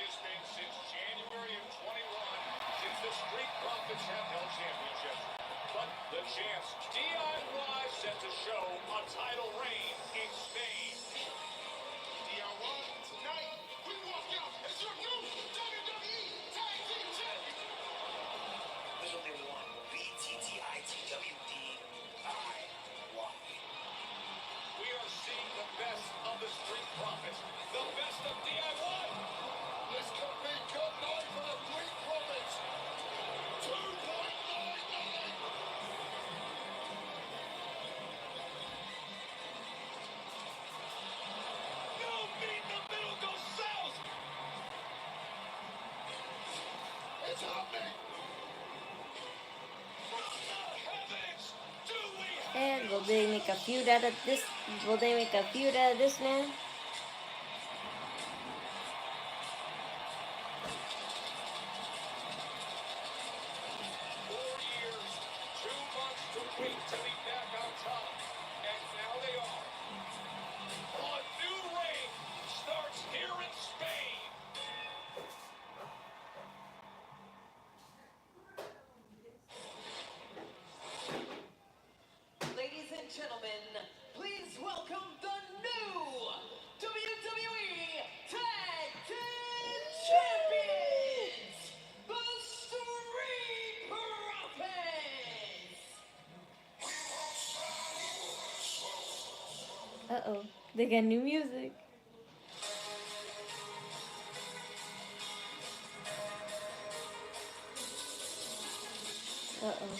[SPEAKER 5] has been since January of 21 since the Street Profits have held championships. But the champs, DIY, set to show a title reign in Spain.
[SPEAKER 8] DIY, tonight, we walk out as your new WWE Tag Team Champion.
[SPEAKER 12] There's only one BTTITWDIY.
[SPEAKER 5] We are seeing the best of the Street Profits, the best of DIY.
[SPEAKER 4] This could be good night for the Street Profits. 2.99.
[SPEAKER 5] No meat in the middle goes south.
[SPEAKER 4] It's happening.
[SPEAKER 5] From the heavens, do we have
[SPEAKER 1] And will they make a feud out of this? Will they make a feud out of this now?
[SPEAKER 5] 4 years, 2 months to wait to be back on top. And now they are. A new reign starts here in Spain.
[SPEAKER 6] Ladies and gentlemen, please welcome the new WWE Tag Team Champions, the Street Profits.
[SPEAKER 1] Uh-oh, they got new music. Uh-oh.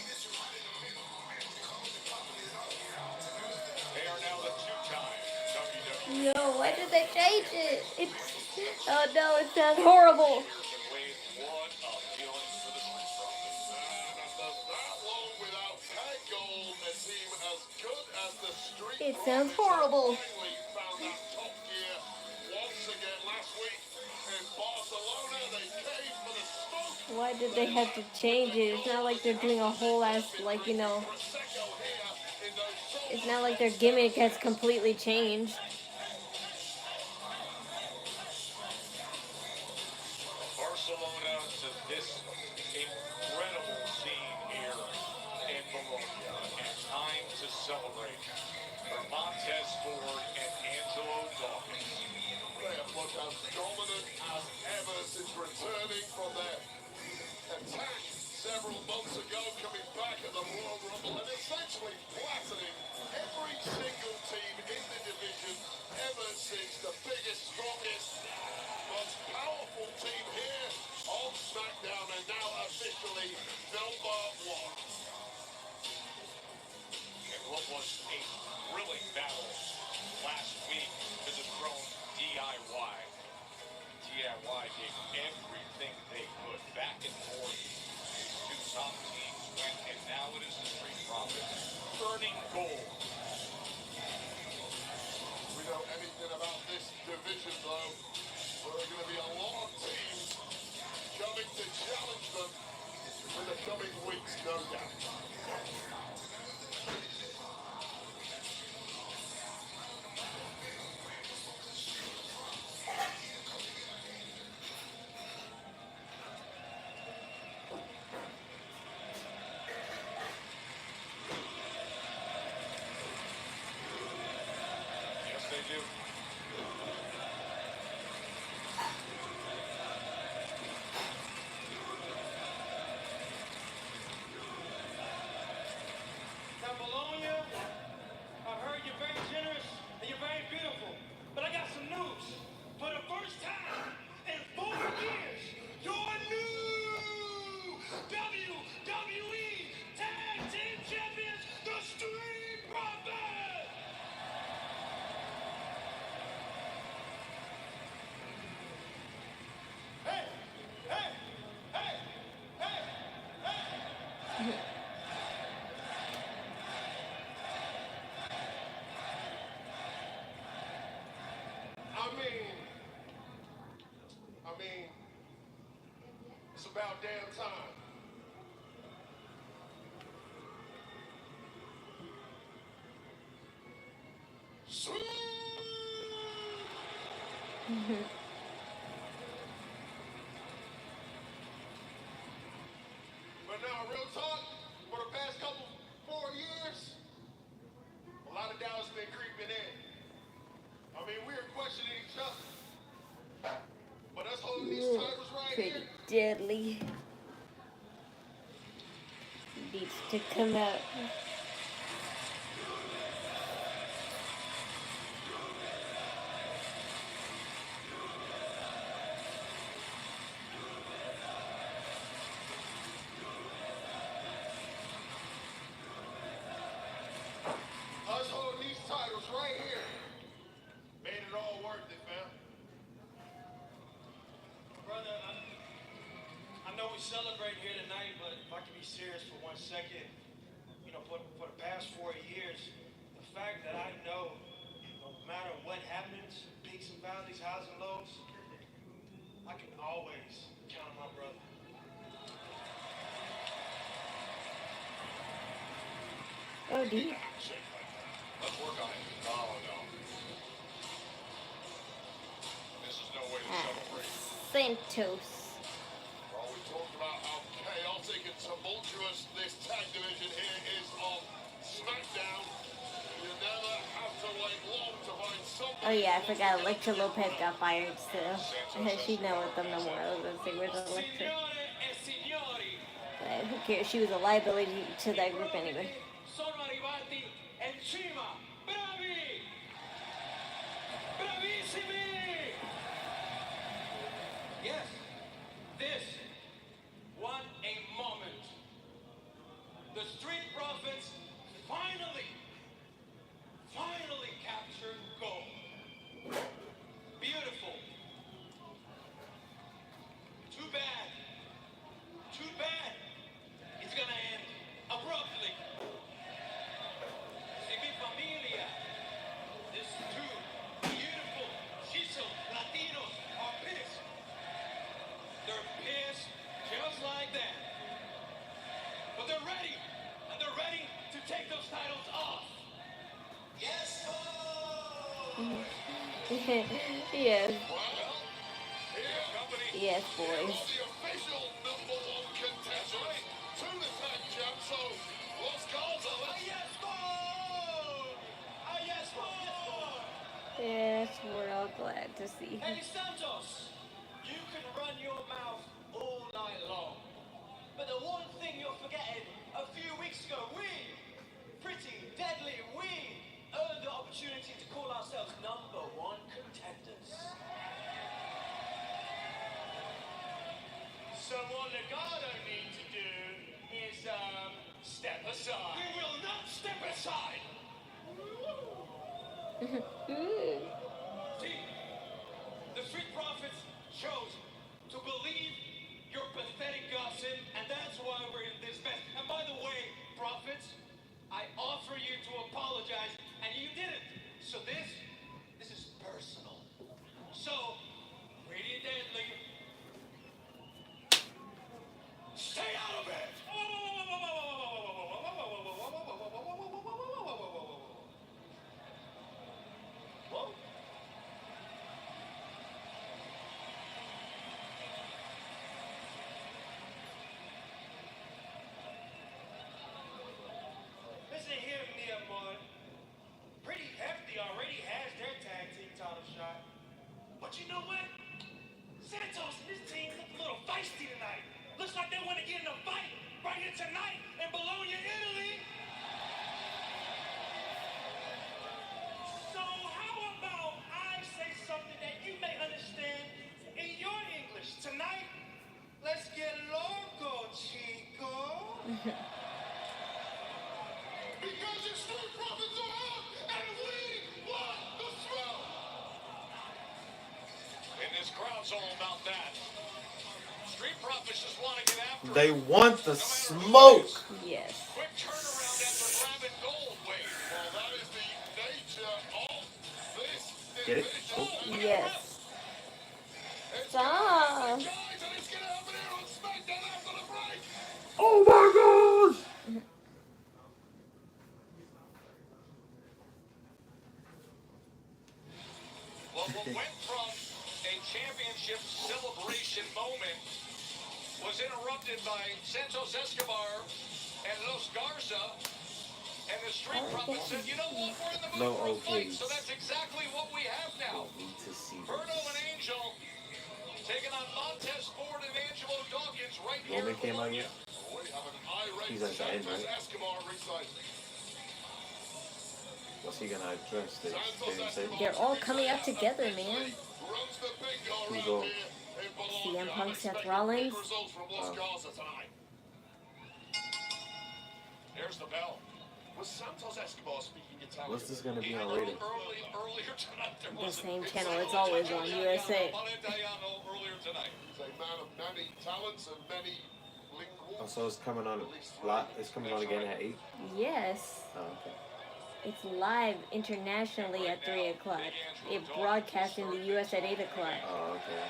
[SPEAKER 5] They are now the two-time WWE
[SPEAKER 1] No, why did they change it? Oh no, it sounds horrible.
[SPEAKER 5] Wave 1 of feelings for the Street Profits.
[SPEAKER 4] And after that long without tag gold, a team as good as the Street
[SPEAKER 1] It
[SPEAKER 4] Profits
[SPEAKER 1] sounds horrible.
[SPEAKER 4] finally found that top gear once again last week in Barcelona. They came for the smoke.
[SPEAKER 1] Why did they have to change it? It's not like they're doing a whole ass, like, you know,
[SPEAKER 4] Prosecco here in those soft
[SPEAKER 1] it's not like their gimmick has completely changed.
[SPEAKER 5] Barcelona to this incredible scene here in Bologna. And time to celebrate for Montez Ford and Angelo Dawkins.
[SPEAKER 4] They have looked as dominant as ever since returning from their attack several months ago, coming back at the Royal Rumble and essentially flattening every single team in the division ever since the biggest, strongest, most powerful team here on Smackdown and now officially number 1.
[SPEAKER 5] And what was a thrilling battle last week to dethrone DIY. DIY did everything they could. Back and forth. These two top teams went, and now it is the Street Profits earning gold.
[SPEAKER 4] We know anything about this division though. There are going to be a lot of teams coming to challenge them in the coming weeks, no doubt.
[SPEAKER 5] Yes, they do.
[SPEAKER 8] Now, Malone
[SPEAKER 4] damn time. But now, real talk, for the past 4 years, a lot of doubts been creeping in. I mean, we are questioning each other. But us holding these titles right
[SPEAKER 1] Pretty
[SPEAKER 4] here,
[SPEAKER 1] deadly. Needs to come out.
[SPEAKER 4] us holding these titles right here, made it all worth it, fam.
[SPEAKER 17] Brother, I know we celebrate here tonight, but if I can be serious for 1 second, you know, for the past 4 years, the fact that I know no matter what happens, peaks and valleys, highs and lows, I can always count on my brother.
[SPEAKER 1] Oh dear.
[SPEAKER 4] Let's work on it. Oh, no. This is no way to celebrate.
[SPEAKER 1] Santos.
[SPEAKER 4] Well, we talked about how chaotic and tumultuous this tag division here is on Smackdown. You never have to wait long to find somebody.
[SPEAKER 1] Oh yeah, I forgot Electra Lopez got fired still. She's not with them no more. I was gonna say, where's Electra? But who cares? She was a liability to that group anyway.
[SPEAKER 6] Sono arrivati in cima. Bravi! Bravissimi! Yes, this what a moment. The Street Profits finally captured gold. Beautiful. Too bad. It's gonna end abruptly. Si mi familia, these two beautiful Chisel Latinos are pissed. They're pissed just like that. But they're ready, and they're ready to take those titles off. Yes,
[SPEAKER 1] Yes. Yes, boys.
[SPEAKER 4] The official number 1 contender to the tag champ, so los cards
[SPEAKER 1] Yes, we're all glad to see him.
[SPEAKER 6] Hey, Santos, you can run your mouth all night long. But the one thing you're forgetting, a few weeks ago, we, pretty deadly, we earned the opportunity to call ourselves number 1 contenders. So what Legado need to do is, step aside. We will not step aside! See, the Street Profits chose to believe your pathetic gossip, and that's why we're in this mess. And by the way, Profits, I offer you to apologize, and you didn't. So this is personal. So, pretty deadly. Stay out of it! Whoa. Listen here, Mia Mon. Pretty Hefty already has their tag team title shot. But you know what? Santos and his team look a little feisty tonight. Looks like they want to get in a fight right here tonight in Bologna, Italy. So how about I say something that you may understand in your English tonight? Let's get loco, chico.
[SPEAKER 4] because the Street Profits are out and we want the smell.
[SPEAKER 5] And this crowd's all about that. Street Profits just want to get after
[SPEAKER 18] They want the smoke.
[SPEAKER 1] Yes.
[SPEAKER 5] quick turnaround after grabbing gold. Wait,
[SPEAKER 4] Well, that is the nature of this
[SPEAKER 18] Get it?
[SPEAKER 4] division.
[SPEAKER 1] Yes. Stop.
[SPEAKER 4] Guys, and it's gonna happen here on Smackdown.
[SPEAKER 5] But what went from a championship celebration moment was interrupted by Santos Escobar and Los Garza. And the Street Profits said, you know what, we're in the mood for a fight, so that's exactly what we have now. Berto and Angel taking on Montez Ford and Angelo Dawkins right here.
[SPEAKER 18] Roman came out yet? He's at the end, right? What's he gonna address? They didn't say.
[SPEAKER 1] They're all coming up together, man.
[SPEAKER 18] Who's all?
[SPEAKER 1] CM Punk, Seth Rollins.
[SPEAKER 5] There's the bell. Was Santos Escobar speaking Italian?
[SPEAKER 18] What's this gonna be on rated?
[SPEAKER 5] Earlier tonight, there
[SPEAKER 1] The
[SPEAKER 5] was
[SPEAKER 1] same channel it's always on, USA.
[SPEAKER 5] Earlier tonight.
[SPEAKER 4] He's a man of many talents and many lingual.
[SPEAKER 18] Oh, so it's coming on It's coming on again at 8?
[SPEAKER 1] Yes.
[SPEAKER 18] Oh, okay.
[SPEAKER 1] It's live internationally at 3 o'clock. It broadcasts in the US at 8 o'clock.
[SPEAKER 18] Oh, okay.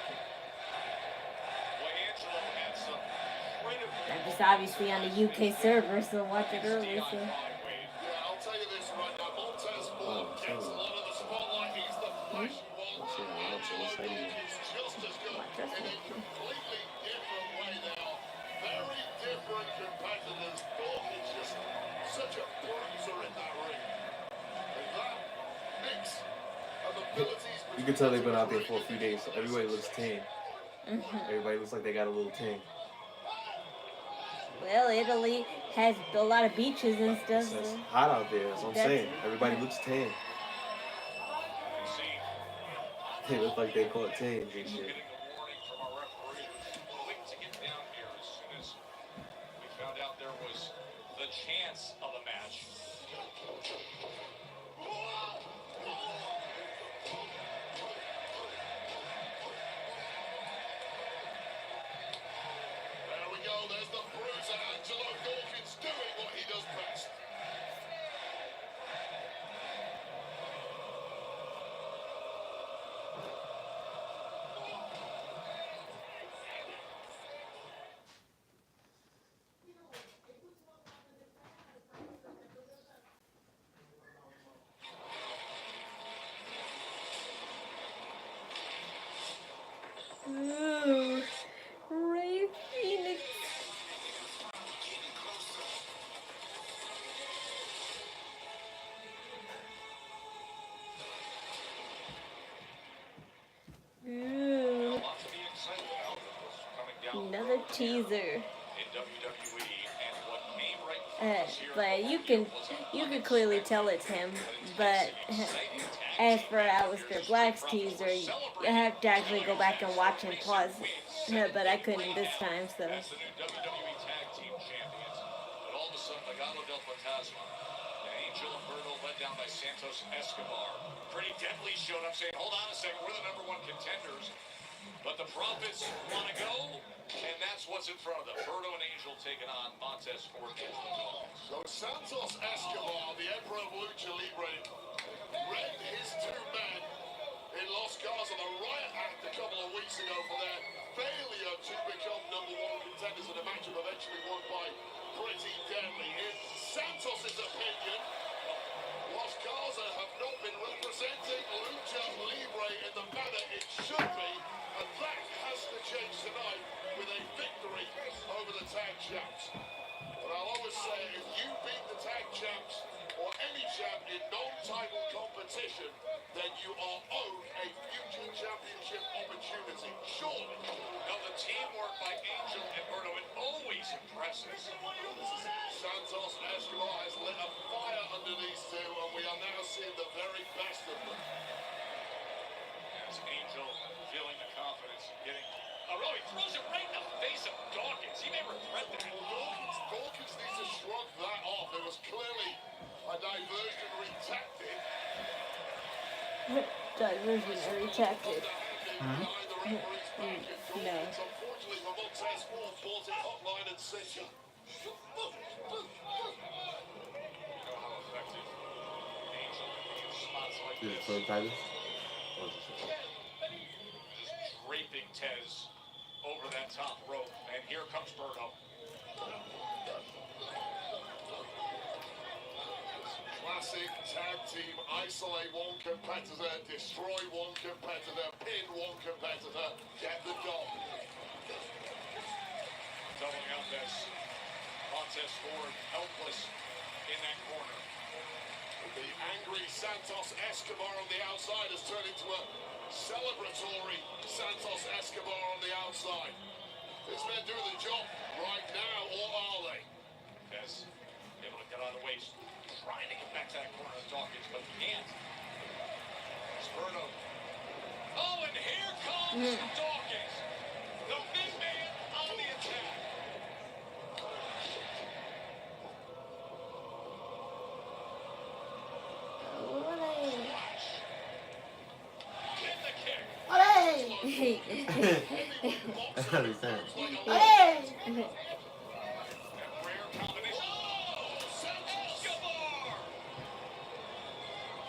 [SPEAKER 1] I'm just obviously on the UK server, so watch it early. So.
[SPEAKER 4] I'll tell you this right now, Montez Ford gets a lot of the spotlight. He's the flashy one. He's just as good in a completely different way. They are very different competitors. Dawkins just such a bruiser in that ring. And that mix of abilities.
[SPEAKER 18] You can tell they've been out there for a few days, so everybody looks tame. Everybody looks like they got a little tame.
[SPEAKER 1] Well, Italy has a lot of beaches and stuff.
[SPEAKER 18] It's hot out there, that's what I'm saying. Everybody looks tame. They look like they caught tame and shit.
[SPEAKER 5] Found out there was the chance of a match.
[SPEAKER 4] There we go, there's the bruiser. Angelo Dawkins doing what he does best.
[SPEAKER 1] Ooh, Ray Phoenix. Ooh. Another teaser. But you can clearly tell it's him. But as for Aleister Black's teaser, you have to actually go back and watch and pause. But I couldn't this time, so.
[SPEAKER 5] That's the new WWE Tag Team Champions. But all of a sudden, Legado del Fantasma and Angel and Berto led down by Santos Escobar. Pretty deadly showed up saying, hold on a second, we're the #1 contenders. But the Profits want to go, and that's what's in front of them. Berto and Angel taking on Montez Ford.
[SPEAKER 4] So Santos Escobar, the Emperor of Lucha Libre, read his two men in Los Garza, the riot act a couple of weeks ago for their failure to become #1 contenders in a match eventually won by Pretty Deadly. In Santos' opinion, Los Garza have not been representing Lucha Libre in the manner it should be, and that has to change tonight with a victory over the tag champs. But I'll always say, if you beat the tag champs or any champ in non-title competition, then you are owed a future championship opportunity. Surely.
[SPEAKER 5] Now the teamwork by Angel and Berto, it always impresses.
[SPEAKER 4] Santos Escobar has lit a fire under these two, and we are now seeing the very best of them.
[SPEAKER 5] As Angel feeling the confidence, getting. Oh, he throws it right in the face of Dawkins. He may regret that.
[SPEAKER 4] Dawkins needs to shrug that off. It was clearly a diversionary tactic.
[SPEAKER 1] Diversionary tactic. No.
[SPEAKER 4] Unfortunately for Montez Ford, bought it hotline and sinker.
[SPEAKER 18] Is it for Titus?
[SPEAKER 5] Just draping Tez over that top rope, and here comes Berto.
[SPEAKER 4] Class Classic tag team. Isolate one competitor, destroy one competitor, pin one competitor, get the dog.
[SPEAKER 5] Doubling up as Montez Ford helpless in that corner.
[SPEAKER 4] The angry Santos Escobar on the outside has turned into a celebratory Santos Escobar on the outside. This man doing the job right now, or are they?
[SPEAKER 5] Yes, able to get out of the way, trying to get back to that corner of Dawkins, but he can't. Sperno. Oh, and here comes Dawkins, the big man on the attack.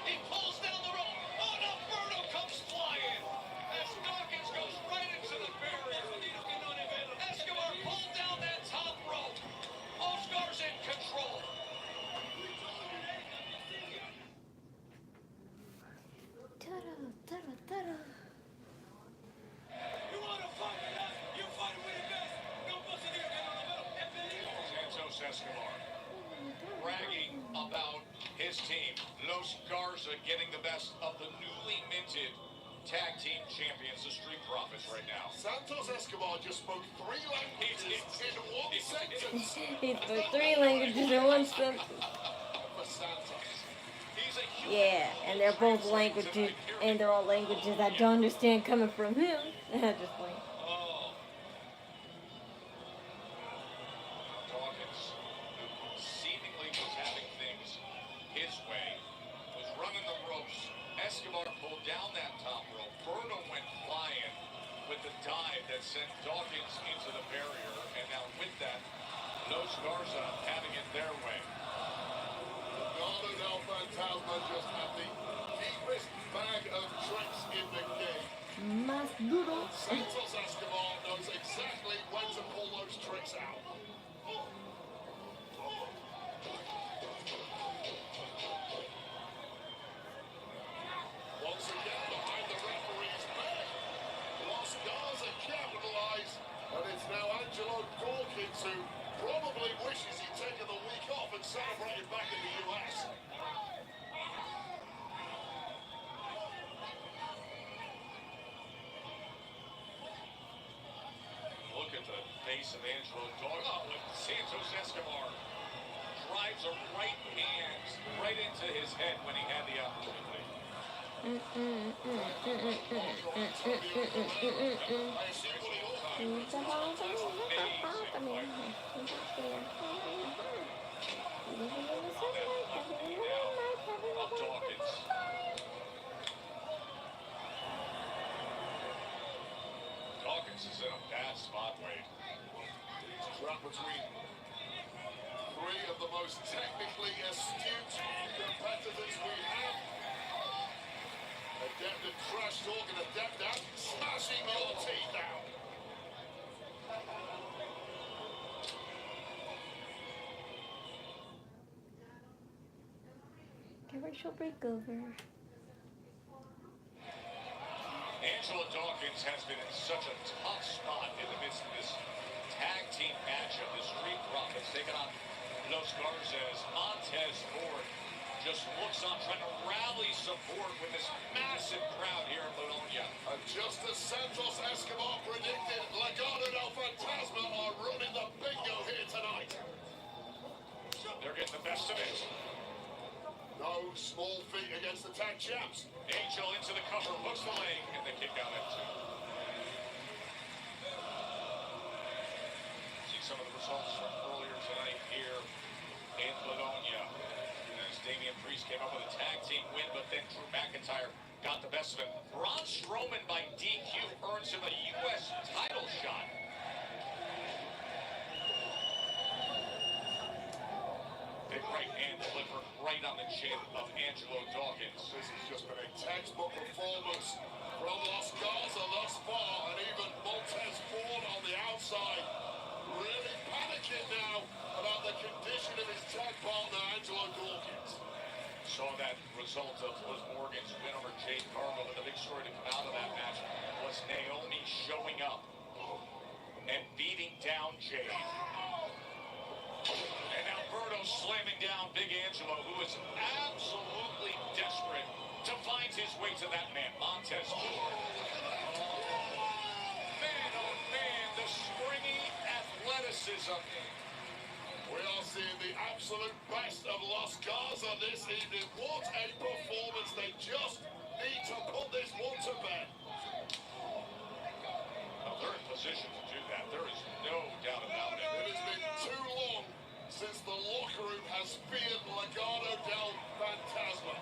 [SPEAKER 5] He pulls down the rope. Oh, no, Berto comes flying as Dawkins goes right into the barrier. Escobar pulled down that top rope. Oscar's in control.
[SPEAKER 6] You want to fight with us? You fight with the best. No pussy here. Get on the middle.
[SPEAKER 5] Santos Escobar bragging about his team. Los Garza getting the best of the newly minted tag team champions, the Street Profits, right now.
[SPEAKER 4] Santos Escobar just spoke 3 languages in one sentence.
[SPEAKER 1] He spoke 3 languages in one sentence.
[SPEAKER 4] For Santos.
[SPEAKER 1] Yeah, and they're both languages, and they're all languages I don't understand coming from him. Just playing.
[SPEAKER 5] Dawkins seemingly was having things his way, was running the ropes. Escobar pulled down that top rope. Berto went flying with the dive that sent Dawkins into the barrier, and now with that, Los Garza having it their way.
[SPEAKER 4] Legado del Fantasma just had the deepest bag of tricks in the game.
[SPEAKER 1] Más duro.
[SPEAKER 4] Santos Escobar knows exactly when to pull those tricks out. Once again, behind the referee's back, Los Garza capitalize, and it's now Angelo Dawkins who probably wishes he'd taken the week off and celebrated back in the US.
[SPEAKER 5] Look at the face of Angelo Dawkins. Oh, and Santos Escobar drives a right hand right into his head when he had the opportunity. Dawkins. Dawkins is in a bad spot, Wade.
[SPEAKER 4] He's trapped between 3 of the most technically astute competitors we have. Adept at trash talk and adept at smashing your teeth out.
[SPEAKER 1] Commercial break over.
[SPEAKER 5] Angelo Dawkins has been in such a tough spot in the midst of this tag team matchup. The Street Profits taking on Los Garzas. Montez Ford just looks on, trying to rally support with this massive crowd here in Bologna.
[SPEAKER 4] And just as Santos Escobar predicted, Legado del Fantasma are running the bingo here tonight.
[SPEAKER 5] They're getting the best of it.
[SPEAKER 4] No small feat against the tag champs.
[SPEAKER 5] Angel into the cover, hooks the leg, and they kick out at 2. See some of the results from earlier tonight here in Bologna. As Damian Priest came up with a tag team win, but then Drew McIntyre got the best of him. Braun Strowman by DQ earns him a U.S. title shot. Big right hand delivered right on the chin of Angelo Dawkins.
[SPEAKER 4] This has just been a textbook performance from Los Garza thus far, and even Montez Ford on the outside really panicking now about the condition of his tag partner, Angelo Dawkins.
[SPEAKER 5] saw that result of Liv Morgan's win over Jade, Cargill, but the big story to come out of that match was Naomi showing up and beating down Jade. And now Berto slamming down Big Angelo, who is absolutely desperate to find his way to that man, Montez Ford. Man, oh man, the springy athleticism.
[SPEAKER 4] We are seeing the absolute best of Los Garza this evening. What a performance. They just need to put this one to bed.
[SPEAKER 5] Now they're in position to do that. There is no doubt about it.
[SPEAKER 4] It has been too long since the locker room has feared Legado del Fantasma.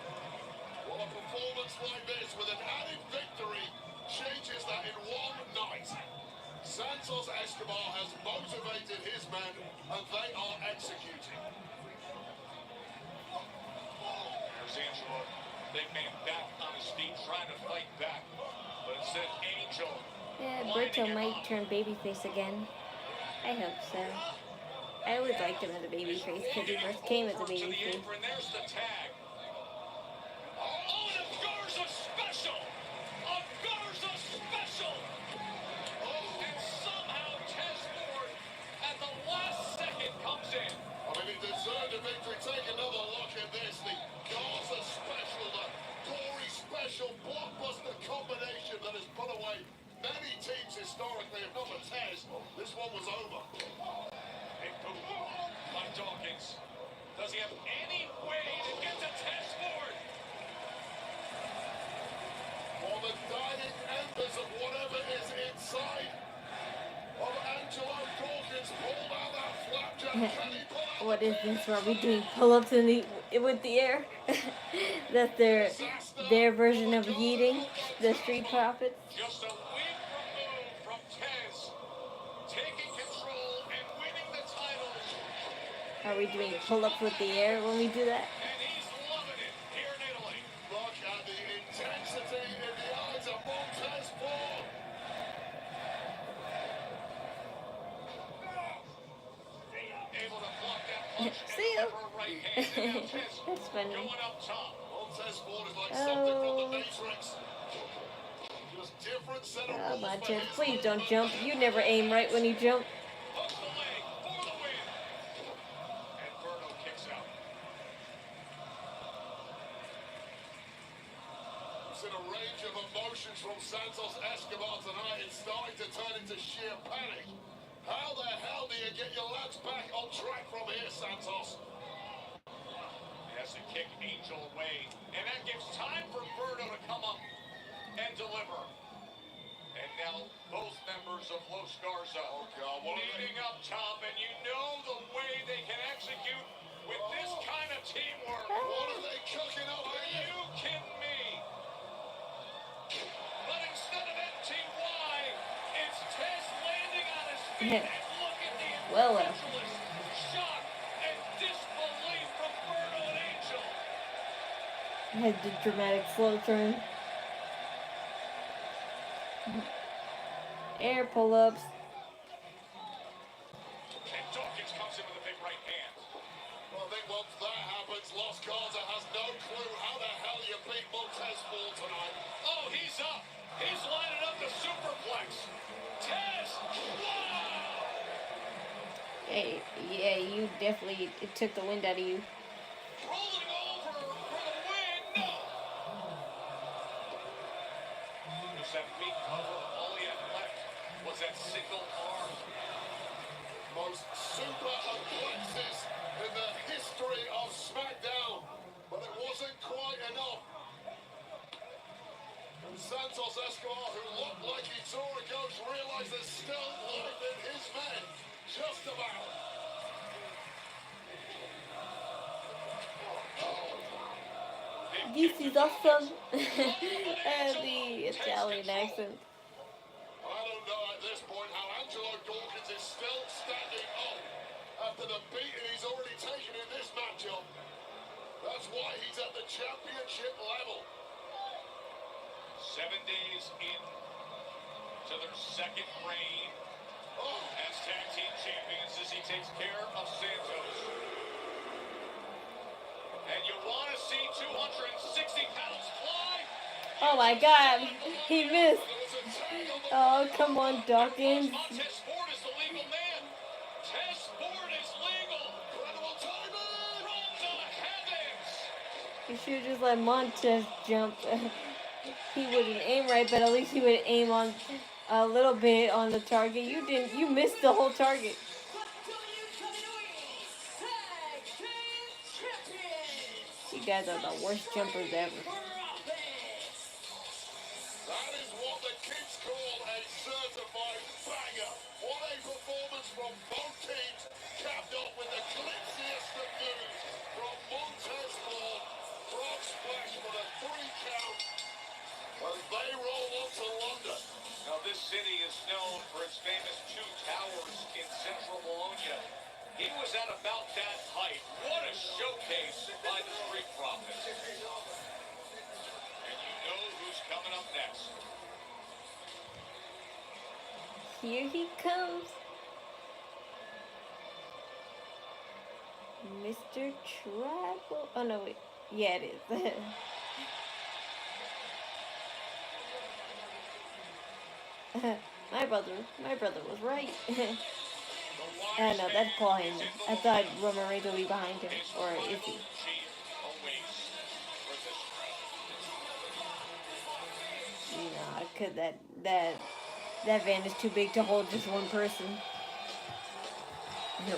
[SPEAKER 4] Well, a performance like this with an added victory changes that in one night. Santos Escobar has motivated his men, and they are executing.
[SPEAKER 5] There's Angelo, big man back on his feet, trying to fight back. But instead, Angel.
[SPEAKER 1] Yeah, Berto might turn babyface again. I hope so. I always liked him as a babyface because he first came as a babyface.
[SPEAKER 5] And there's the tag. Oh, and a Garza special! A Garza special! And somehow Tez Ford at the last second comes in.
[SPEAKER 4] I mean, he deserved a victory. Take another look at this. The Garza special, the gory special blockbuster combination that has put away many teams historically, if not the Tez. This one was over.
[SPEAKER 5] Big boom by Dawkins. Does he have any way to get to Tez Ford?
[SPEAKER 4] For the dying embers of whatever is inside of Angelo Dawkins pulled out that flapjack. Can he pull out?
[SPEAKER 1] What is this? Are we doing pull-ups with the air? That's their version of yeeting, the Street Profits.
[SPEAKER 5] Just a week removed from Tez taking control and winning the titles.
[SPEAKER 1] Are we doing pull-ups with the air when we do that?
[SPEAKER 5] And he's loving it here in Italy.
[SPEAKER 4] Look at the intensity in the eyes of Montez Ford.
[SPEAKER 5] Able to block that punch.
[SPEAKER 1] See you.
[SPEAKER 5] Right hand. And now Tez
[SPEAKER 1] That's funny.
[SPEAKER 5] going up top.
[SPEAKER 4] Montez Ford is like something from the Matrix. Just different set of
[SPEAKER 1] Oh,
[SPEAKER 4] rules for
[SPEAKER 1] Montez,
[SPEAKER 4] his
[SPEAKER 1] please
[SPEAKER 4] move.
[SPEAKER 1] don't jump. You never aim right when you jump.
[SPEAKER 5] Hooks the leg for the win. And Berto kicks out.
[SPEAKER 4] We've seen a range of emotions from Santos Escobar tonight. It's starting to turn into sheer panic. How the hell do you get your lads back on track from here, Santos?
[SPEAKER 5] He has to kick Angel away. And that gives time for Berto to come up and deliver. And now both members of Los Garza leading up top. And you know the way they can execute with this kind of teamwork.
[SPEAKER 4] What are they cooking up
[SPEAKER 5] Are
[SPEAKER 4] here?
[SPEAKER 5] you kidding me? But instead of MTY, it's Tez landing on his feet. And look at the
[SPEAKER 1] Well,
[SPEAKER 5] incredulous shock and disbelief from Berto and Angel.
[SPEAKER 1] had the dramatic slow turn. Air pull-ups.
[SPEAKER 5] And Dawkins comes in with a big right hand.
[SPEAKER 4] Well, I think once that happens, Los Garza has no clue how the hell you beat Montez Ford tonight.
[SPEAKER 5] Oh, he's up. He's lining up the superplex. Tez, wow!
[SPEAKER 1] Hey, yeah, you definitely, it took the wind out of you.
[SPEAKER 5] Rolling over for the win. No. There's that weak cover. All he had left was that single arm.
[SPEAKER 4] Most super plexus in the history of Smackdown, but it wasn't quite enough. And Santos Escobar, who looked like he saw a ghost, realized there's still life in his men. Just about.
[SPEAKER 1] This is awesome. The Italian accent.
[SPEAKER 4] I don't know at this point how Angelo Dawkins is still standing up after the beating he's already taken in this matchup. That's why he's at the championship level.
[SPEAKER 5] 7 days in to their second reign as tag team champions as he takes care of Santos. And you want to see 260 pounds fly?
[SPEAKER 1] Oh my God, he missed. Oh, come on, Dawkins.
[SPEAKER 5] Montez Ford is the legal man. Tess Ford is legal. Incredible timing from the heavens.
[SPEAKER 1] You should have just let Montez jump. He wouldn't aim right, but at least he would aim on a little bit on the target. You didn't. You missed the whole target. You guys are the worst jumpers ever.
[SPEAKER 4] That is what the kids call a certified banger. What a performance from both teams, capped off with the glitziest of moves from Montez Ford. Frog splash for a 3 count as they roll on to London.
[SPEAKER 5] Now this city is known for its famous 2 towers in central Bologna. He was at about that height. What a showcase by the Street Profits. And you know who's coming up next.
[SPEAKER 1] Here he comes. Mr. Tribal. Oh no, wait. Yeah, it is. My brother was right. No, that's Paul Heyman. I thought Roman Reigns would be behind him, or is he? Nah, cause that van is too big to hold just one person. No.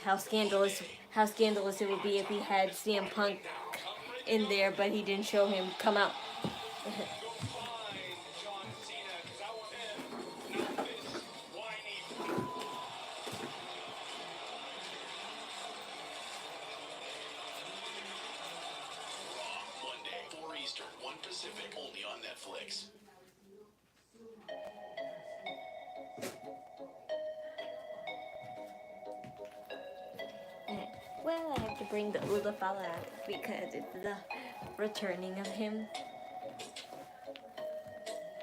[SPEAKER 1] How scandalous it would be if he had CM Punk in there, but he didn't show him come out.
[SPEAKER 16] Monday, 4 Eastern, 1 Pacific, only on Netflix.
[SPEAKER 1] Well, I have to bring the Ulafala out because it's the returning of him.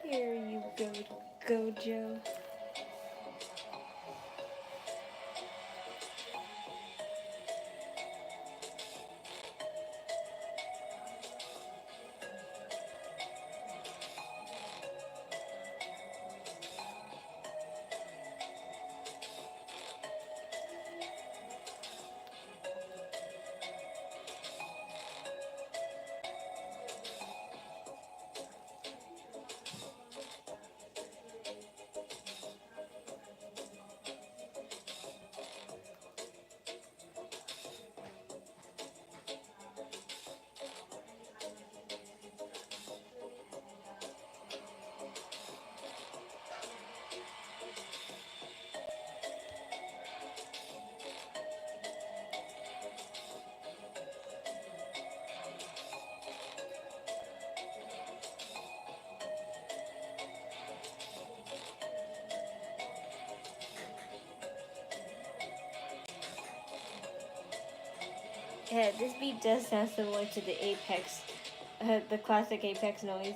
[SPEAKER 1] Here you go, Joe. Yeah, this beat does sound similar to the Apex, the classic Apex noise.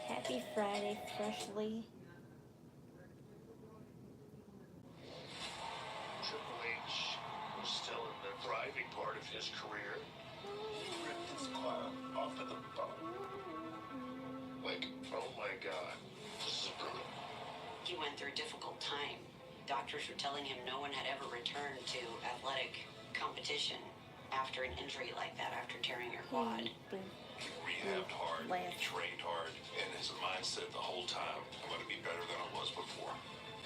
[SPEAKER 1] Happy Friday, freshly.
[SPEAKER 4] Triple H was still in the thriving part of his career. He ripped his clown off of the bone. Like, oh my God, this is brutal.
[SPEAKER 12] He went through a difficult time. Doctors were telling him no one had ever returned to athletic competition. after an injury like that, after tearing your quad.
[SPEAKER 11] He rehabbed hard, he trained hard, and his mindset the whole time, I'm going to be better than I was before.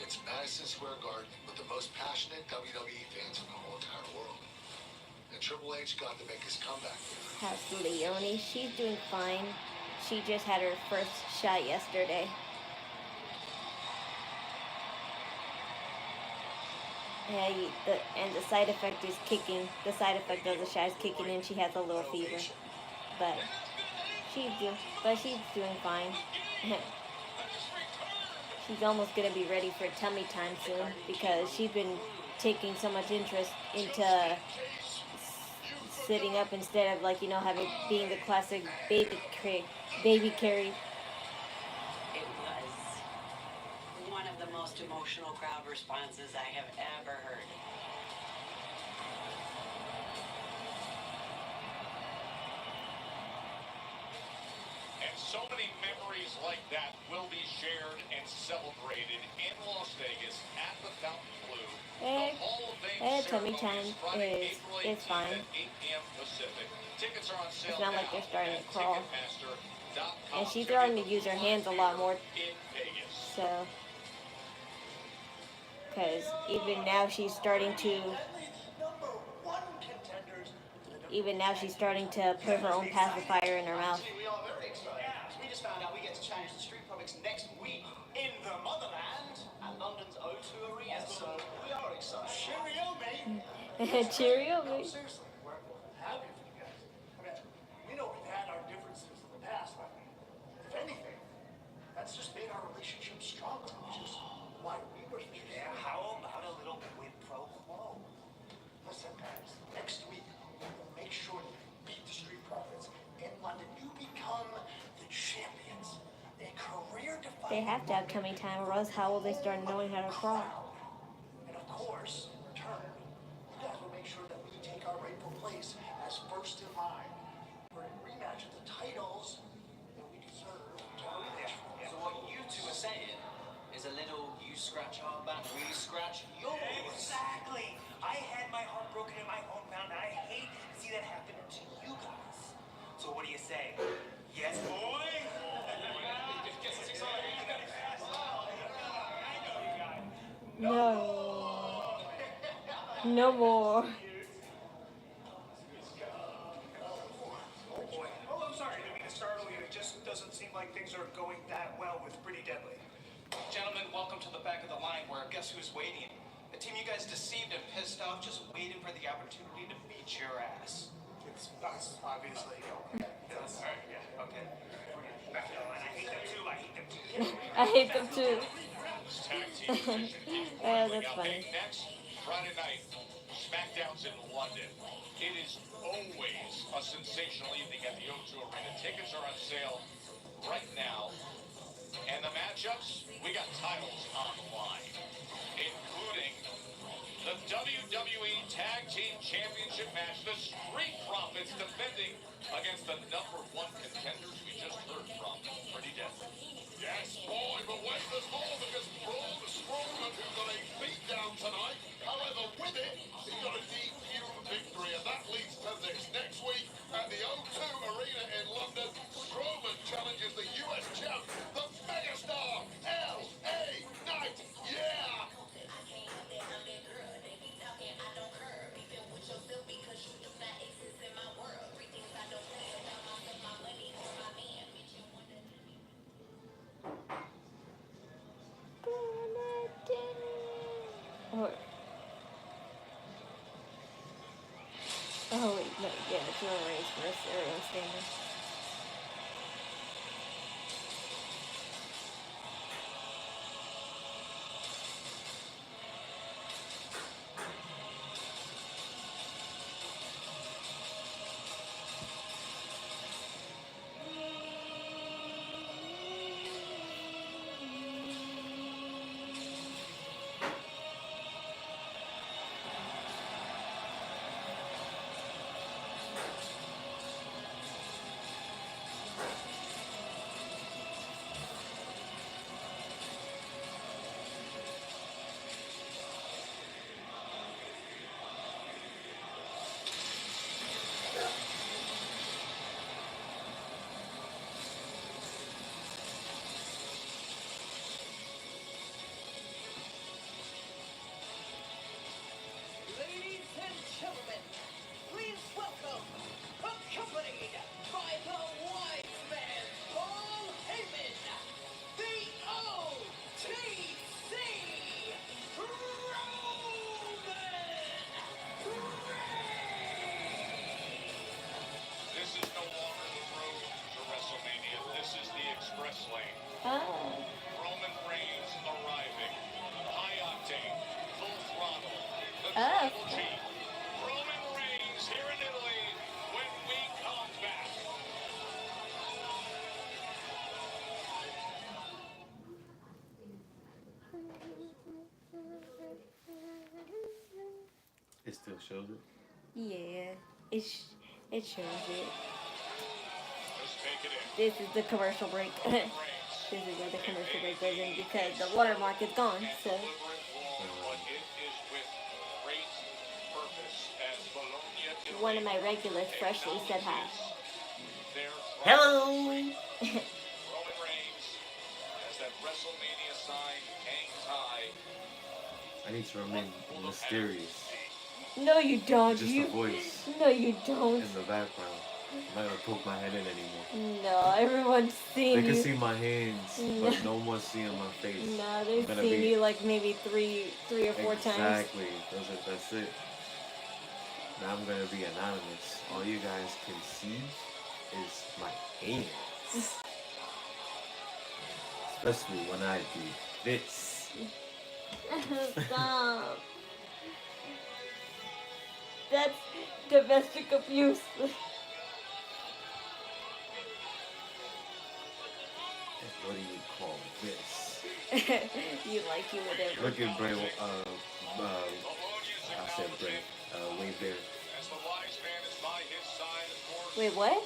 [SPEAKER 4] It's Madison Square Garden with the most passionate WWE fans in the whole entire world. And Triple H got to make his comeback.
[SPEAKER 1] How's Leone? She's doing fine. She just had her first shot yesterday. Yeah, and the side effect is kicking. The side effect of the shot is kicking in. She has a little fever, but she's doing fine. She's almost gonna be ready for tummy time soon because she's been taking so much interest into sitting up instead of, like, you know, having being the classic baby carry.
[SPEAKER 12] It was one of the most emotional crowd responses I have ever heard.
[SPEAKER 5] And so many memories like that will be shared and celebrated in Las Vegas at the Fountain Blue.
[SPEAKER 1] Tummy time is fine. It's not like they're starting to crawl. And she's starting to use her hands a lot more. So, because even now she's starting to put her own pacifier in her mouth.
[SPEAKER 6] We are very excited. We just found out we get to change the Street Profits next week in the motherland at London's O2 Arena. So we are excited. Cheerio, mate.
[SPEAKER 1] Cheerio, mate.
[SPEAKER 6] Seriously, we're happy for you guys. I mean, we know we've had our differences in the past, but if anything, that's just made our relationship stronger, which is why we were here. Yeah, how about a little quid pro quo? Listen, guys, next week we'll make sure you beat the Street Profits in London. You become the champions. A career-defining.
[SPEAKER 1] They have to have tummy time, or else how will they start knowing how to crawl?
[SPEAKER 6] And of course, in return, you guys will make sure that we take our rightful place as first in line for a rematch of the titles that we deserve to rematch.
[SPEAKER 19] So what you two are saying is a little you scratch our back, we scratch yours.
[SPEAKER 6] Exactly. I had my heart broken in my hometown, and I hate to see that happen to you guys. So what do you say? Yes, boy?
[SPEAKER 1] No. No more.
[SPEAKER 6] Oh, I'm sorry. I didn't mean to startle you. It just doesn't seem like things are going that well with Pretty Deadly.
[SPEAKER 19] Gentlemen, welcome to the back of the line where guess who's waiting? The team you guys deceived and pissed off, just waiting for the opportunity to beat your ass.
[SPEAKER 6] It's us, obviously. Yes. All right, yeah, okay. Back to the line. I hate them too.
[SPEAKER 1] I hate them too.
[SPEAKER 5] Tag team division keeps
[SPEAKER 1] Yeah,
[SPEAKER 5] rolling
[SPEAKER 1] that's
[SPEAKER 5] out.
[SPEAKER 1] funny.
[SPEAKER 5] Next, Friday night, Smackdown's in London. It is always a sensational evening at the O2 Arena. Tickets are on sale right now. And the matchups, we got titles on the line, including the WWE Tag Team Championship match. The Street Profits defending against the #1 contenders we just heard from. Pretty Deadly.
[SPEAKER 4] Yes, boy, but wait, there's more because Braun Strowman, who got a beatdown tonight, however, with it, he got a DQ victory, and that leads to this. Next week at the O2 Arena in London, Strowman challenges the US champ, the megastar, L.A. Knight. Yeah!
[SPEAKER 1] Oh wait, no, yeah, it's Roman Reigns first. Everyone's standing.
[SPEAKER 18] It still shows it.
[SPEAKER 1] Yeah, it shows it.
[SPEAKER 3] Just take it in.
[SPEAKER 1] This is the commercial break. This is where the commercial break goes in because the watermark is gone. So.
[SPEAKER 3] But it is with great purpose as Bologna
[SPEAKER 1] One of my regulars freshly said hi.
[SPEAKER 18] Hello.
[SPEAKER 3] Roman Reigns as that WrestleMania sign hangs high.
[SPEAKER 18] I need to remain mysterious.
[SPEAKER 1] No, you don't.
[SPEAKER 18] Just a voice.
[SPEAKER 1] No, you don't.
[SPEAKER 18] In the background. I'm not gonna poke my head in anymore.
[SPEAKER 1] No, everyone's seeing
[SPEAKER 18] They
[SPEAKER 1] you.
[SPEAKER 18] can see my hands, but no one's seeing my face.
[SPEAKER 1] No, they've seen you like maybe three or four times.
[SPEAKER 18] Exactly. That's it. Now I'm gonna be anonymous. All you guys can see is my hands. Especially when I do this.
[SPEAKER 1] Stop. That's domestic abuse.
[SPEAKER 18] What do you call this?
[SPEAKER 1] You like you whatever.
[SPEAKER 18] Look at Bray. I said Bray. Wade Barrett.
[SPEAKER 1] Wait, what?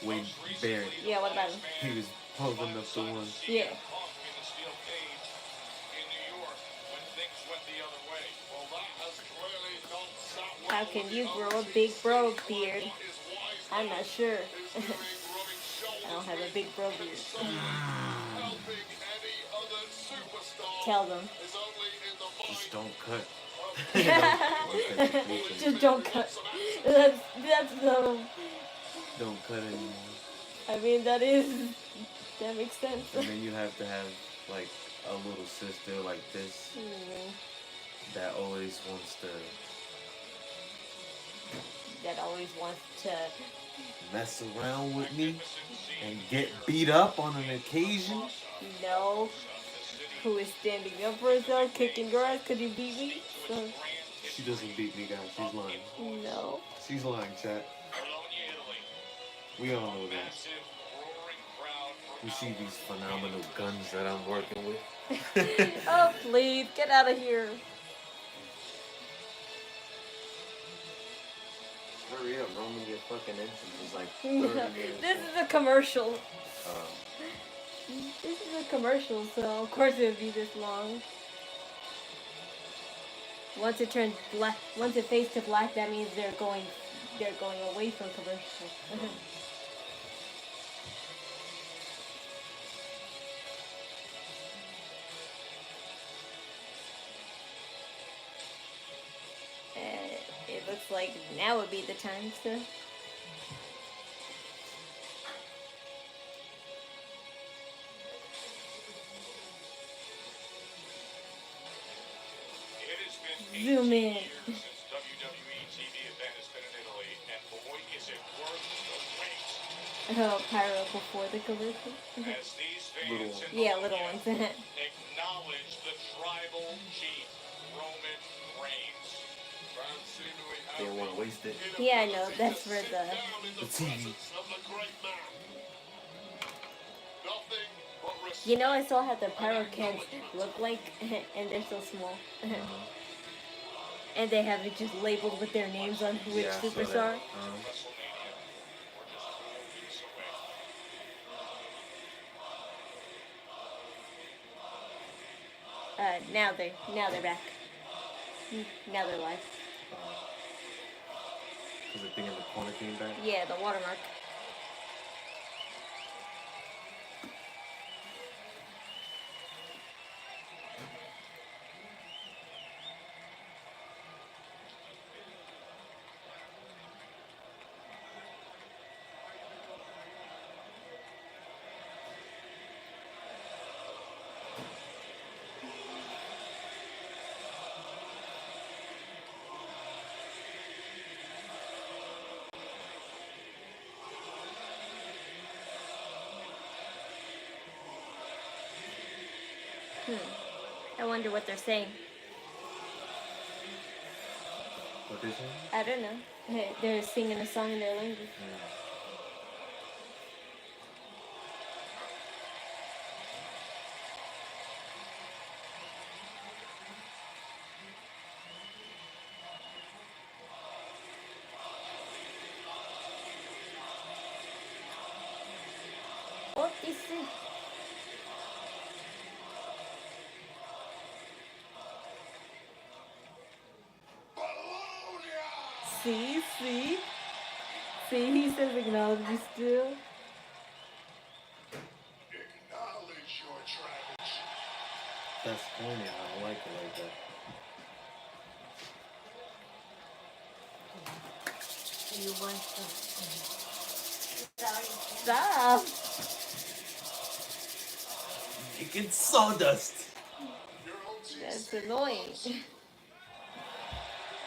[SPEAKER 18] Wade Barrett.
[SPEAKER 1] Yeah, what about him?
[SPEAKER 18] He was holding up the one.
[SPEAKER 1] Yeah. How can you grow a big bro beard? I'm not sure. I don't have a big bro beard. Tell them.
[SPEAKER 18] Just don't cut.
[SPEAKER 1] Just don't cut. That's the.
[SPEAKER 18] Don't cut anymore.
[SPEAKER 1] I mean, that makes sense.
[SPEAKER 18] And then you have to have like a little sister like this that always wants to mess around with me and get beat up on an occasion.
[SPEAKER 1] No. Who is standing up for herself, kicking your ass because you beat me? So.
[SPEAKER 18] She doesn't beat me, guys. She's lying.
[SPEAKER 1] No.
[SPEAKER 18] She's lying, chat. We all know that. You see these phenomenal guns that I'm working with?
[SPEAKER 1] Oh, please, get out of here.
[SPEAKER 18] Hurry up, Roman, your fucking entrance is like 30 minutes.
[SPEAKER 1] This is a commercial. This is a commercial, so of course it would be this long. Once it turns black, once it fades to black, that means they're going away from commercial. It looks like now would be the time to. Zoom in.
[SPEAKER 3] WWE TV event has been in Italy, and boy, is it worth the wait.
[SPEAKER 1] Oh, Pyro before the commercial.
[SPEAKER 3] As these fans
[SPEAKER 1] little ones.
[SPEAKER 3] acknowledge the tribal chief, Roman Reigns.
[SPEAKER 18] They don't want to waste it.
[SPEAKER 1] Yeah, I know. That's for the
[SPEAKER 18] TV.
[SPEAKER 1] You know, I saw how the Pyro cans look like, and they're so small. And they have it just labeled with their names on which superstar. Now they're back. Now they're live.
[SPEAKER 18] Is the thing in the corner came back?
[SPEAKER 1] Yeah, the watermark. I wonder what they're saying.
[SPEAKER 18] What they saying?
[SPEAKER 1] I don't know. Hey, they're singing a song in their language. See? See, he says acknowledge me still.
[SPEAKER 4] Acknowledge your trash.
[SPEAKER 18] That's funny. I like it like that.
[SPEAKER 1] You want stop.
[SPEAKER 18] Making sawdust.
[SPEAKER 1] That's annoying.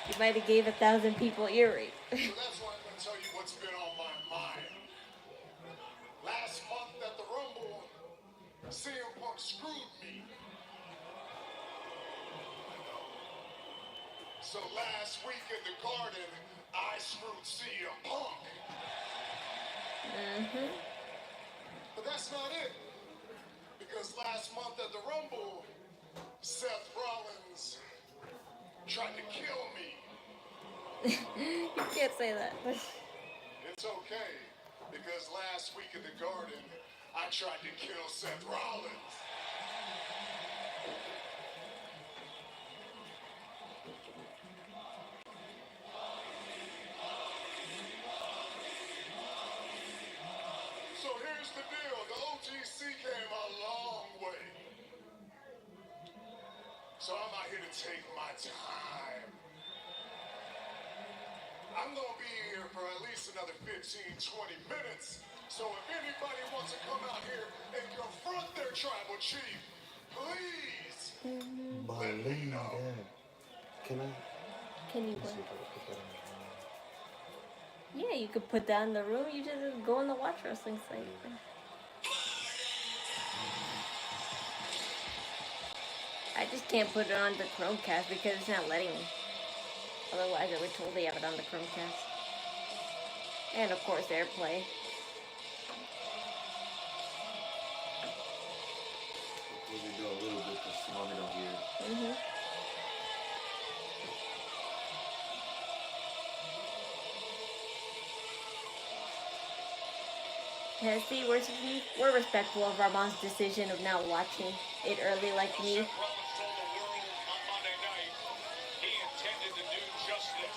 [SPEAKER 1] You might have gave 1,000 people earring.
[SPEAKER 4] So that's why I'm going to tell you what's been on my mind. Last month at the Rumble, CM Punk screwed me. So last week in the Garden, I screwed CM Punk. But that's not it. Because last month at the Rumble, Seth Rollins tried to kill me.
[SPEAKER 1] You can't say that.
[SPEAKER 4] It's okay, because last week in the Garden, I tried to kill Seth Rollins. So here's the deal. The OTC came a long way. So I'm out here to take my time. I'm going to be here for at least another 15, 20 minutes. So if anybody wants to come out here and confront their tribal chief, please let me know.
[SPEAKER 18] Can I?
[SPEAKER 1] Can you
[SPEAKER 18] Let's see
[SPEAKER 1] what?
[SPEAKER 18] if I can put that on my hand.
[SPEAKER 1] Yeah, you could put that in the room. You just go on the watch wrestling site. I just can't put it on the Chromecast because it's not letting me. Otherwise, I would totally have it on the Chromecast. And of course, AirPlay.
[SPEAKER 18] We can do a little bit to mommy don't hear.
[SPEAKER 1] Yeah, see, we're respectful of our mom's decision of not watching it early like me.
[SPEAKER 5] Seth Rollins told the world on Monday night he intended to do just this.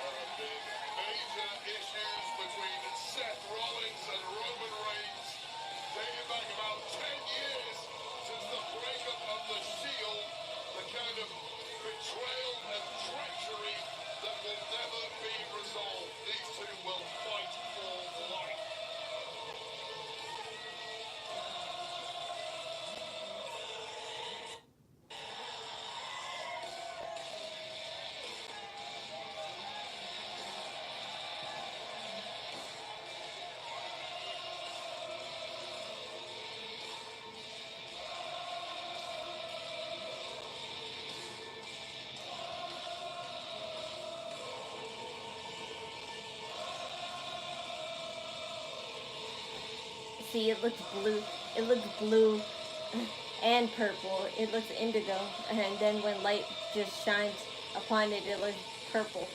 [SPEAKER 4] There have been major issues between Seth Rollins and Roman Reigns dating back about 10 years since the breakup of the Shield, the kind of betrayal and treachery that will never be resolved. These two will fight for life.
[SPEAKER 1] See, it looks blue. It looks blue and purple. It looks indigo. And then when light just shines upon it, it looks purple.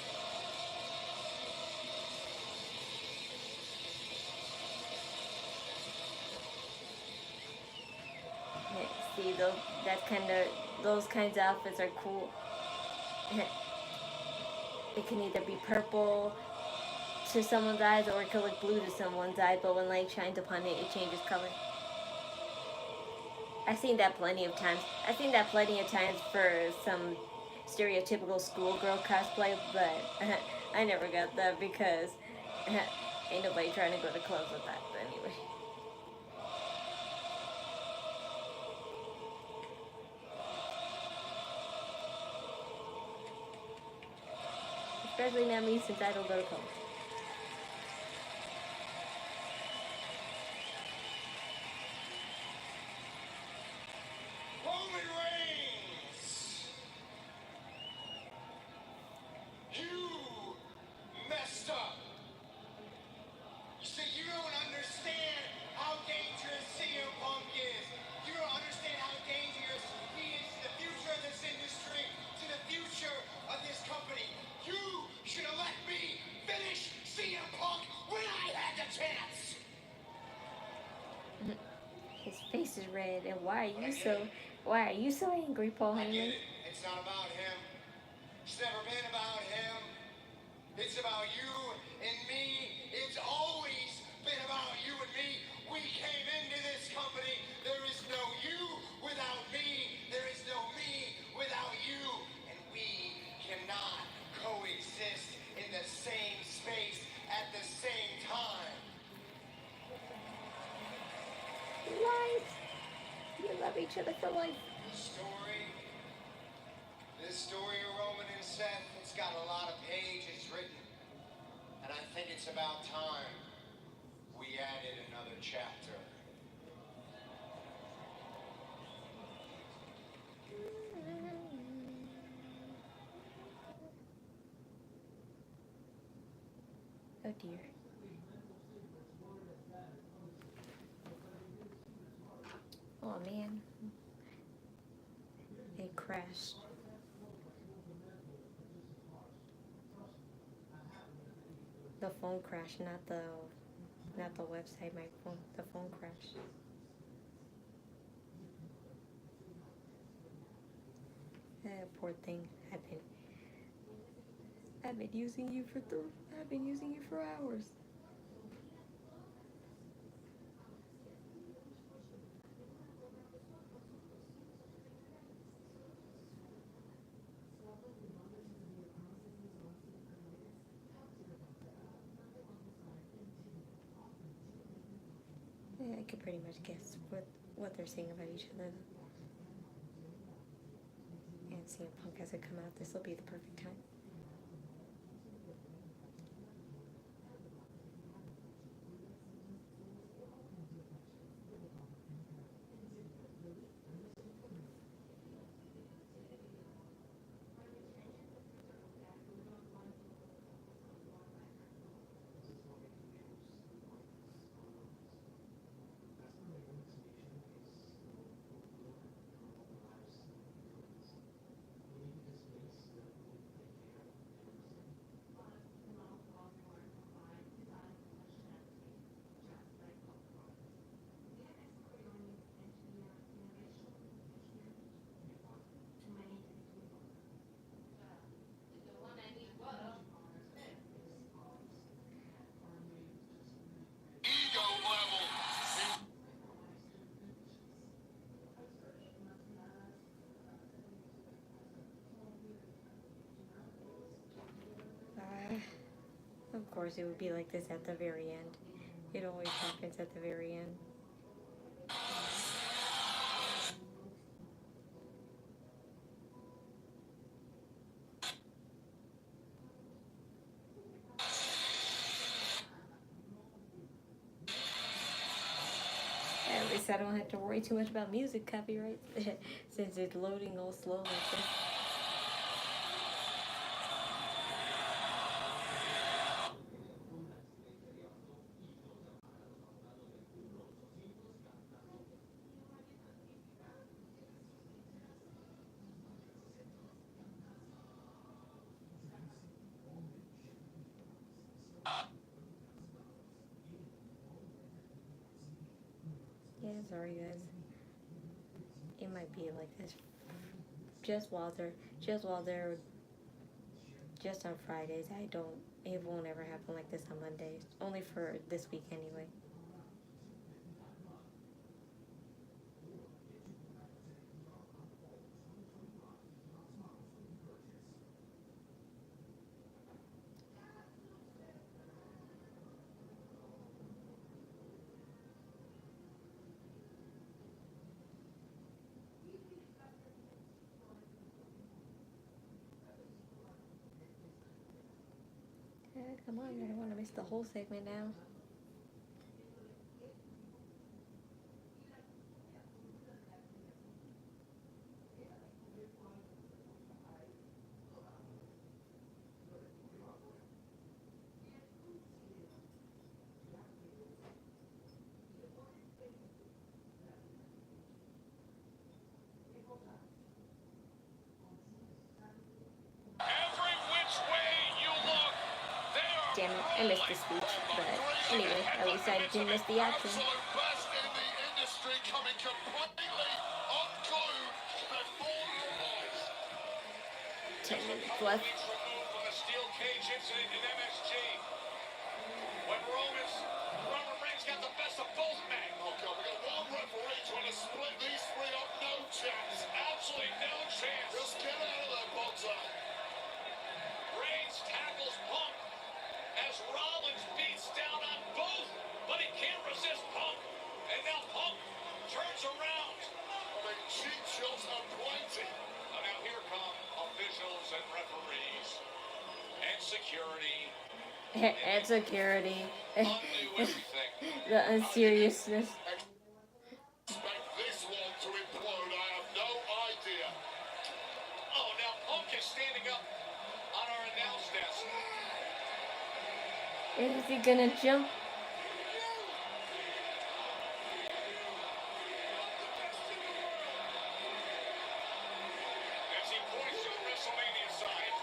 [SPEAKER 1] Yeah, see, those kinds of outfits are cool. It can either be purple to someone's eyes or it could look blue to someone's eyes, but when light shines upon it, it changes color. I've seen that plenty of times. I've seen that plenty of times for some stereotypical schoolgirl cosplay, but I never got that because ain't nobody trying to go to clubs with that. But anyway. Especially not me since I don't go to clubs.
[SPEAKER 4] Roman Reigns! You messed up.
[SPEAKER 6] You see, you don't understand how dangerous CM Punk is. You don't understand how dangerous he is to the future of this industry, to the future of this company. You should have let me finish
[SPEAKER 8] chance.
[SPEAKER 1] His face is red, and why are you so angry, Paul
[SPEAKER 8] I get
[SPEAKER 1] Heyman?
[SPEAKER 8] it. It's not about him. It's never been about him. It's about you and me. It's always been about you and me. We came into this company. There is no you without me. There is no me without you. And we cannot coexist in the same space at the same time.
[SPEAKER 1] Life. You love each other for life.
[SPEAKER 8] This story of Roman and Seth, it's got a lot of pages written. And I think it's about time we added another chapter.
[SPEAKER 1] Oh dear. Oh man. It crashed. The phone crashed, not the website, my phone. The phone crashed. Poor thing. I've been using you for hours. Yeah, I could pretty much guess what they're saying about each other. And CM Punk hasn't come out. This will be the perfect time. Of course, it would be like this at the very end. It always happens at the very end. At least I don't have to worry too much about music copyrights since it's loading all slow like this. Yeah, sorry guys. It might be like this just on Fridays. It won't ever happen like this on Mondays. Only for this week anyway. Come on, I don't want to miss the whole segment now.
[SPEAKER 5] Every which way you look, they are
[SPEAKER 1] Damn it, I missed the speech. But anyway, at least I didn't miss the action.
[SPEAKER 4] Absolute best in the industry coming completely unglued before our eyes.
[SPEAKER 1] 10 minutes left.
[SPEAKER 5] Weeks removed from the steel cage incident in MSG. When Roman Reigns got the best of both men.
[SPEAKER 4] Oh God, we got one referee trying to split these three up. No chance.
[SPEAKER 5] Absolutely no chance.
[SPEAKER 4] Just get out of there, Bonzo.
[SPEAKER 5] Reigns tackles Punk as Rollins beats down on both, but he can't resist Punk. And now Punk turns around.
[SPEAKER 4] I mean, cheap shots are plenty.
[SPEAKER 5] Now here come officials and referees and security.
[SPEAKER 1] And security.
[SPEAKER 5] Undo everything.
[SPEAKER 1] The unseriousness.
[SPEAKER 4] Expect this one to implode. I have no idea.
[SPEAKER 5] Oh, now Punk is standing up on our announce desk.
[SPEAKER 1] Is he gonna jump?
[SPEAKER 5] As he points to the WrestleMania side,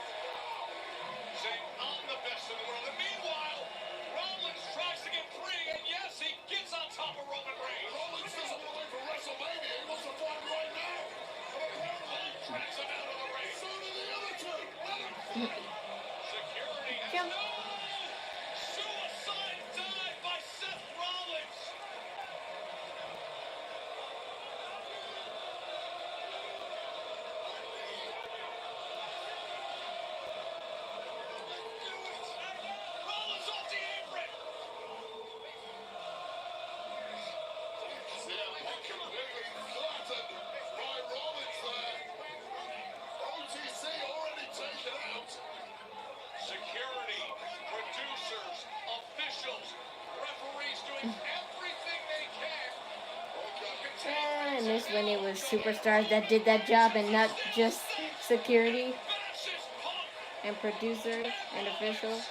[SPEAKER 5] saying, I'm the best in the world. And meanwhile, Rollins tries to get free, and yes, he gets on top of Roman Reigns.
[SPEAKER 4] Rollins doesn't want to wait for WrestleMania. He wants to fight right now. And apparently,
[SPEAKER 5] Drags him out of the ring.
[SPEAKER 4] so do the other two. Let him fight.
[SPEAKER 5] Security has
[SPEAKER 1] Jump.
[SPEAKER 5] no suicide dive by Seth Rollins. Rollins off the apron.
[SPEAKER 4] CM Punk completely flattened by Rollins there. OTC already taken out.
[SPEAKER 5] Security, producers, officials, referees doing everything they can.
[SPEAKER 1] I miss when it was superstars that did that job and not just security
[SPEAKER 5] Bashes Punk.
[SPEAKER 1] and producers and officials.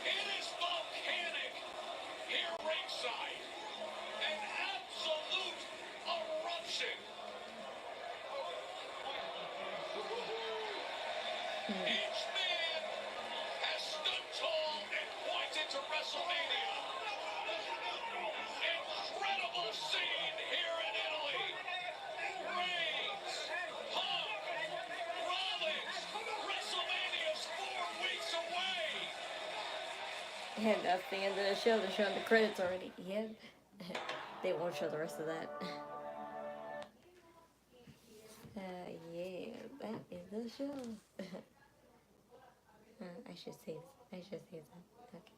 [SPEAKER 5] It is volcanic here ringside. An absolute eruption. Each man has stood tall and pointed to WrestleMania. Incredible scene here in Italy. Reigns, Punk, Rollins. WrestleMania's 4 weeks away.
[SPEAKER 1] And that's the end of the show. They're showing the credits already. Yeah. They won't show the rest of that. Yeah, that is the show. I should say that. Okay.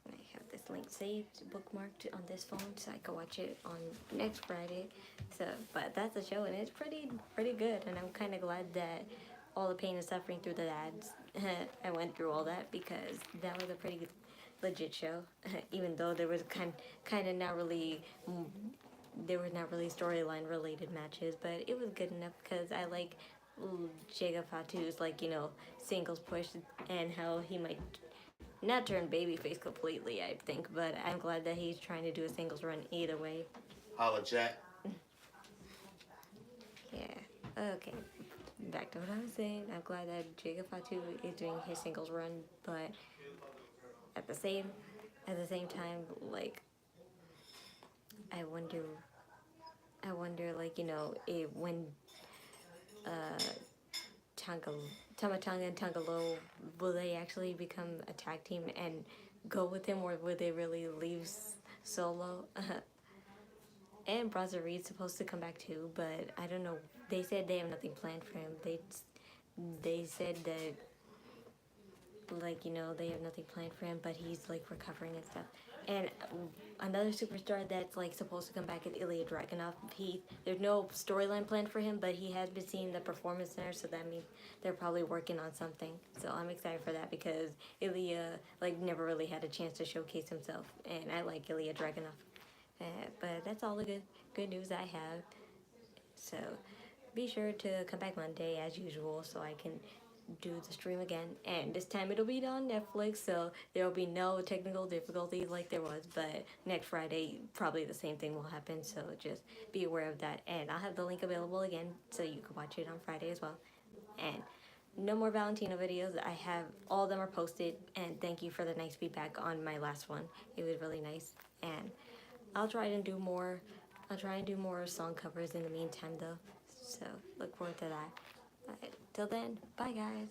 [SPEAKER 1] I have this link saved, bookmarked on this phone, so I can watch it on next Friday. So, but that's the show, and it's pretty good. And I'm kind of glad that all the pain and suffering through the ads, I went through all that because that was a pretty good, legit show. Even though there was kind of not really. There were not really storyline related matches, but it was good enough because I like Jacob Fatu's singles push and how he might not turn babyface completely, I think, but I'm glad that he's trying to do a singles run either way.
[SPEAKER 18] Holla, Jack.
[SPEAKER 1] Yeah. Okay. Back to what I was saying. I'm glad that Jacob Fatu is doing his singles run, but at the same time, I wonder, when Tamatanga and Tangalo, will they actually become a tag team and go with him, or will they really leave solo? And Brazza Reed's supposed to come back too, but I don't know. They said they have nothing planned for him. They said that, they have nothing planned for him, but he's recovering and stuff. And another superstar that's supposed to come back is Ilya Dragunov. There's no storyline planned for him, but he has been seen in the Performance Center, so that means they're probably working on something. So I'm excited for that because Ilya never really had a chance to showcase himself, and I like Ilya Dragunov. But that's all the good news I have. So be sure to come back Monday as usual, so I can do the stream again, and this time it'll be on Netflix, so there will be no technical difficulties like there was. But next Friday, probably the same thing will happen, so just be aware of that. And I'll have the link available again, so you can watch it on Friday as well. And no more Valentino videos. I have all of them are posted, and thank you for the nice feedback on my last one. It was really nice, and I'll try and do more. I'll try and do more song covers in the meantime, though. So look forward to that. But till then, bye guys.